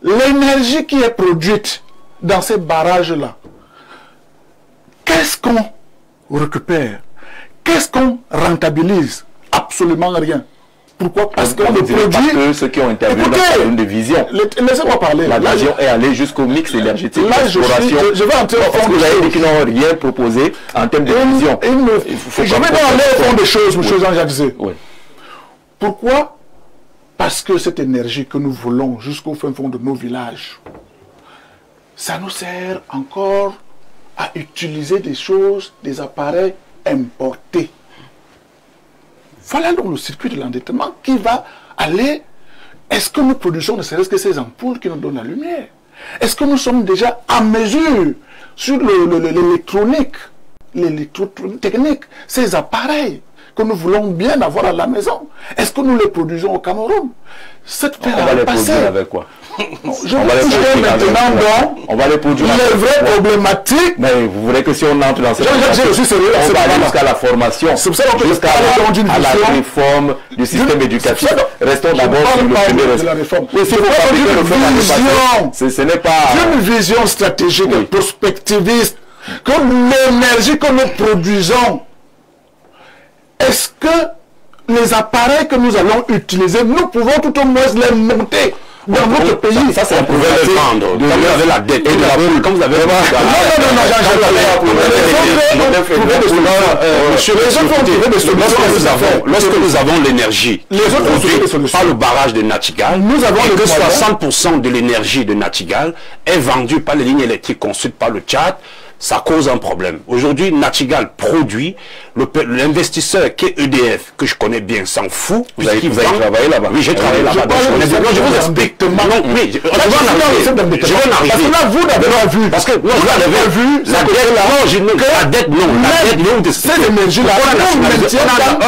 l'énergie qui est produite dans ces barrages-là, qu'est-ce qu'on récupère? Qu'est-ce qu'on rentabilise? Absolument rien. Pourquoi? Parce qu'on le produit... Que ceux qui ont intervenu dans une division. Laissez-moi parler. La vision est allée jusqu'au mix énergétique. Là, je vais entrer au fond des choses. Vous avez dit qu'ils n'ont rien proposé en termes de vision. Je vais aller au fond des choses, M. Jean-Jacques Zé. Pourquoi? Parce que cette énergie que nous voulons jusqu'au fin fond de nos villages, ça nous sert encore à utiliser des choses, des appareils importés. Voilà donc le circuit de l'endettement qui va aller. Est-ce que nous produisons ne serait-ce que ces ampoules qui nous donnent la lumière? Est-ce que nous sommes déjà à mesure sur l'électronique, l'électrotechnique, ces appareils que nous voulons bien avoir à la maison? Est-ce que nous les produisons au Cameroun? On va les produire avec quoi? Je vais maintenant dans on va les produire les vraies problématiques. Mais vous voulez que si on entre dans cette je suis sérieux, on va aller jusqu'à la formation, c'est pour ça qu'on peut jusqu'à la réforme du système éducatif. Restons d'abord sur le premier de la réforme. Oui, c'est ce n'est pas une vision stratégique et prospectiviste. Comme l'énergie que nous produisons, est-ce que les appareils que nous allons utiliser, nous pouvons tout au moins les monter dans notre pays? Ça, c'est un problème de vendre. Quand vous avez la dette et de la boule, quand vous avez... Lorsque nous avons l'énergie produite par le barrage de Nachtigal, nous avons que 60% de l'énergie de Nachtigal est vendue par les lignes électriques construites par le Tchad. Ça cause un problème. Aujourd'hui, Nachtigal produit, l'investisseur qui est EDF, que je connais bien, s'en fout. Vous avez travaillé là-bas? Oui, j'ai travaillé là-bas. Je vous explique. Non, oui, je vais en arriver. Parce que là, vous n'avez pas vu. Parce que, non, vous l'avez vu. La dette, non. La dette, non. C'est l'énergie-là. On a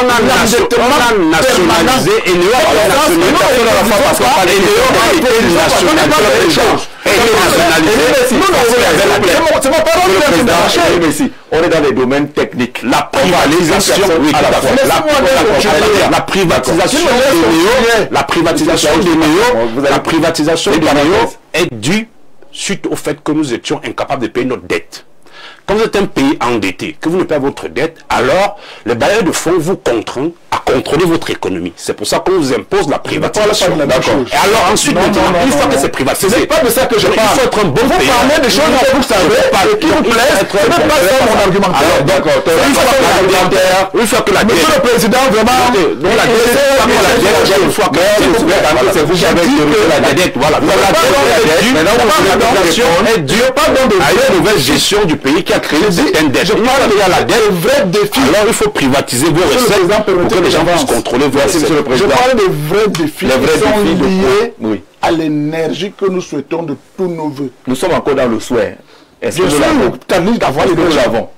nationalisé et nous on est dans les domaines techniques. La privatisation, des néo est due suite au fait que nous étions incapables de payer notre dette. Quand vous êtes un pays endetté, que vous ne payez votre dette, alors les bailleurs de fonds vous contraignent à contrôler votre économie. C'est pour ça qu'on vous impose la privatisation. Et alors ensuite, une fois que c'est privatisé, ce n'est pas de ça que je parle. Il faut être un bon pays. Vous parlez des choses que vous savez, qui vous plaisent, ce n'est pas ça mon argumentaire. Alors d'accord, une fois que la dette... Monsieur le Président, vraiment... Une fois que c'est vous qui avez la dette, voilà. La dette est due à une nouvelle gestion du pays qui a créé certaines dettes. Je parle de la dette, vrai défi. Alors il faut privatiser vos recettes pour que les gens puissent contrôler vos recettes. Je parle des vrais défis qui sont liés à l'énergie que nous souhaitons de tous nos voeux. Nous sommes encore dans le souhait. Est-ce que nous l'avons?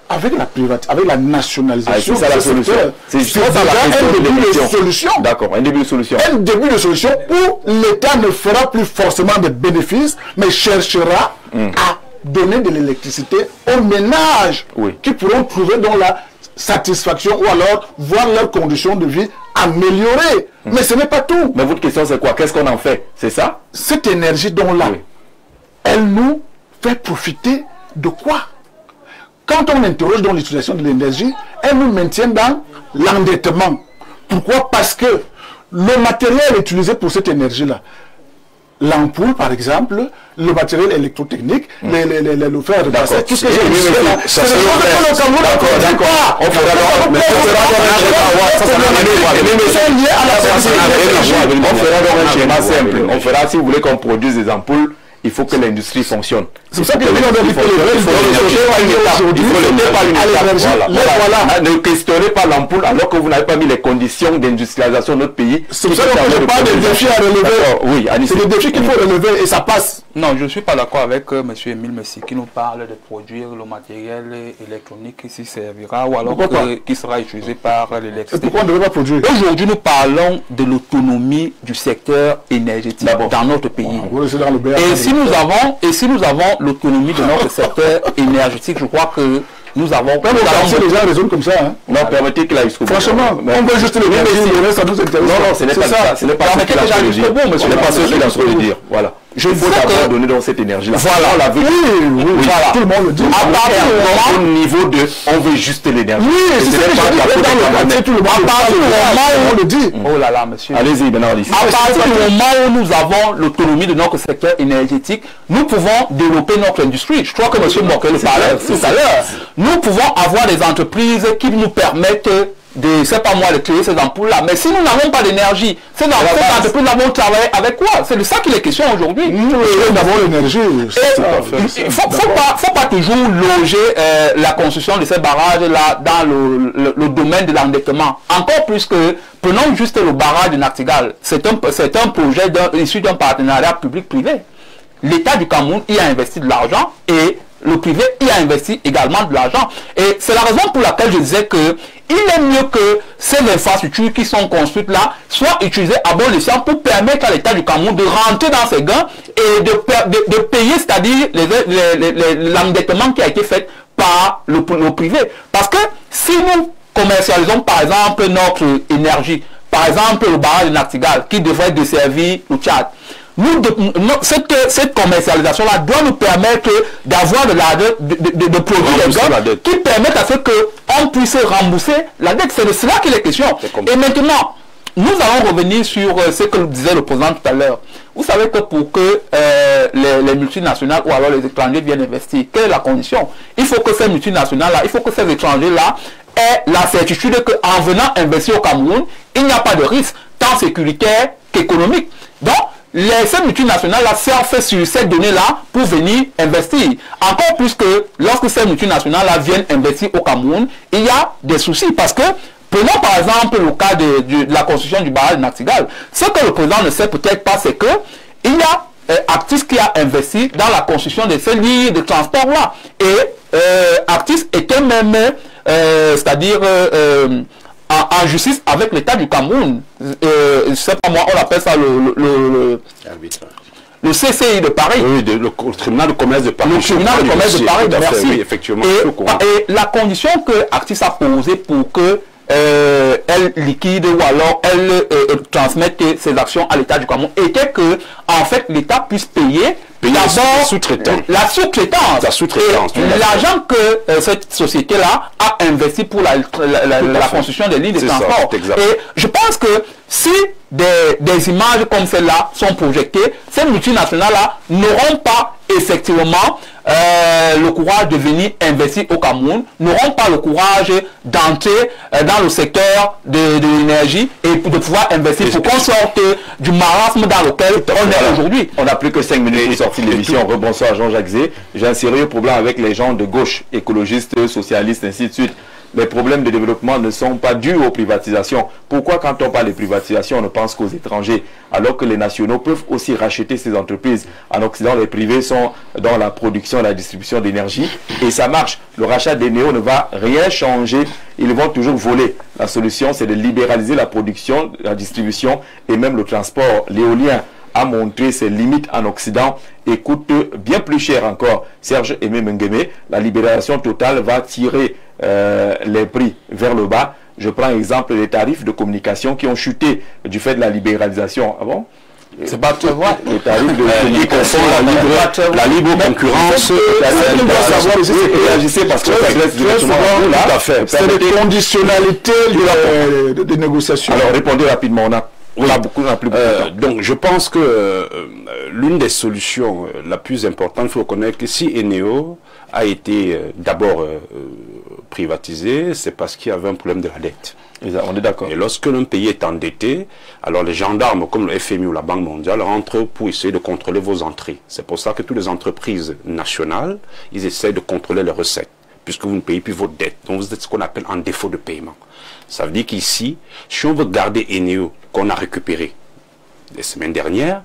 Avec la privatisation, avec la nationalisation, c'est la solution. C'est un début de solution. D'accord, un début de solution. Un début de solution où l'État ne fera plus forcément de bénéfices, mais cherchera à donner de l'électricité aux ménages qui pourront trouver dans la satisfaction ou alors voir leurs conditions de vie améliorées. Mais ce n'est pas tout. Mais votre question c'est quoi? Qu'est-ce qu'on en fait? C'est ça? Cette énergie dont-là, elle nous fait profiter de quoi? Quand on interroge dans l'utilisation de l'énergie, elle nous maintient dans l'endettement. Pourquoi? Parce que le matériel utilisé pour cette énergie-là, l'ampoule par exemple, le matériel électrotechnique, le fer de bassin, tout ce que j'ai dit là, c'est des choses que le Cameroun ne produit pas. On fera donc un schéma simple. On fera, si vous voulez qu'on produise des ampoules, il faut que l'industrie fonctionne. C'est pour ça que il faut ne questionnez pas l'ampoule alors que vous n'avez pas mis les conditions d'industrialisation de notre pays. C'est pour ça que je parle des défis à relever. Oui, c'est des défis qu'il faut relever et ça passe. Non, je ne suis pas d'accord avec M. Émile Messi qui nous parle de produire le matériel électronique qui s'y servira ou alors qui sera utilisé par l'électricité. Pourquoi on ne devrait pas produire? Aujourd'hui, nous parlons de l'autonomie du secteur énergétique dans notre pays. Et si nous avons l'autonomie de notre secteur énergétique, je crois que nous avons... les gens raisonnent comme ça. Hein. Non, permettez qu'il aille jusqu'au bout. Franchement, on veut juste le dire, ça nous intéresse. Non, ce n'est pas ça. Ce n'est pas ce qu'il a envie de dire. Ce n'est pas ce qu'il a envie de dire. Voilà. Il faut d'abord donner dans cette énergie-là. Voilà, on l'a vu. Oui, voilà. Tout le monde le dit. À partir du niveau de, on veut juste l'énergie. Oui, c'est ce que je dis. Tout le monde le dit. Oh là là, monsieur. Allez-y, Bernard. À partir du moment où nous avons l'autonomie de notre secteur énergétique, nous pouvons développer notre industrie. Je crois que monsieur Mokel le parlait tout à l'heure. Nous pouvons avoir des entreprises qui nous permettent de, c'est pas moi, de créer ces ampoules-là. Mais si nous n'avons pas d'énergie, ces entreprises vont travailler avec quoi? C'est de ça qu'il est question aujourd'hui. Nous avons l'énergie. Il ne faut pas toujours loger la construction de ces barrages-là dans le domaine de l'endettement. Encore plus que, prenons juste le barrage de Nachtigal. C'est un projet issu d'un partenariat public-privé. L'État du Cameroun y a investi de l'argent et le privé y a investi également de l'argent. Et c'est la raison pour laquelle je disais que il est mieux que ces infrastructures qui sont construites là soient utilisées à bon escient pour permettre à l'État du Cameroun de rentrer dans ses gains et de payer, c'est-à-dire l'endettement qui a été fait par le privé. Parce que si nous commercialisons par exemple notre énergie, par exemple le barrage de Nachtigal qui devrait desservir le Tchad, cette commercialisation-là doit nous permettre d'avoir de produire des gains qui permettent à ce qu'on puisse rembourser la dette. C'est de cela qu'il est question. Et maintenant, nous allons revenir sur ce que disait le président tout à l'heure. Vous savez que pour que les multinationales ou alors les étrangers viennent investir, quelle est la condition? Il faut que ces multinationales-là, il faut que ces étrangers-là aient la certitude qu'en venant investir au Cameroun, il n'y a pas de risque, tant sécuritaire qu'économique. Donc, ces multinationales-là servent sur ces données-là pour venir investir. Encore plus que lorsque ces multinationales-là viennent investir au Cameroun, il y a des soucis parce que prenons par exemple le cas de la construction du barrage de Nachtigal. Ce que le président ne sait peut-être pas, c'est que il y a Actis qui a investi dans la construction de ces lignes de transport-là. Et Actis était même, c'est-à-dire en justice avec l'État du Cameroun. Je ne sais pas moi, on appelle ça le CCI de Paris. Oui, le tribunal de commerce de Paris. Le tribunal de commerce de Paris, merci. Oui, effectivement. Et la condition que Actis a posée pour que elle liquide ou alors elle transmette ses actions à l'État du Cameroun était que en fait l'État puisse payer d'abord la sous-traitance. L'argent que cette société-là a investi pour la construction des lignes de transport. Et je pense que si des images comme celle-là sont projetées, ces multinationales-là n'auront pas effectivement le courage de venir investir au Cameroun, n'auront pas le courage d'entrer dans le secteur de l'énergie et de pouvoir investir pour qu'on sorte du marasme dans lequel on est aujourd'hui. On n'a plus que 5 minutes pour sortir de l'émission. Rebonsoir Jean-Jacques Zé. J'ai un sérieux problème avec les gens de gauche, écologistes, socialistes, ainsi de suite. Les problèmes de développement ne sont pas dus aux privatisations. Pourquoi quand on parle de privatisation, on ne pense qu'aux étrangers, alors que les nationaux peuvent aussi racheter ces entreprises? En Occident, les privés sont dans la production et la distribution d'énergie et ça marche. Le rachat des néos ne va rien changer. Ils vont toujours voler. La solution, c'est de libéraliser la production, la distribution et même le transport. L'éolien a montré ses limites en Occident et coûte bien plus cher encore. Serge Aimé Mengueme, la libération totale va tirer les prix vers le bas. Je prends exemple les tarifs de communication qui ont chuté du fait de la libéralisation. Ah bon? C'est pas très vrai. Les tarifs de communication, la libre concurrence. Réagissez parce que ça reste directement là. Tout à fait. C'est des conditionnalités de négociation. Alors répondez rapidement. On a plus beaucoup de temps. Donc je pense que l'une des solutions la plus importante, il faut reconnaître que si Eneo a été d'abord privatisé, c'est parce qu'il y avait un problème de la dette. On est d'accord. Et lorsque l'un pays est endetté, alors les gendarmes comme le FMI ou la Banque mondiale rentrent pour essayer de contrôler vos entrées. C'est pour ça que toutes les entreprises nationales, ils essaient de contrôler les recettes, puisque vous ne payez plus vos dettes. Donc vous êtes ce qu'on appelle en défaut de paiement. Ça veut dire qu'ici, si on veut garder Eneo qu'on a récupéré les semaines dernières,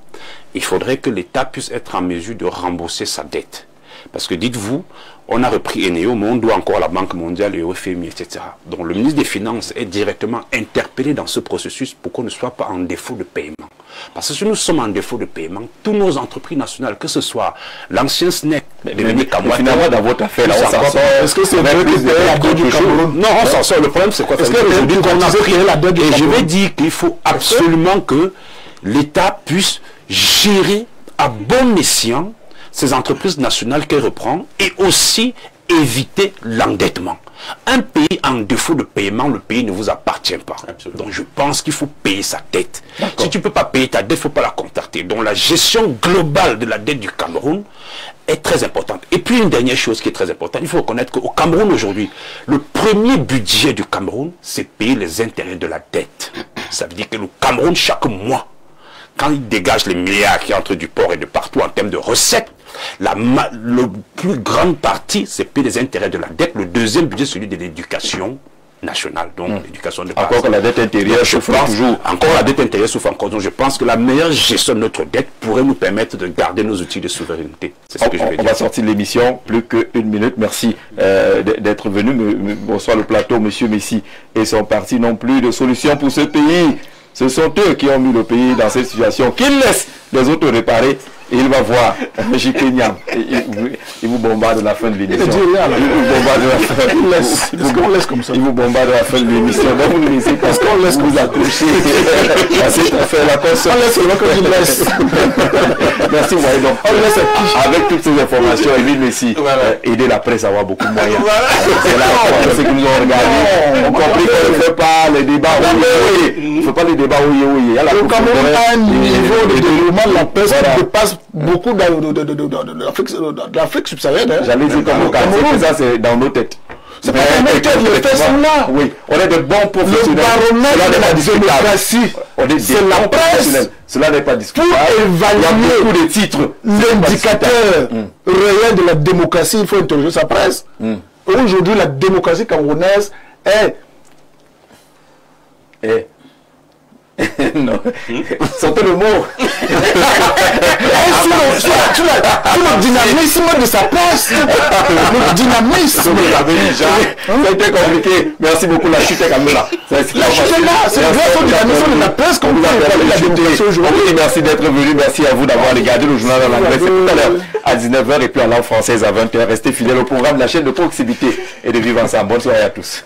il faudrait que l'État puisse être en mesure de rembourser sa dette. Parce que dites-vous, on a repris Eneo, mais on doit encore à la Banque mondiale et au FMI, etc. Donc le ministre des Finances est directement interpellé dans ce processus pour qu'on ne soit pas en défaut de paiement. Parce que si nous sommes en défaut de paiement, toutes nos entreprises nationales, que ce soit l'ancien SNEC, finalement dans votre affaire, là, on s'en sort. Est-ce que c'est vrai que c'est la dette du Cameroun? Non, on s'en sort. Le problème, c'est quoi? Parce qu'aujourd'hui, on a pris la dette du Cameroun. Et je vais dire qu'il faut absolument que l'État puisse gérer à bon escient ces entreprises nationales qu'elle reprend et aussi éviter l'endettement. Un pays en défaut de paiement, le pays ne vous appartient pas. Absolument. Donc je pense qu'il faut payer sa dette. Si tu ne peux pas payer ta dette, il ne faut pas la contacter. Donc la gestion globale de la dette du Cameroun est très importante. Et puis une dernière chose qui est très importante, il faut reconnaître qu'au Cameroun aujourd'hui, le premier budget du Cameroun, c'est payer les intérêts de la dette. Ça veut dire que le Cameroun, chaque mois, quand il dégage les milliards qui entrent du port et de partout en termes de recettes, la plus grande partie, c'est payer les intérêts de la dette. Le deuxième budget, celui de l'éducation nationale, donc l'éducation de base. Encore que la dette intérieure souffre toujours. Encore la dette intérieure souffre encore. Donc je pense que la meilleure gestion de notre dette pourrait nous permettre de garder nos outils de souveraineté. C'est ce que je veux dire. On va sortir de l'émission, plus qu'une minute. Merci d'être venu. Bonsoir le plateau, monsieur Messi et son parti n'ont plus de solution pour ce pays. Ce sont eux qui ont mis le pays dans cette situation. Qu'ils laissent les autres réparer. Et il va voir J. Kenyam. Il vous bombarde à la fin de l'émission. Il vous bombarde à la fin. Est-ce qu'on laisse comme ça? Il vous bombarde à la fin de l'émission. Donc vous le laissez parce qu'on laisse vous accrocher. La console. On laisse seulement quand il laisse. Merci, Waï. Donc, on laisse avec toutes ces informations, Émile Messi, aider la presse à avoir beaucoup de moyens. C'est là ceux qui nous ont regardé. On compris qu'on ne fait pas les débats. On ne fait pas les débats. Le Cameroun a un niveau de développement de la presse qui dépasse beaucoup de l'Afrique subsaharienne. J'allais dire comme au Cameroun, ça c'est dans nos têtes. C'est pas dans nos têtes, les faits sont là. Oui, on est de bons professionnels. Le baromètre de la démocratie, c'est la presse. Cela n'est pas discutable. Pour évaluer beaucoup de titres. L'indicateur réel de la démocratie, il faut interroger sa presse. Aujourd'hui, la démocratie camerounaise est... Non, sortez le mot. Sur le dynamisme de sa presse. Le dynamisme. Ça a été compliqué. Merci beaucoup. La chute est quand même là. La chute est là. C'est grâce au dynamisme de la presse qu'on peut évaluer la démocratie aujourd'hui. Merci d'être venu. Merci à vous d'avoir regardé le journal en anglais. C'est tout à l'heure à 19h et puis à langue française à 20h. Restez fidèles au programme de la chaîne de proximité et de vivre ensemble. Bonne soirée à tous.